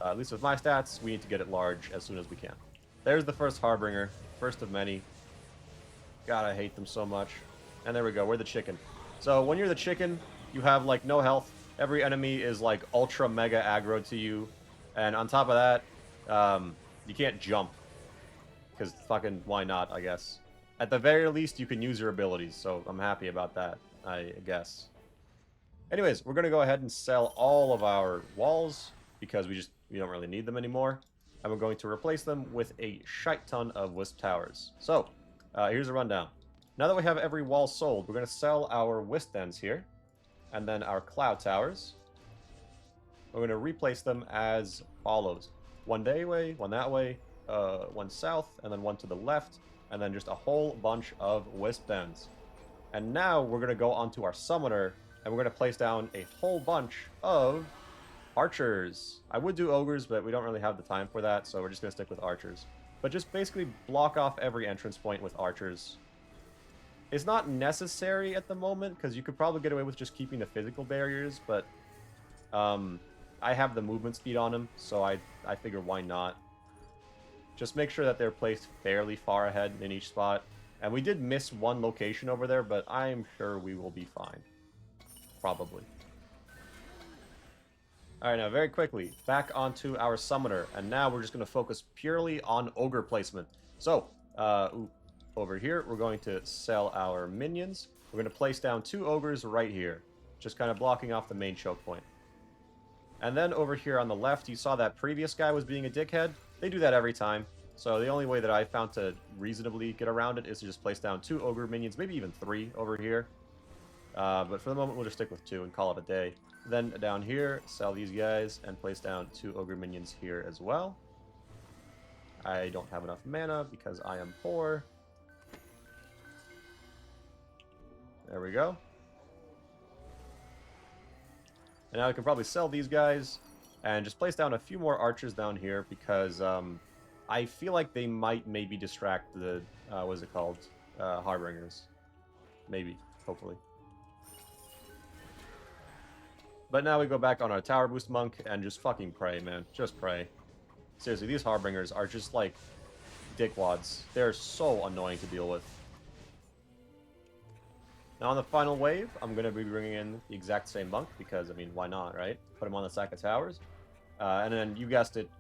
at least with my stats, we need to get it large as soon as we can. There's the first Harbinger. First of many. God, I hate them so much. And there we go, we're the chicken. So when you're the chicken, you have like no health. Every enemy is like ultra mega aggro to you. And on top of that, you can't jump. Because fucking why not, I guess. At the very least, you can use your abilities, so I'm happy about that, I guess. Anyways, we're gonna go ahead and sell all of our walls, because we don't really need them anymore. And we're going to replace them with a shite ton of Wisp Towers. So, here's a rundown. Now that we have every wall sold, we're going to sell our Wisp Ends here, and then our Cloud Towers. We're going to replace them as follows. One that way, one south, and then one to the left, and then just a whole bunch of Wisp Ends. And now we're going to go onto our Summoner, and we're going to place down a whole bunch of Archers. I would do Ogres, but we don't really have the time for that, so we're just going to stick with Archers. But just basically block off every entrance point with Archers. It's not necessary at the moment, because you could probably get away with just keeping the physical barriers, but I have the movement speed on them, so I figure why not. Just make sure that they're placed fairly far ahead in each spot. And we did miss one location over there, but I'm sure we will be fine. Probably. Alright, now very quickly, back onto our Summoner, and now we're just going to focus purely on Ogre placement. So, over here, we're going to sell our minions. We're going to place down 2 Ogres right here, just kind of blocking off the main choke point. And then over here on the left, you saw that previous guy was being a dickhead. They do that every time, so the only way that I found to reasonably get around it is to just place down 2 Ogre minions, maybe even 3 over here. But for the moment, we'll just stick with 2 and call it a day. Then down here, sell these guys and place down 2 Ogre minions here as well. I don't have enough mana because I am poor. There we go. And now I can probably sell these guys and just place down a few more archers down here because I feel like they might maybe distract the, what is it called? Harbingers. Maybe, hopefully. But now we go back on our Tower Boost Monk and just fucking pray, man. Just pray. Seriously, these Harbingers are just like dickwads. They're so annoying to deal with. Now on the final wave, I'm going to be bringing in the exact same monk because, I mean, why not, right? Put him on the sack of towers. And then, you guessed it,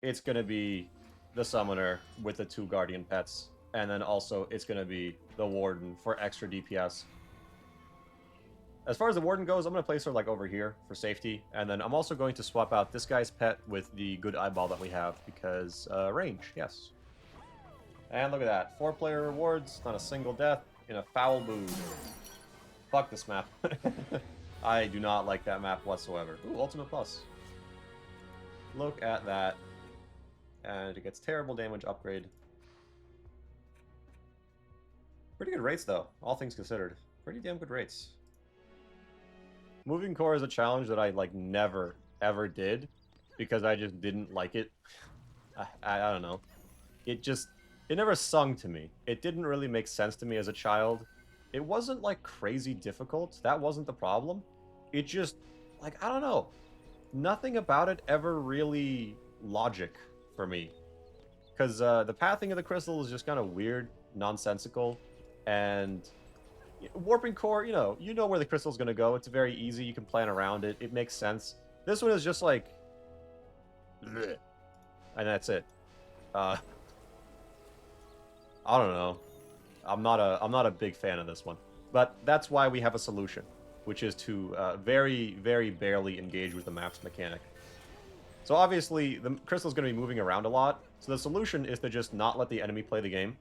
it's going to be the Summoner with the 2 Guardian Pets. And then also, it's going to be the Warden for extra DPS. As far as the Warden goes, I'm going to place her like over here for safety. And then I'm also going to swap out this guy's pet with the good eyeball that we have because range, yes. And look at that. 4-player rewards, not a single death in a foul mood. Fuck this map. I do not like that map whatsoever. Ooh, Ultimate Plus. Look at that. And it gets terrible damage upgrade. Pretty good rates though, all things considered. Pretty damn good rates. Moving core is a challenge that I like never ever did because I just didn't like it. I don't know. It never sung to me. It didn't really make sense to me as a child. It wasn't like crazy difficult. That wasn't the problem. It just like I don't know. Nothing about it ever really logic for me. Cuz the pathing of the crystal is just kind of weird, nonsensical, and Warping Core, you know where the crystal's going to go. It's very easy. You can plan around it. It makes sense. This one is just like... bleh. And that's it. I don't know. I'm not a big fan of this one. But that's why we have a solution, which is to very, very barely engage with the map's mechanic. So obviously, the crystal's going to be moving around a lot. So the solution is to just not let the enemy play the game.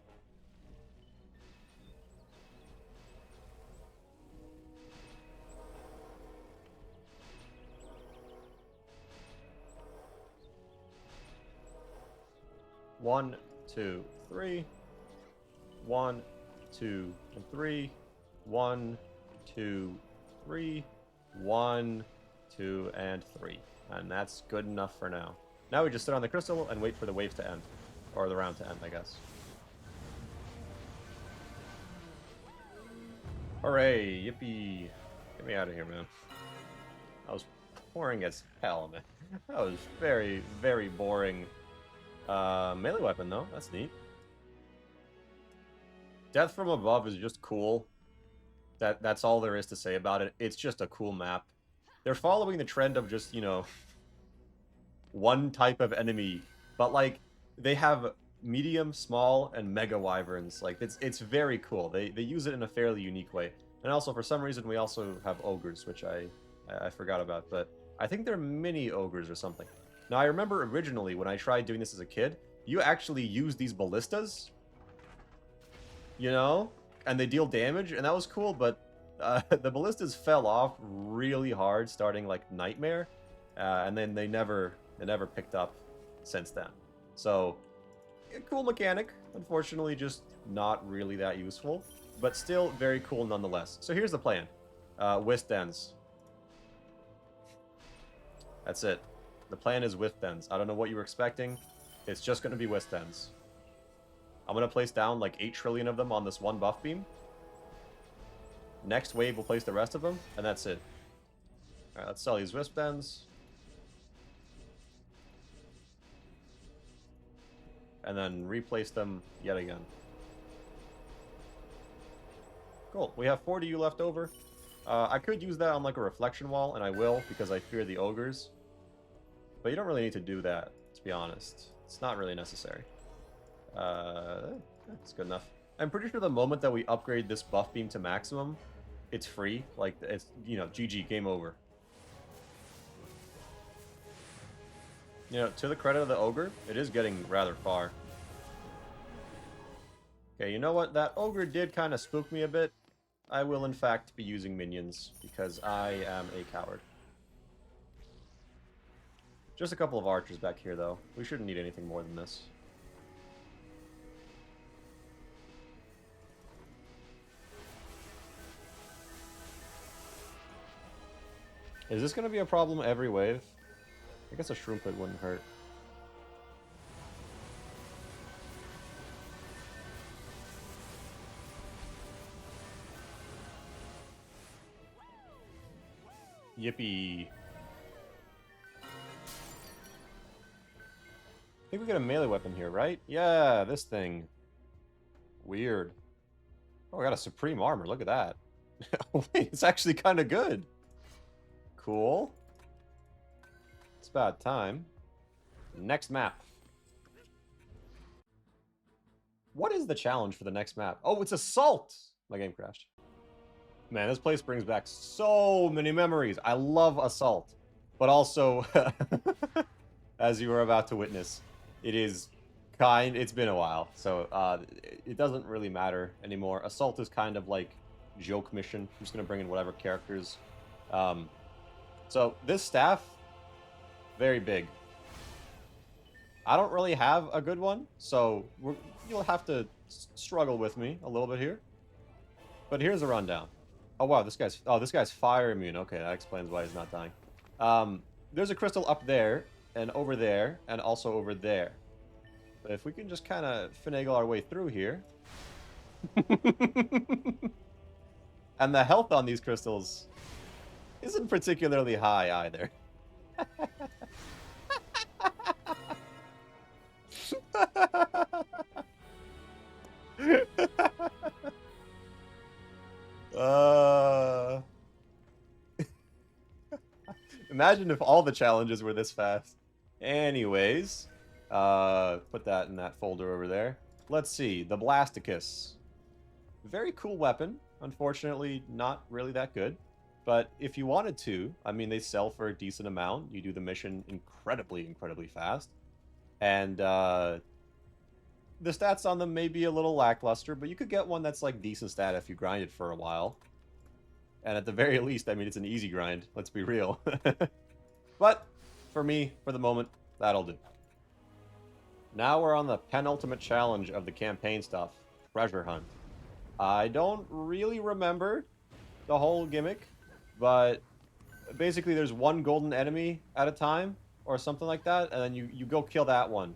One, two, three. 1, 2, and 3. 1, 2, 3. 1, 2, and 3. And that's good enough for now. Now we just sit on the crystal and wait for the wave to end. Or the round to end, I guess. Hooray, yippee. Get me out of here, man. I was boring as hell, man. That was very, very boring. Melee weapon, though. That's neat. Death from Above is just cool. That's all there is to say about it. It's just a cool map. They're following the trend of just, you know, one type of enemy. But, like, they have medium, small, and mega wyverns. Like, it's very cool. They use it in a fairly unique way. And also, for some reason, we also have ogres, which I forgot about. But I think they're mini ogres or something. Now, I remember originally when I tried doing this as a kid, you actually use these ballistas, you know, and they deal damage, and that was cool, but the ballistas fell off really hard starting, like, Nightmare, and then they never picked up since then. So, a cool mechanic, unfortunately just not really that useful, but still very cool nonetheless. So here's the plan. Wisp Dens. That's it. The plan is Wisp Dens. I don't know what you were expecting. It's just going to be Wisp Dens. I'm going to place down like 8 trillion of them on this one buff beam. Next wave, we'll place the rest of them, and that's it. Alright, let's sell these Wisp Dens. And then replace them yet again. Cool. We have 40U left over. I could use that on like a reflection wall, and I will, because I fear the ogres. But you don't really need to do that, to be honest. It's not really necessary. It's good enough. I'm pretty sure the moment that we upgrade this buff beam to maximum, it's free. Like, it's, you know, GG, game over. You know, to the credit of the ogre, it is getting rather far. Okay, you know what? That ogre did kind of spook me a bit. I will, in fact, be using minions, because I am a coward. Just a couple of archers back here, though. We shouldn't need anything more than this. Is this going to be a problem every wave? I guess a shroom pit wouldn't hurt. Yippee. I think we get a melee weapon here, right? Yeah, this thing. Weird. Oh, I got a supreme armor. Look at that. Wait, it's actually kind of good. Cool. It's about time. Next map. What is the challenge for the next map? Oh, it's Assault! My game crashed. Man, this place brings back so many memories. I love Assault. But also, as you are about to witness, it's been a while. So, it doesn't really matter anymore. Assault is kind of like joke mission. I'm just going to bring in whatever characters. So, this staff, very big. I don't really have a good one, so you'll have to struggle with me a little bit here. But here's a rundown. Oh wow, this guy's fire immune. Okay, that explains why he's not dying. There's a crystal up there, and over there, and also over there. But if we can just kind of finagle our way through here. And the health on these crystals isn't particularly high either. Imagine if all the challenges were this fast. Anyways, put that in that folder over there. Let's see, the Blasticus. Very cool weapon. Unfortunately, not really that good. But if you wanted to, I mean, they sell for a decent amount. You do the mission incredibly, incredibly fast. And the stats on them may be a little lackluster, but you could get one that's like decent stat if you grind it for a while. And at the very least, I mean, it's an easy grind. Let's be real. But for me, for the moment, that'll do. Now we're on the penultimate challenge of the campaign stuff. treasure hunt. I don't really remember the whole gimmick, but basically there's one golden enemy at a time or something like that, and then you go kill that one,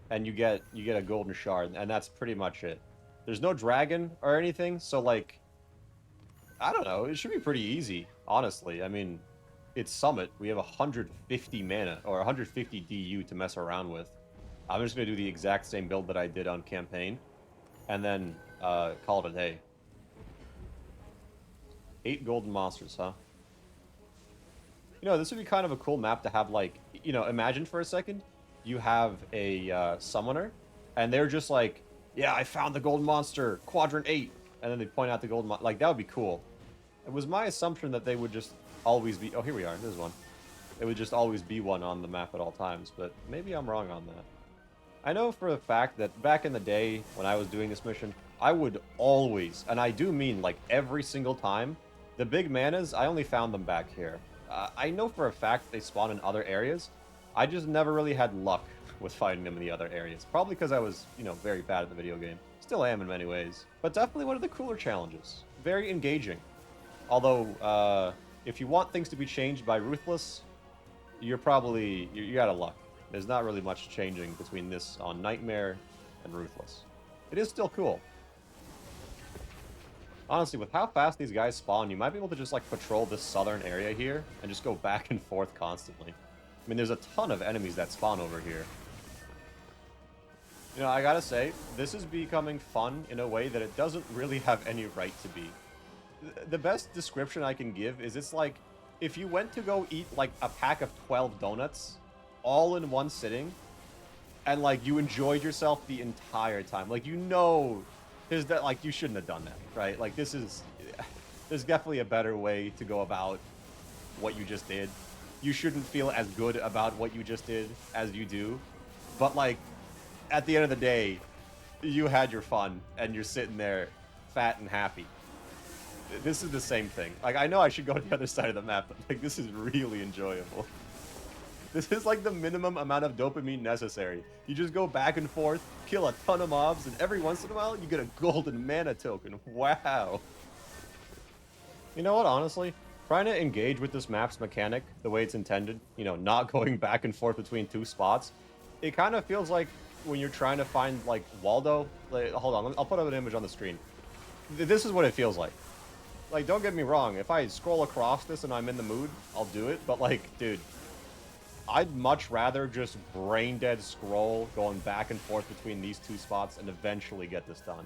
and you get a golden shard, and that's pretty much it. There's no dragon or anything, so like, I don't know, it should be pretty easy, honestly. I mean, it's Summit. We have 150 mana, or 150 DU to mess around with. I'm just going to do the exact same build that I did on campaign, and then call it a day. 8 golden monsters, huh? You know, this would be kind of a cool map to have, like, you know, imagine for a second, you have a summoner, and they're just like, yeah, I found the golden monster, quadrant 8, and then they point out the golden monster. Like, that would be cool. It was my assumption that they would just always be... Oh, here we are. There's one. It would just always be one on the map at all times, but maybe I'm wrong on that. I know for a fact that back in the day, when I was doing this mission, I would always, and I do mean like every single time, the big manas, I only found them back here. I know for a fact they spawn in other areas. I just never really had luck with finding them in the other areas. Probably because I was, you know, very bad at the video game. Still am in many ways. But definitely one of the cooler challenges. Very engaging. Although, if you want things to be changed by Ruthless, you're probably... you're out of luck. There's not really much changing between this on Nightmare and Ruthless. It is still cool. Honestly, with how fast these guys spawn, you might be able to just, like, patrol this southern area here and just go back and forth constantly. I mean, there's a ton of enemies that spawn over here. You know, I gotta say, this is becoming fun in a way that it doesn't really have any right to be. The best description I can give is it's like, if you went to go eat, like, a pack of 12 donuts all in one sitting, and, like, you enjoyed yourself the entire time. Like, you know... there's that, like, you shouldn't have done that, right? Like, this is... there's definitely a better way to go about what you just did. You shouldn't feel as good about what you just did as you do. But, like, at the end of the day, you had your fun, and you're sitting there fat and happy. This is the same thing. Like, I know I should go to the other side of the map, but, like, this is really enjoyable. This is, like, the minimum amount of dopamine necessary. You just go back and forth, kill a ton of mobs, and every once in a while, you get a golden mana token. Wow. You know what, honestly? Trying to engage with this map's mechanic the way it's intended, you know, not going back and forth between two spots, it kind of feels like when you're trying to find, like, Waldo. Like, hold on, I'll put up an image on the screen. This is what it feels like. Like, don't get me wrong, if I scroll across this and I'm in the mood, I'll do it, but, like, dude... I'd much rather just brain-dead scroll going back and forth between these two spots and eventually get this done.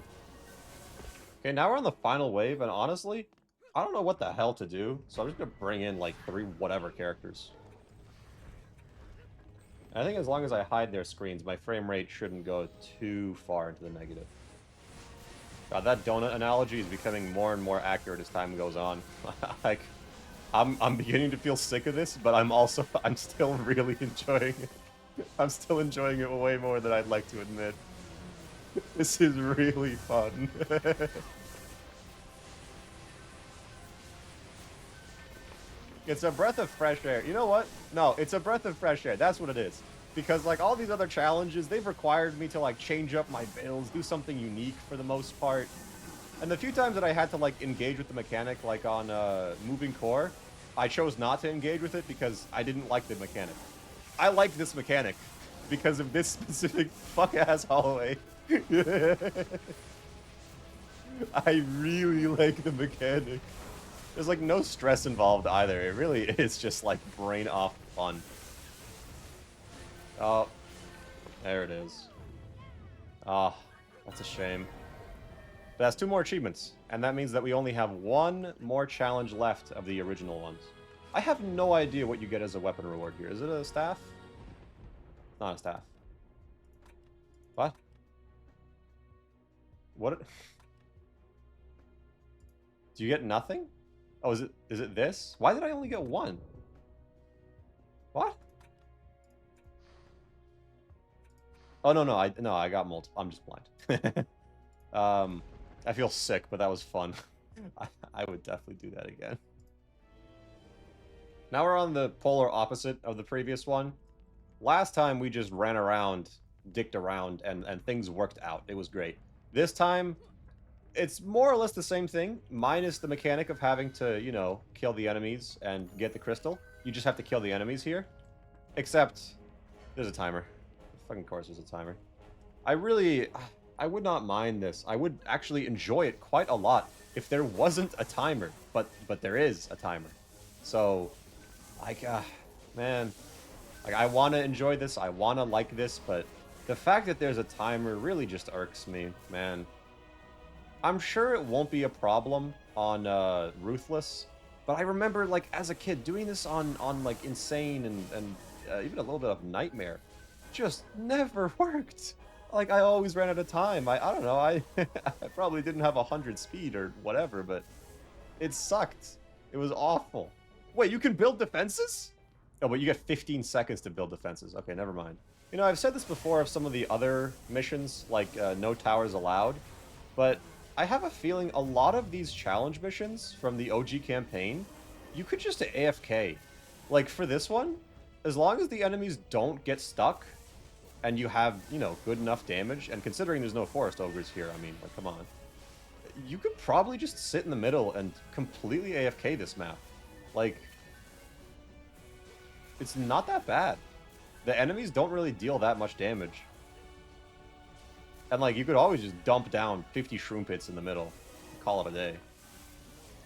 Okay, now we're on the final wave, and honestly, I don't know what the hell to do, so I'm just gonna bring in, like, 3 whatever characters. And I think as long as I hide their screens, my frame rate shouldn't go too far into the negative. God, that donut analogy is becoming more and more accurate as time goes on. Like... I'm beginning to feel sick of this, but I'm still really enjoying it. I'm still enjoying it way more than I'd like to admit. This is really fun. It's a breath of fresh air. You know what? No, it's a breath of fresh air. That's what it is. Because, like, all these other challenges, they've required me to, like, change up my builds, do something unique for the most part. And the few times that I had to, like, engage with the mechanic, like on Moving Core, I chose not to engage with it because I didn't like the mechanic. I like this mechanic because of this specific fuck-ass hallway. I really like the mechanic. There's, like, no stress involved either. It really is just, like, brain-off fun. Oh, there it is. Ah, oh, that's a shame. But that's 2 more achievements, and that means that we only have 1 more challenge left of the original ones. I have no idea what you get as a weapon reward here. Is it a staff? Not a staff. What? What? Do you get nothing? Oh, is it this? Why did I only get 1? What? Oh, no, I got multiple. I'm just blind. I feel sick, but that was fun. I would definitely do that again. Now we're on the polar opposite of the previous one. Last time we just ran around, dicked around, and things worked out. It was great. This time, it's more or less the same thing, minus the mechanic of having to, you know, kill the enemies and get the crystal. You just have to kill the enemies here. Except, there's a timer. Of fucking course there's a timer. I would not mind this. I would actually enjoy it quite a lot if there wasn't a timer. But there is a timer. So, like, man. Like, I want to enjoy this. I want to like this. But the fact that there's a timer really just irks me, man. I'm sure it won't be a problem on Ruthless. But I remember, like, as a kid, doing this on like, Insane and even a little bit of Nightmare. Just never worked. Like, I always ran out of time. I don't know, I probably didn't have 100 speed or whatever, but it sucked. It was awful. Wait, you can build defenses? Oh, but you get 15 seconds to build defenses. Okay, never mind. You know, I've said this before of some of the other missions, like no towers allowed, but I have a feeling a lot of these challenge missions from the OG campaign, you could just AFK. Like, for this one, as long as the enemies don't get stuck, and you have, you know, good enough damage, and considering there's no forest ogres here, I mean, like, come on. You could probably just sit in the middle and completely AFK this map. Like, it's not that bad. The enemies don't really deal that much damage. And, like, you could always just dump down 50 shroom pits in the middle. Call it a day.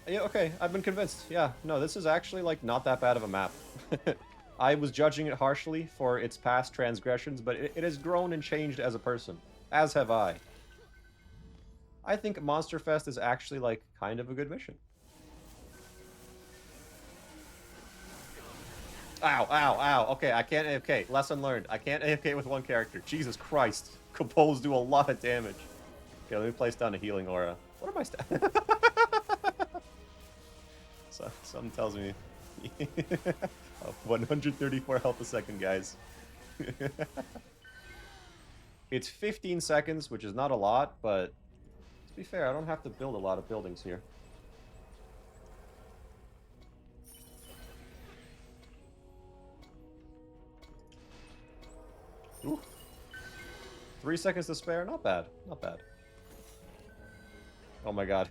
Yeah, okay, I've been convinced. Yeah, no, this is actually, like, not that bad of a map. I was judging it harshly for its past transgressions, but it has grown and changed as a person. As have I. I think Monster Fest is actually, like, kind of a good mission. Ow, ow, ow. Okay, I can't AFK. Lesson learned. I can't AFK with one character. Jesus Christ. Compos do a lot of damage. Okay, let me place down a healing aura. What am I so, something tells me... 134 health a second, guys. It's 15 seconds, which is not a lot, but to be fair, I don't have to build a lot of buildings here. Ooh. 3 seconds to spare, not bad, not bad. Oh my god,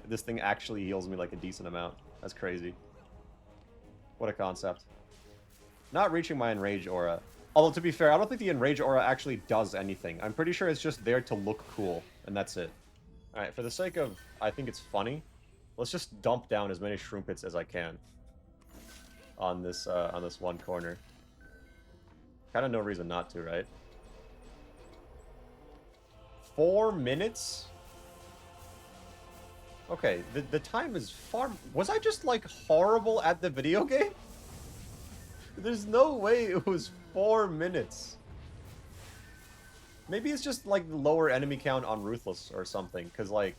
this thing actually heals me like a decent amount. That's crazy. What a concept. Not reaching my Enrage aura. Although, to be fair, I don't think the Enrage aura actually does anything. I'm pretty sure it's just there to look cool, and that's it. Alright, for the sake of, I think it's funny, let's just dump down as many shroom pits as I can on this one corner. Kind of no reason not to, right? 4 minutes? Okay, the time is far... Was I just, like, horrible at the video game? There's no way it was 4 minutes. Maybe it's just, like, the lower enemy count on Ruthless or something, because, like...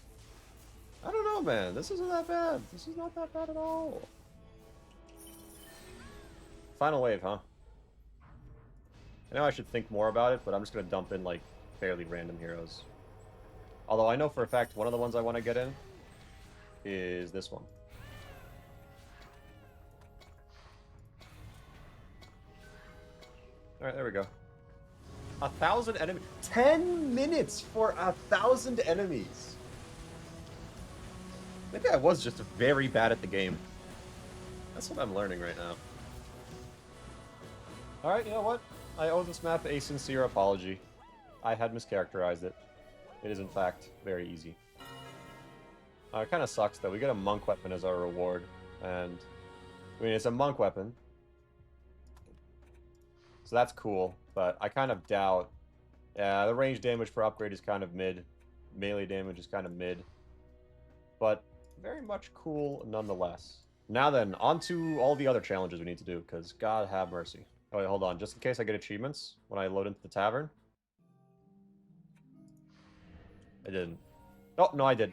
I don't know, man. This isn't that bad. This is not that bad at all. Final wave, huh? I know I should think more about it, but I'm just going to dump in, like, fairly random heroes. Although I know for a fact one of the ones I want to get in is this one. Alright, there we go. 1,000 enemies. 10 minutes for 1,000 enemies. Maybe I was just very bad at the game. That's what I'm learning right now. Alright, you know what? I owe this map a sincere apology. I had mischaracterized it. It is, in fact, very easy. It kind of sucks that we get a monk weapon as our reward. And, I mean, it's a monk weapon. So that's cool, but I kind of doubt... Yeah, the range damage for upgrade is kind of mid. Melee damage is kind of mid. But very much cool nonetheless. Now then, on to all the other challenges we need to do, because God have mercy. Oh wait, hold on, just in case I get achievements when I load into the tavern. I didn't. Oh, no, I did.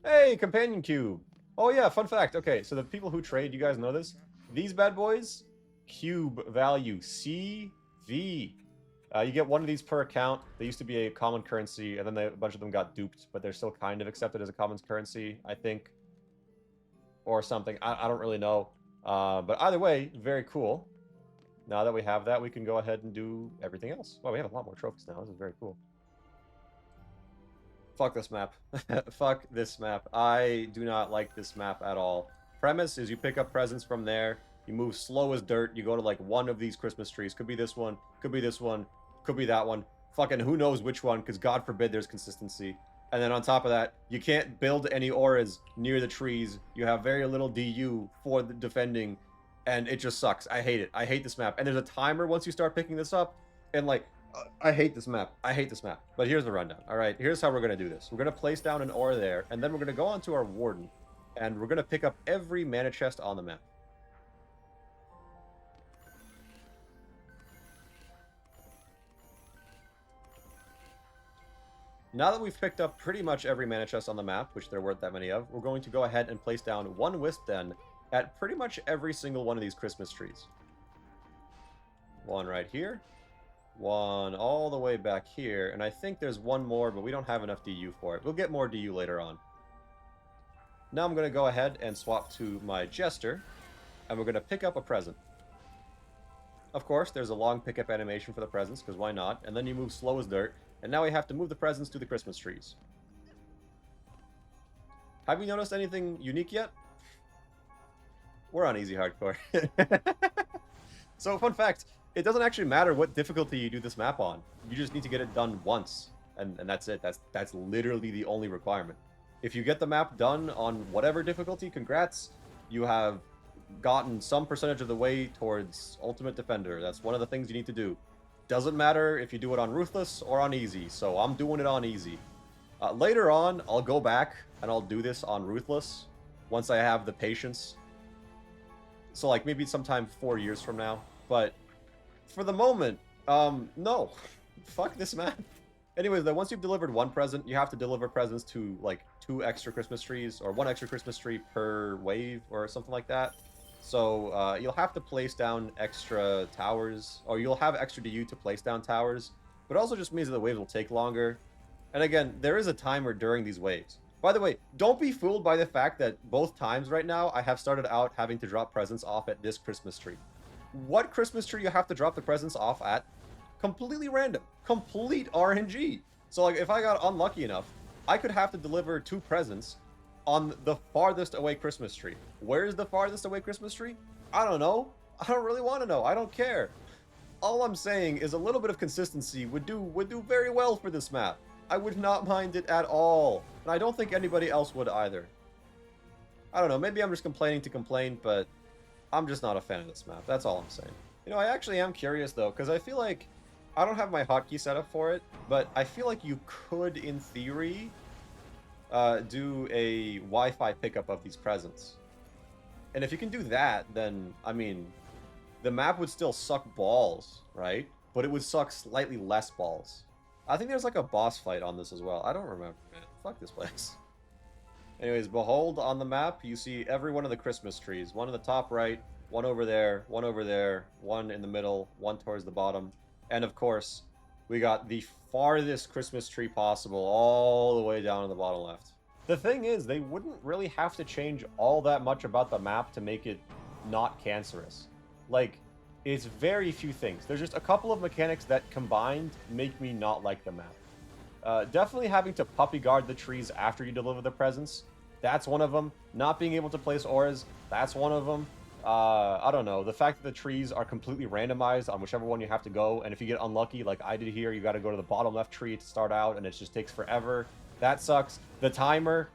Hey, companion cube. Oh yeah, fun fact. Okay, so the people who trade, you guys know this? These bad boys, cube value CV. You get one of these per account. They used to be a common currency, and then a bunch of them got duped, but they're still kind of accepted as a common currency, I think. Or something. I don't really know. But either way, very cool. Now that we have that, we can go ahead and do everything else. Well, we have a lot more trophies now. This is very cool. Fuck this map. Fuck this map. I do not like this map at all. Premise is you pick up presents from there, you move slow as dirt, you go to like one of these Christmas trees. Could be this one, could be this one, could be that one. Fucking who knows which one, because God forbid there's consistency. And then on top of that, you can't build any auras near the trees. You have very little DU for the defending, and it just sucks. I hate it. I hate this map. And there's a timer once you start picking this up, and like, I hate this map. I hate this map. But here's the rundown. All right, here's how we're going to do this. We're going to place down an aura there, and then we're going to go on to our Warden, and we're going to pick up every mana chest on the map. Now that we've picked up pretty much every mana chest on the map, which there weren't that many of, we're going to go ahead and place down one Wisp Den at pretty much every single one of these Christmas trees. One right here. One all the way back here, and I think there's one more, but we don't have enough DU for it. We'll get more DU later on. Now I'm going to go ahead and swap to my Jester, and we're going to pick up a present. Of course, there's a long pickup animation for the presents, because why not? And then you move slow as dirt, and now we have to move the presents to the Christmas trees. Have you noticed anything unique yet? We're on easy hardcore. So, fun fact, it doesn't actually matter what difficulty you do this map on. You just need to get it done once, and that's it. That's literally the only requirement. If you get the map done on whatever difficulty, congrats. You have gotten some percentage of the way towards Ultimate Defender. That's one of the things you need to do. Doesn't matter if you do it on Ruthless or on Easy, so I'm doing it on Easy. Later on, I'll go back and I'll do this on Ruthless once I have the patience. So like maybe sometime 4 years from now, but for the moment, no. Fuck this map. Anyways, though, once you've delivered one present, you have to deliver presents to, like, 2 extra Christmas trees, or 1 extra Christmas tree per wave, or something like that. So, you'll have to place down extra towers, or you'll have extra DU to place down towers, but it also just means that the waves will take longer. And again, there is a timer during these waves. By the way, don't be fooled by the fact that both times right now, I have started out having to drop presents off at this Christmas tree. What Christmas tree you have to drop the presents off at? Completely random. Complete RNG. So, like, if I got unlucky enough, I could have to deliver 2 presents on the farthest away Christmas tree. Where is the farthest away Christmas tree? I don't know. I don't really want to know. I don't care. All I'm saying is a little bit of consistency would do very well for this map. I would not mind it at all. And I don't think anybody else would either. I don't know. Maybe I'm just complaining to complain, but I'm just not a fan of this map. That's all I'm saying. You know, I actually am curious, though, because I feel like I don't have my hotkey set up for it, but I feel like you could, in theory, do a Wi-Fi pickup of these presents. And if you can do that, then, I mean, the map would still suck balls, right? But it would suck slightly less balls. I think there's like a boss fight on this as well. I don't remember. Man, fuck this place. Anyways, behold, on the map, you see every one of the Christmas trees. One in the top right, one over there, one over there, one in the middle, one towards the bottom. And of course, we got the farthest Christmas tree possible all the way down to the bottom left. The thing is, they wouldn't really have to change all that much about the map to make it not cancerous. Like, it's very few things. There's just a couple of mechanics that combined make me not like the map. Definitely having to puppy guard the trees after you deliver the presents. That's one of them. Not being able to place auras. That's one of them. I don't know. The fact that the trees are completely randomized on whichever one you have to go. And if you get unlucky, like I did here, you got to go to the bottom left tree to start out. And it just takes forever. That sucks. The timer.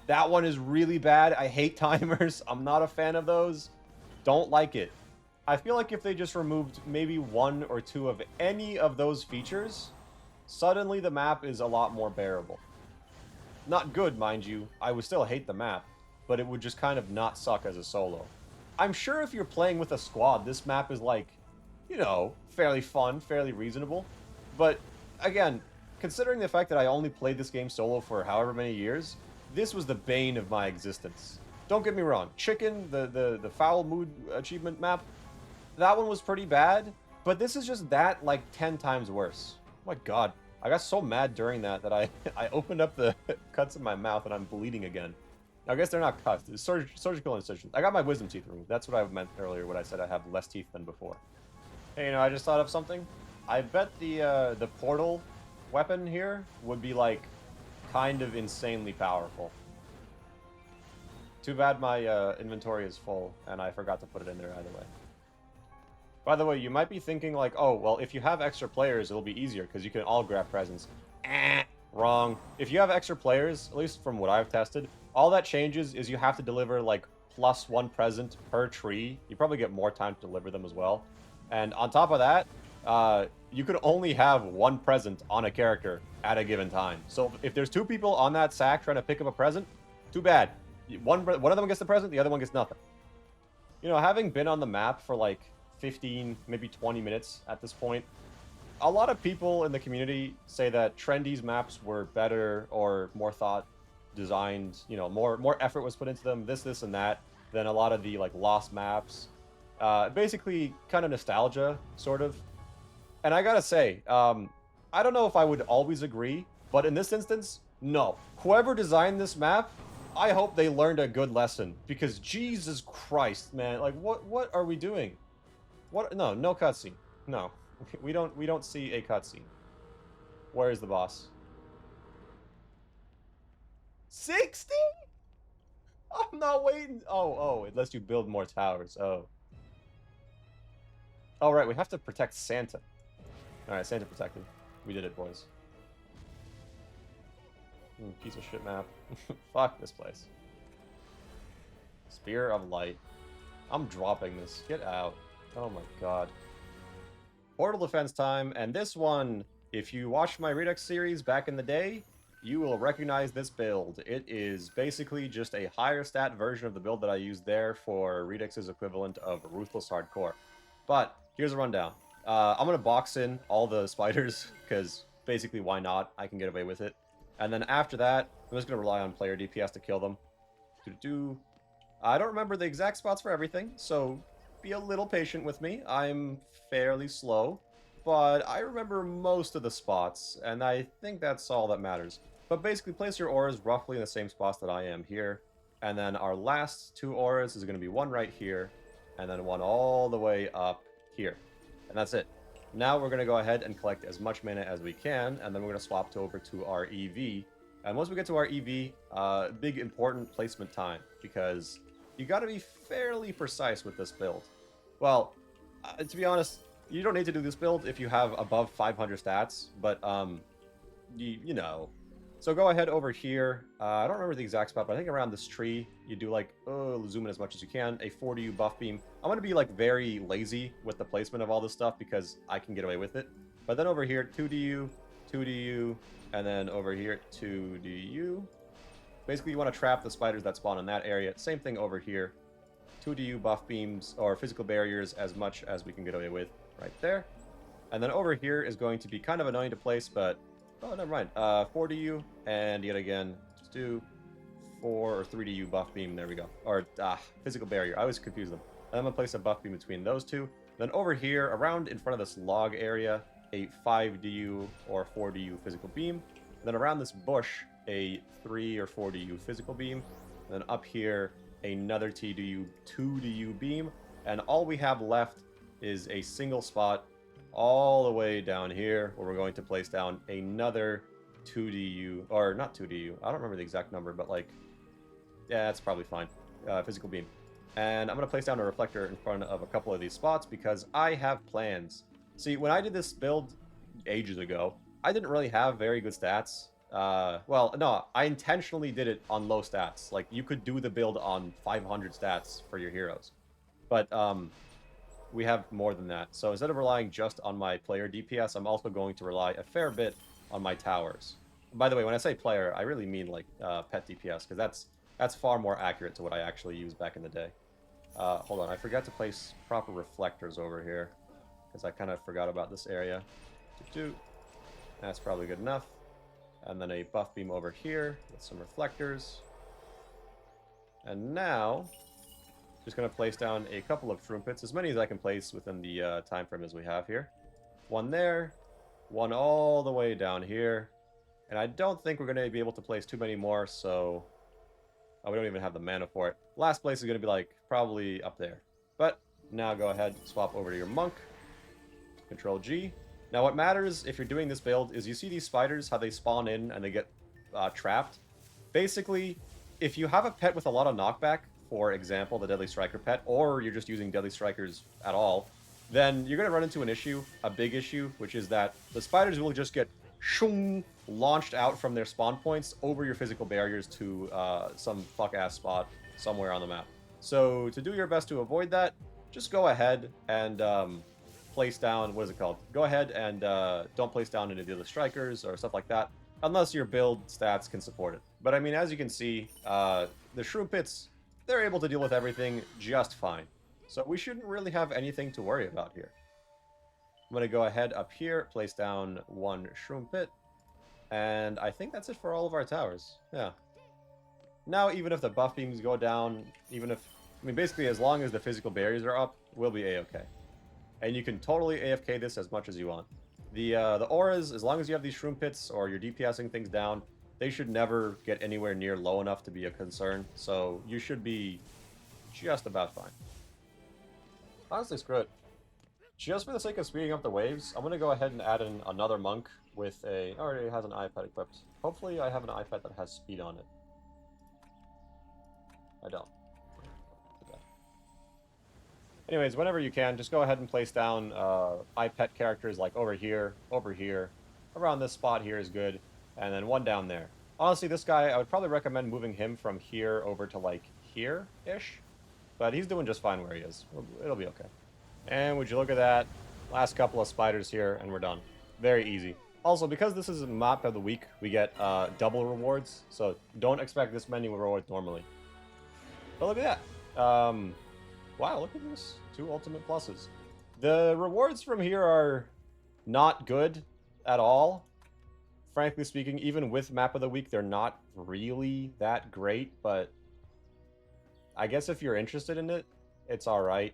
That one is really bad. I hate timers. I'm not a fan of those. Don't like it. I feel like if they just removed maybe 1 or 2 of any of those features, suddenly the map is a lot more bearable. Not good, mind you. I would still hate the map, but it would just kind of not suck as a solo. I'm sure if you're playing with a squad, this map is like, you know, fairly fun, fairly reasonable. But, again, considering the fact that I only played this game solo for however many years, this was the bane of my existence. Don't get me wrong, Chicken, the Foul Mood achievement map, that one was pretty bad, but this is just that, like, 10 times worse. Oh my god, I got so mad during that I opened up the cuts in my mouth and I'm bleeding again. I guess they're not cuts, it's surgical incisions. I got my wisdom teeth removed. That's what I meant earlier when I said I have less teeth than before. Hey, you know, I just thought of something. I bet the portal weapon here would be like kind of insanely powerful. Too bad my inventory is full and I forgot to put it in there either way. By the way, you might be thinking like, oh, well, if you have extra players, it'll be easier because you can all grab presents. Wrong. If you have extra players, at least from what I've tested, all that changes is you have to deliver like +1 present per tree. You probably get more time to deliver them as well. And on top of that, you could only have 1 present on a character at a given time. So if there's 2 people on that sack trying to pick up a present, too bad. One of them gets the present, the other one gets nothing. You know, having been on the map for like 15, maybe 20 minutes at this point, a lot of people in the community say that Trendy's maps were better or more thought designed, you know, more effort was put into them, this and that, than a lot of the like lost maps. Basically kind of nostalgia, sort of. And I gotta say, I don't know if I would always agree, but in this instance, no. Whoever designed this map, I hope they learned a good lesson, because Jesus Christ, man, like what are we doing? What? No cutscene. No. We don't see a cutscene. Where is the boss? 60? I'm not waiting. Oh, it lets you build more towers. Oh, right, we have to protect Santa. Alright, Santa protected. We did it, boys. Piece of shit map. Fuck this place. Spear of Light. I'm dropping this. Get out. Oh my god. Portal defense time, and this one, if you watched my Redux series back in the day, you will recognize this build. It is basically just a higher stat version of the build that I used there for Redux's equivalent of Ruthless Hardcore. But here's a rundown. I'm going to box in all the spiders, because basically why not? I can get away with it. And then after that, I'm just going to rely on player DPS to kill them. I don't remember the exact spots for everything, so be a little patient with me. I'm fairly slow, but I remember most of the spots, and I think that's all that matters. But basically, place your auras roughly in the same spots that I am here, and then our last 2 auras is going to be one right here, and then one all the way up here. And that's it. Now we're going to go ahead and collect as much mana as we can, and then we're going to swap over to our EV. And once we get to our EV, big important placement time, because you got to be fairly precise with this build. Well, to be honest, you don't need to do this build if you have above 500 stats, but, you know. So go ahead over here. I don't remember the exact spot, but I think around this tree, you do like, zoom in as much as you can, a 4du buff beam. I'm going to be like very lazy with the placement of all this stuff because I can get away with it. But then over here, 2du, 2du, and then over here, 2du. Basically, you want to trap the spiders that spawn in that area. Same thing over here. 2du buff beams, or physical barriers, as much as we can get away with right there. And then over here is going to be kind of annoying to place, but oh, never mind. 4du, and yet again, just do 4 or 3du buff beam. There we go. Or, physical barrier. I always confuse them. And I'm going to place a buff beam between those two. Then over here, around in front of this log area, a 5du or 4du physical beam. And then around this bush, a 3 or 4du physical beam. And then up here, another 2du beam. And all we have left is a single spot all the way down here, where we're going to place down another 2du, or not 2du, I don't remember the exact number, but like, yeah, that's probably fine, physical beam. And I'm going to place down a reflector in front of a couple of these spots, because I have plans. See, when I did this build ages ago, I didn't really have very good stats. Well, no, I intentionally did it on low stats. Like, you could do the build on 500 stats for your heroes. But, we have more than that. So instead of relying just on my player DPS, I'm also going to rely a fair bit on my towers. By the way, when I say player, I really mean like pet DPS, because that's far more accurate to what I actually used back in the day. Hold on, I forgot to place proper reflectors over here, because I kind of forgot about this area. That's probably good enough. And then a buff beam over here with some reflectors. And now, just going to place down a couple of shroom pits, as many as I can place within the time frame as we have here. One there, one all the way down here. And I don't think we're going to be able to place too many more, so we don't even have the mana for it. Last place is going to be like probably up there. But now go ahead, swap over to your monk. Control G. Now what matters if you're doing this build is you see these spiders, how they spawn in and they get trapped. Basically, if you have a pet with a lot of knockback, for example, the Deadly Striker pet, or you're just using Deadly Strikers at all, then you're going to run into an issue, a big issue, which is that the spiders will just get shung, launched out from their spawn points over your physical barriers to some fuck-ass spot somewhere on the map. So to do your best to avoid that, just go ahead and place down, what is it called? Go ahead and don't place down any Deadly Strikers or stuff like that, unless your build stats can support it. But I mean, as you can see, the Shroom Pits, they're able to deal with everything just fine. So we shouldn't really have anything to worry about here. I'm going to go ahead up here, place down one Shroom Pit, and I think that's it for all of our towers. Yeah. Now, even if the buff beams go down, even if, I mean, basically, as long as the physical barriers are up, we'll be A-okay. And you can totally AFK this as much as you want. The auras, as long as you have these Shroom Pits or you're DPSing things down, they should never get anywhere near low enough to be a concern. So you should be just about fine. Honestly, screw it. Just for the sake of speeding up the waves, I'm going to go ahead and add in another monk with a... already has an iPad equipped. Hopefully I have an iPad that has speed on it. I don't. Okay. Anyways, whenever you can, just go ahead and place down iPet characters like over here, around this spot here is good, and then one down there. Honestly, this guy, I would probably recommend moving him from here over to like here-ish, but he's doing just fine where he is. It'll be okay. And would you look at that? Last couple of spiders here, and we're done. Very easy. Also, because this is a map of the week, we get double rewards, so don't expect this many rewards normally. But look at that. Wow, look at this. 2 ultimate pluses. The rewards from here are not good at all. Frankly speaking, even with map of the week, they're not really that great, but I guess if you're interested in it, it's alright.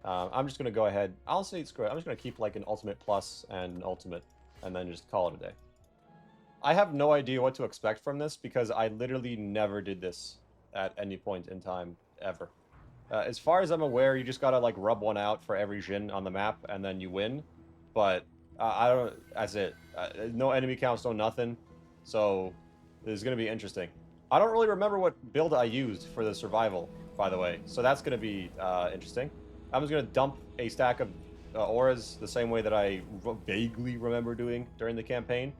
I'm just going to go ahead. I'll say screw it. I'm just going to keep like an ultimate plus and an ultimate, and then just call it a day. I have no idea what to expect from this, because I literally never did this at any point in time, ever. As far as I'm aware, you just gotta like rub one out for every Djinn on the map, and then you win. But I don't. That's it. No enemy counts, no nothing. So this is gonna be interesting. I don't really remember what build I used for the survival, by the way. So that's gonna be interesting. I'm just gonna dump a stack of auras the same way that I vaguely remember doing during the campaign,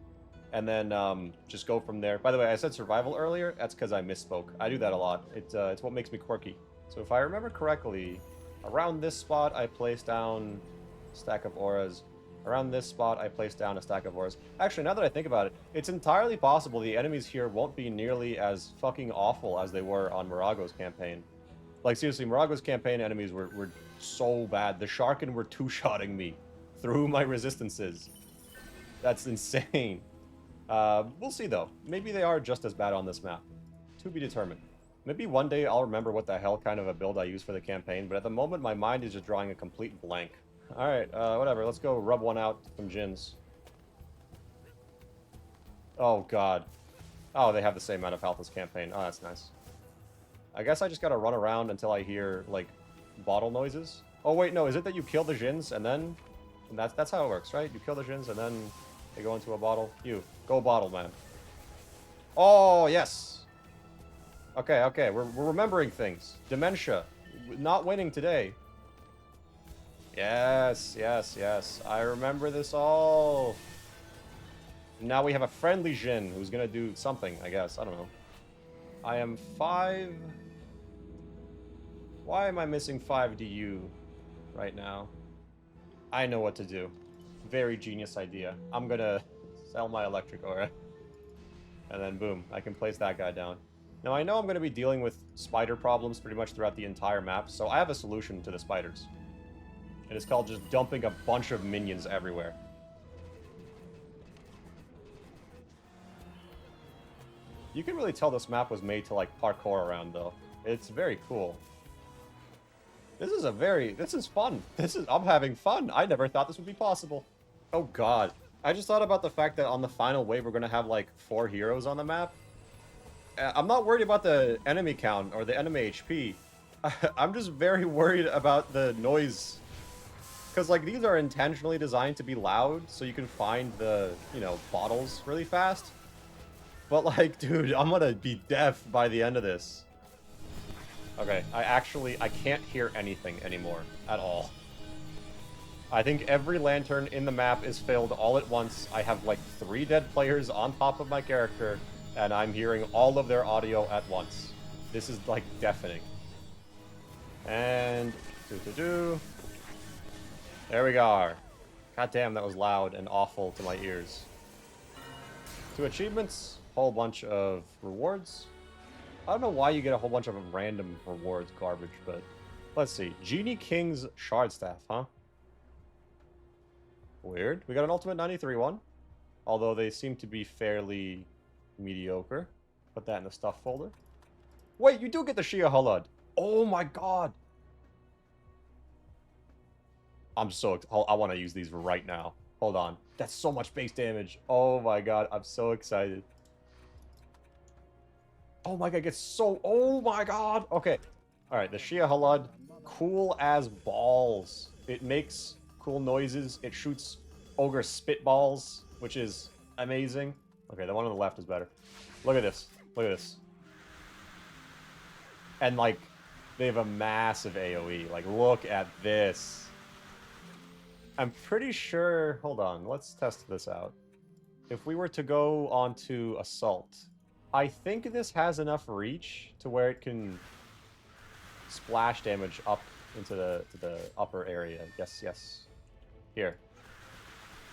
and then just go from there. By the way, I said survival earlier. That's because I misspoke. I do that a lot. It's what makes me quirky. So if I remember correctly, around this spot I placed down a stack of auras. Around this spot I placed down a stack of auras. Actually, now that I think about it, it's entirely possible the enemies here won't be nearly as fucking awful as they were on Moraggo's campaign. Like, seriously, Moraggo's campaign enemies were so bad. The Sharkin were two-shotting me through my resistances. That's insane. We'll see, though. Maybe they are just as bad on this map. To be determined. Maybe one day I'll remember what the hell kind of a build I use for the campaign, but at the moment my mind is just drawing a complete blank. Alright, whatever. Let's go rub one out from Djinns. Oh, God. Oh, they have the same amount of health as campaign. Oh, that's nice. I guess I just gotta run around until I hear, like, bottle noises. Oh, wait, no. Is it that you kill the Djinns and then... And that's how it works, right? You kill the Djinns and then they go into a bottle. You. Go bottle, man. Oh, yes. Okay, okay. We're remembering things. Dementia. Not winning today. Yes, yes, yes. I remember this all. Now we have a friendly Djinn who's gonna do something, I guess. I don't know. I am 5... Why am I missing 5 DU right now? I know what to do. Very genius idea. I'm gonna sell my electric aura. And then boom, I can place that guy down. Now I know I'm gonna be dealing with spider problems pretty much throughout the entire map, so I have a solution to the spiders. It is called just dumping a bunch of minions everywhere. You can really tell this map was made to, like, parkour around, though. It's very cool. This is fun. I'm having fun. I never thought this would be possible. Oh, God. I just thought about the fact that on the final wave, we're gonna have, like, 4 heroes on the map. I'm not worried about the enemy count or the enemy HP. I'm just very worried about the noise. Because, like, these are intentionally designed to be loud, so you can find the, you know, bottles really fast. But, like, dude, I'm gonna be deaf by the end of this. Okay, I can't hear anything anymore at all. I think every lantern in the map is filled all at once. I have, like, 3 dead players on top of my character, and I'm hearing all of their audio at once. This is, like, deafening. And... There we go. God damn, that was loud and awful to my ears. 2 achievements, whole bunch of rewards. I don't know why you get a whole bunch of random rewards garbage, but let's see. Genie King's Shard Staff, huh? Weird. We got an Ultimate 93 one, although they seem to be fairly mediocre. Put that in the stuff folder. Wait, you do get the Shia Hulud. Oh my god. I'm so... I want to use these right now. Hold on. That's so much base damage. Oh my god, I'm so excited. Oh my god, it gets so... Oh my god! Okay. Alright, the Shia Hulud. Cool as balls. It makes cool noises. It shoots ogre spitballs, which is amazing. Okay, the one on the left is better. Look at this. Look at this. And, like, they have a massive AoE. Like, look at this. I'm pretty sure... Hold on, let's test this out. If we were to go onto Assault, I think this has enough reach to where it can splash damage up into the upper area. Yes, yes. Here.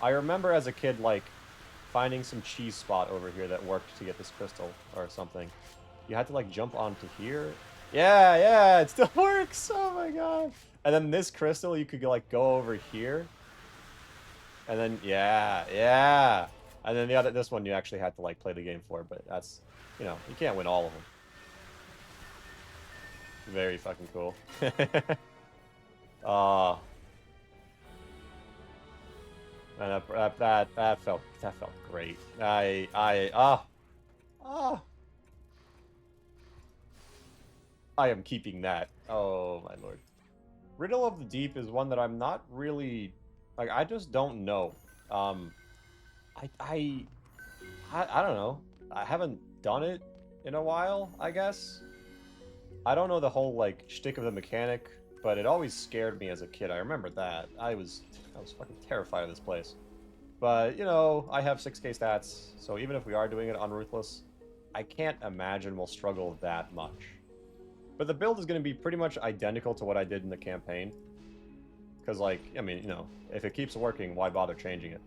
I remember as a kid, like, finding some cheese spot over here that worked to get this crystal or something. You had to, like, jump onto here. Yeah, yeah, it still works! Oh my god! And then this crystal, you could, like, go over here. And then, yeah, yeah! And then this one you actually had to, like, play the game for, but that's, you know, you can't win all of them. Very fucking cool. Man, that felt great. I am keeping that. Oh my lord. Riddle of the Deep is one that I'm not really, like, I just don't know. I don't know. I haven't done it in a while, I guess. I don't know the whole, like, shtick of the mechanic, but it always scared me as a kid. I remember that. I was fucking terrified of this place. But, you know, I have 6k stats, so even if we are doing it on Ruthless, I can't imagine we'll struggle that much. But the build is going to be pretty much identical to what I did in the campaign. Because, like, I mean, you know, if it keeps working, why bother changing it?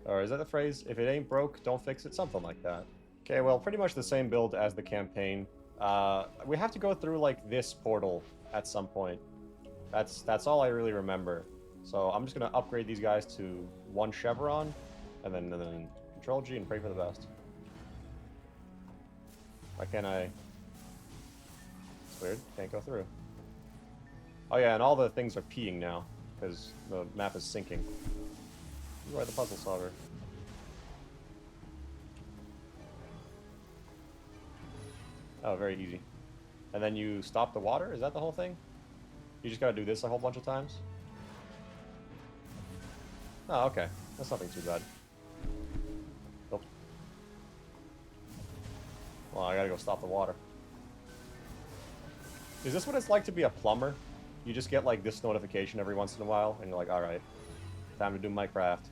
Or is that the phrase? If it ain't broke, don't fix it? Something like that. Okay, well, pretty much the same build as the campaign. We have to go through, like, this portal at some point. That's all I really remember. So I'm just going to upgrade these guys to 1 Chevron, and then Control G and pray for the best. Why can't I... It's weird. Can't go through. Oh yeah, and all the things are peeing now, because the map is sinking. You are the puzzle solver. Oh, very easy. And then you stop the water? Is that the whole thing? You just gotta do this a whole bunch of times? Oh, okay. That's nothing too bad. Nope. Well, I gotta go stop the water. Is this what it's like to be a plumber? You just get, like, this notification every once in a while, and you're like, alright, time to do my craft.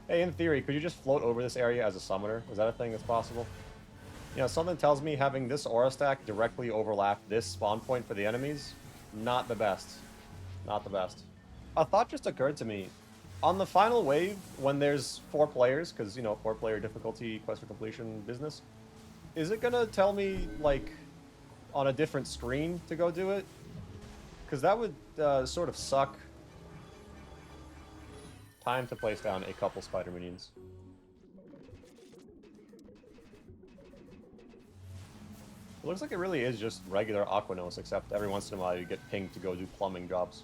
Hey, in theory, could you just float over this area as a summoner? Is that a thing that's possible? You know, something tells me having this aura stack directly overlap this spawn point for the enemies, not the best. Not the best. A thought just occurred to me. On the final wave, when there's 4 players, because, you know, 4-player difficulty, quest for completion business, is it gonna tell me, like, on a different screen to go do it? Because that would sort of suck. Time to place down a couple spider minions. It looks like it really is just regular Aquanos, except every once in a while you get pinged to go do plumbing jobs.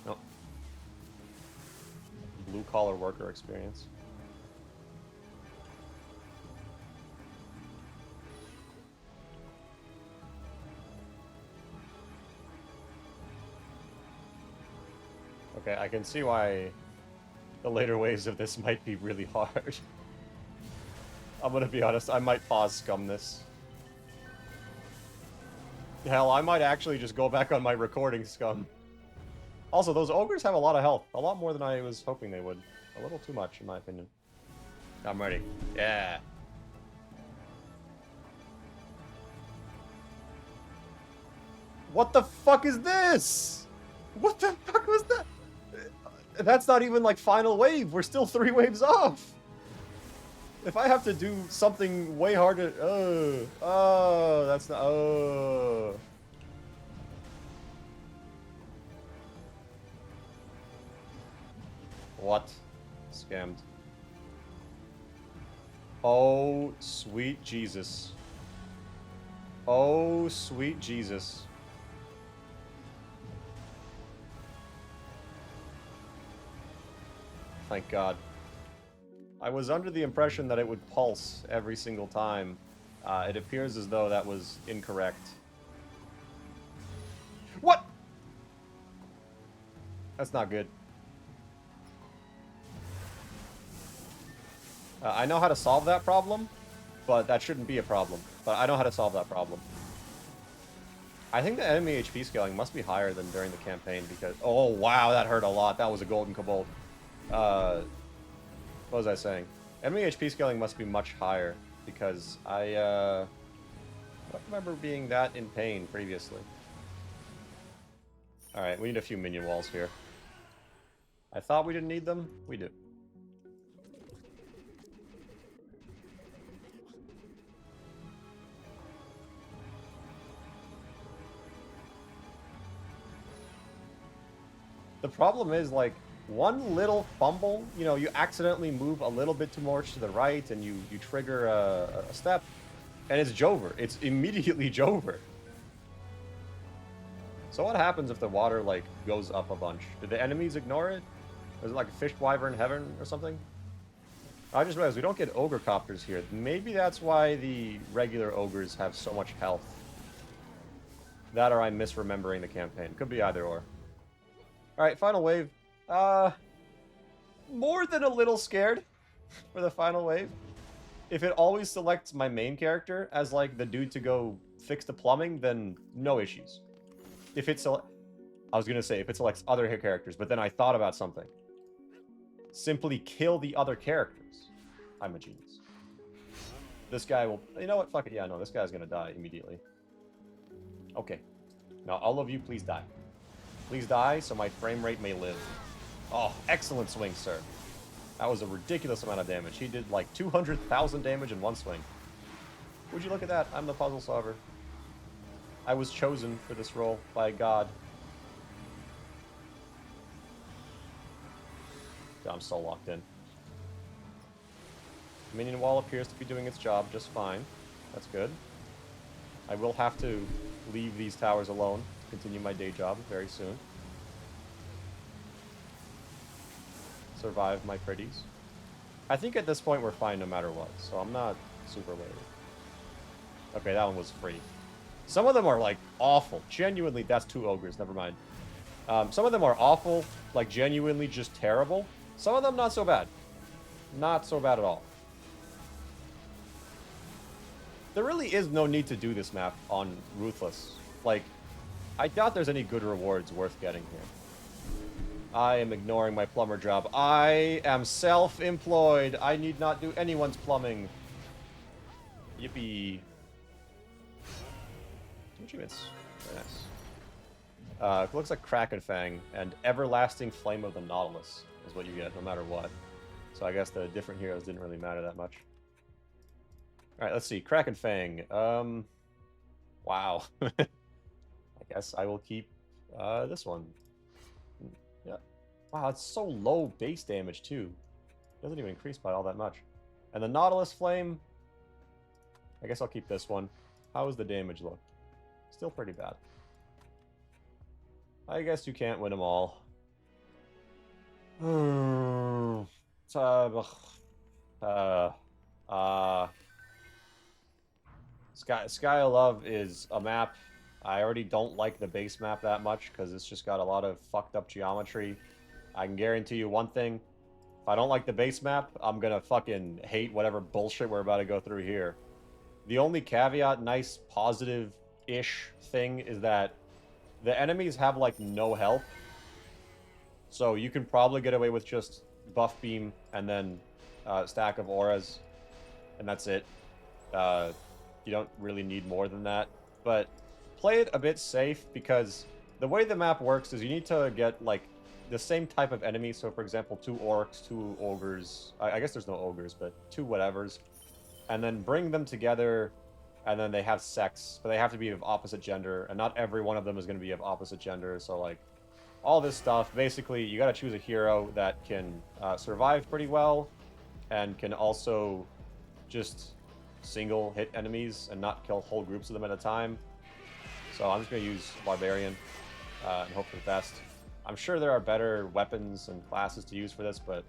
Nope. Blue-collar worker experience. Okay, I can see why the later waves of this might be really hard. I'm gonna be honest, I might pause scum this. Hell, I might actually just go back on my recording scum. Also, those ogres have a lot of health. A lot more than I was hoping they would. A little too much, in my opinion. I'm ready. Yeah. What the fuck is this? What the fuck was that? That's not even like final wave. We're still 3 waves off. If I have to do something way harder... Oh, that's not... Oh. What? Scammed. Oh, sweet Jesus. Oh, sweet Jesus. Thank God. I was under the impression that it would pulse every single time. It appears as though that was incorrect. What? That's not good. I know how to solve that problem, but that shouldn't be a problem. But I know how to solve that problem. I think the enemy HP scaling must be higher than during the campaign because... Oh, wow, that hurt a lot. That was a golden kobold. What was I saying? Enemy HP scaling must be much higher because I don't remember being that in pain previously. Alright, we need a few minion walls here. I thought we didn't need them. We do. The problem is, like, one little fumble, you know, you accidentally move a little bit too much to the right and you trigger a step, and it's Jover. It's immediately Jover. So what happens if the water, like, goes up a bunch? Do the enemies ignore it? Is it like a fish wyvern heaven or something? I just realized we don't get Ogre Copters here. Maybe that's why the regular ogres have so much health. That or I'm misremembering the campaign. Could be either or. Alright, final wave. More than a little scared for the final wave. If it always selects my main character as, like, the dude to go fix the plumbing, then no issues. If it I was gonna say, if it selects other characters, but then I thought about something. Simply kill the other characters. I'm a genius. This guy will... You know what? Fuck it. Yeah, no, this guy's gonna die immediately. Okay. Now, all of you, please die. Please die so my frame rate may live. Oh, excellent swing, sir. That was a ridiculous amount of damage. He did like 200,000 damage in one swing. Would you look at that? I'm the puzzle solver. I was chosen for this role by God. I'm so locked in. Minion wall appears to be doing its job just fine. That's good. I will have to leave these towers alone. Continue my day job very soon. Survive my pretties. I think at this point we're fine no matter what, so I'm not super worried. Okay, that one was free. Some of them are, like, awful. Genuinely, that's 2 ogres, never mind. Some of them are awful, like, genuinely just terrible. Some of them not so bad. Not so bad at all. There really is no need to do this map on Ruthless. Like, I doubt there's any good rewards worth getting here. I am ignoring my plumber job. I am self-employed. I need not do anyone's plumbing. Yippee. Achievements. Very nice. It looks like Krakenfang and Everlasting Flame of the Nautilus is what you get no matter what. So I guess the different heroes didn't really matter that much. Alright, let's see. Krakenfang. Wow. I guess I will keep this one. Yeah. Wow, it's so low base damage, too. It doesn't even increase by all that much. And the Nautilus Flame, I guess I'll keep this one. How does the damage look? Still pretty bad. I guess you can't win them all. Sky of Love is a map. I already don't like the base map that much because it's just got a lot of fucked up geometry. I can guarantee you one thing. If I don't like the base map, I'm gonna fucking hate whatever bullshit we're about to go through here. The only caveat, nice, positive-ish thing is that the enemies have, like, no health. So you can probably get away with just buff beam and then stack of auras, and that's it. You don't really need more than that. But play it a bit safe, because the way the map works is you need to get, like, the same type of enemy. So, for example, 2 orcs, 2 ogres. I guess there's no ogres, but 2 whatevers. And then bring them together, and then they have sex. But they have to be of opposite gender, and not every one of them is going to be of opposite gender. So, like, all this stuff. Basically, you got to choose a hero that can survive pretty well, and can also just single hit enemies and not kill whole groups of them at a time. So I'm just going to use Barbarian and hope for the best. I'm sure there are better weapons and classes to use for this, but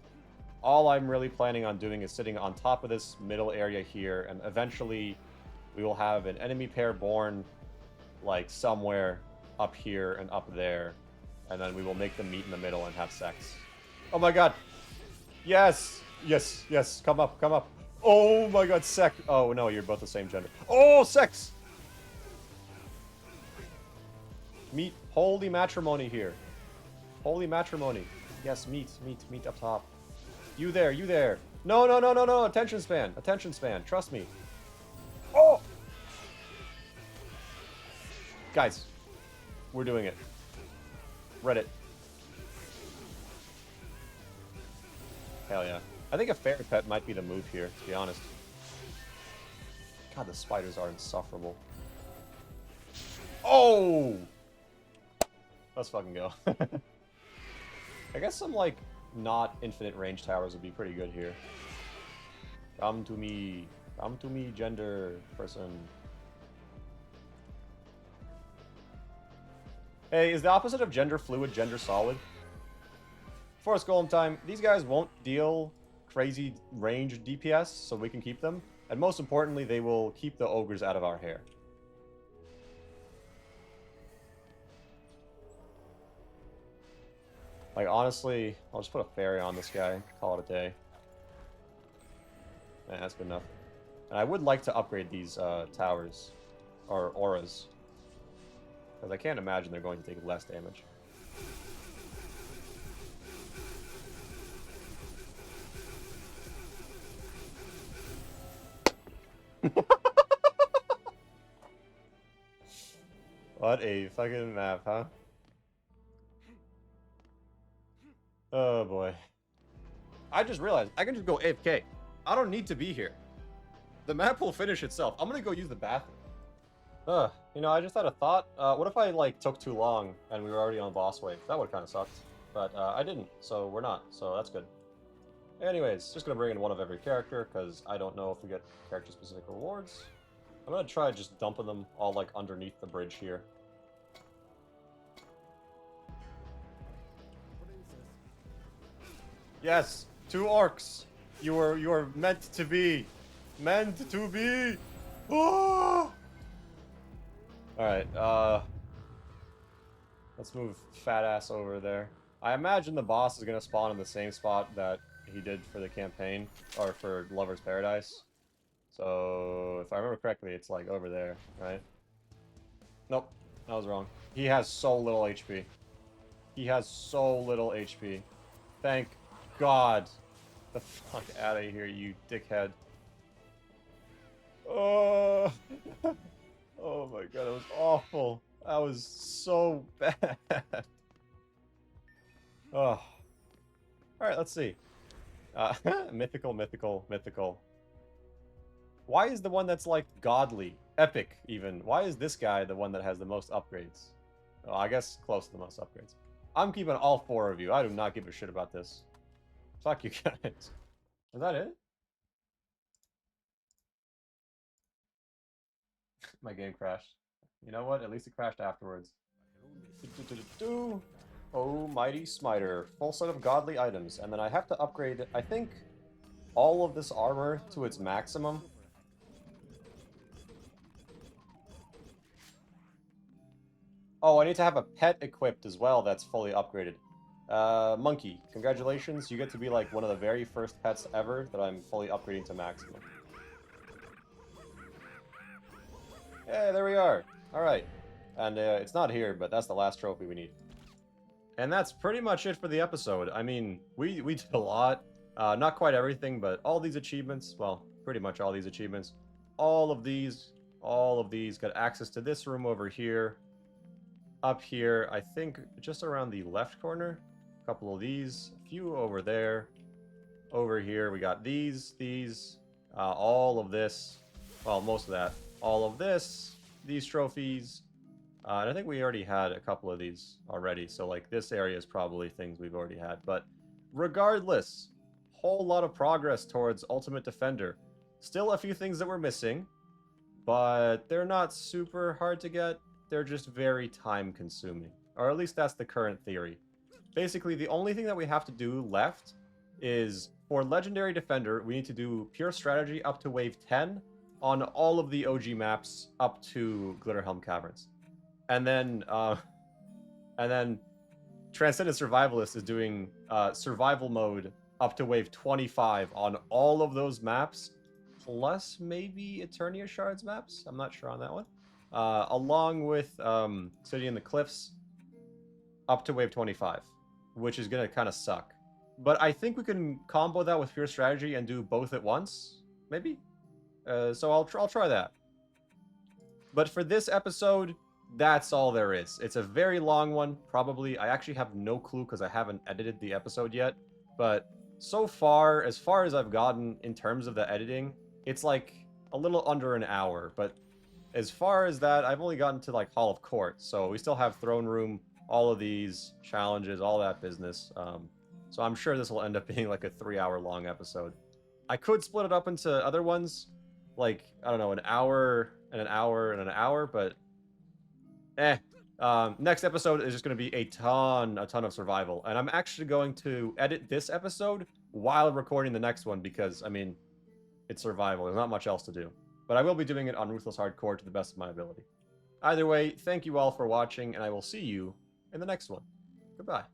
all I'm really planning on doing is sitting on top of this middle area here, and eventually we will have an enemy pair born, like, somewhere up here and up there, and then we will make them meet in the middle and have sex. Oh my god! Yes! Yes, yes, come up, come up. Oh my god, sex! Oh no, you're both the same gender. Oh, sex! Meet, holy matrimony here. Holy matrimony. Yes, meet up top. You there, you there. No, no, no, no, no, attention span, trust me. Oh! Guys, we're doing it. Reddit. Hell yeah. I think a fairy pet might be the move here, to be honest. God, the spiders are insufferable. Oh! Let's fucking go. I guess some, like, not infinite range towers would be pretty good here. Come to me, gender person. Hey, is the opposite of gender fluid gender solid? Forest Golem time. These guys won't deal crazy range DPS, so we can keep them. And most importantly, they will keep the ogres out of our hair. Like, honestly, I'll just put a fairy on this guy, call it a day. Yeah, that's good enough. And I would like to upgrade these towers, or auras, because I can't imagine they're going to take less damage. What a fucking map, huh? Oh boy. I just realized I can just go AFK. I don't need to be here. The map will finish itself. I'm gonna go use the bathroom. You know, I just had a thought. What if I, like, took too long and we were already on boss wave? That would kind of sucked. But I didn't, so we're not. So that's good. Anyways, just gonna bring in one of every character, because I don't know if we get character-specific rewards. I'm gonna try just dumping them all, like, underneath the bridge here. Yes, 2 orcs. You are meant to be. Meant to be. Oh! Alright, let's move fat ass over there. I imagine the boss is gonna spawn in the same spot that he did for the campaign, or for Lover's Paradise. So, if I remember correctly, it's like over there, right? Nope, I was wrong. He has so little HP. He has so little HP. Thank God. The fuck out of here, you dickhead. Oh. Oh my god, that was awful. That was so bad. Oh. Alright, let's see. Mythical, mythical, mythical. Why is the one that's, like, godly, epic, even? Why is this guy the one that has the most upgrades? Oh, I guess close to the most upgrades. I'm keeping all 4 of you. I do not give a shit about this. Fuck you guys. Is that it? My game crashed. You know what? At least it crashed afterwards. Oh, mighty smiter. Full set of godly items. And then I have to upgrade, I think, all of this armor to its maximum. Oh, I need to have a pet equipped as well that's fully upgraded. Monkey, congratulations. You get to be like one of the very first pets ever that I'm fully upgrading to maximum. Hey, there we are. Alright. And it's not here, but that's the last trophy we need. And that's pretty much it for the episode. I mean, we did a lot. Not quite everything, but all these achievements, well, pretty much all these achievements. All of these got access to this room over here. Up here, I think just around the left corner. A couple of these, a few over there. Over here, we got these, all of this. Well, most of that. All of this, these trophies. And I think we already had a couple of these already. So, like, this area is probably things we've already had. But regardless, whole lot of progress towards Ultimate Defender. Still a few things that we're missing. But they're not super hard to get. They're just very time-consuming. Or at least that's the current theory. Basically, the only thing that we have to do left is, for Legendary Defender, we need to do Pure Strategy up to Wave 10 on all of the OG maps up to Glitterhelm Caverns. And then Transcendent Survivalist is doing Survival Mode up to Wave 25 on all of those maps, plus maybe Eternia Shards maps? I'm not sure on that one. Along with City in the Cliffs up to Wave 25, which is going to kind of suck. But I think we can combo that with Pure Strategy and do both at once, maybe? So I'll try that. But for this episode, that's all there is. It's a very long one, probably. I actually have no clue because I haven't edited the episode yet. But so far as I've gotten in terms of the editing, it's like a little under an hour. But as far as that, I've only gotten to like Hall of Court. So we still have Throne Room, all of these challenges, all that business. So I'm sure this will end up being like a 3-hour long episode. I could split it up into other ones, like, I don't know, an hour and an hour and an hour, but next episode is just going to be a ton of survival. And I'm actually going to edit this episode while recording the next one because, I mean, it's survival. There's not much else to do. But I will be doing it on Ruthless Hardcore to the best of my ability. Either way, thank you all for watching, and I will see you in the next one. Goodbye.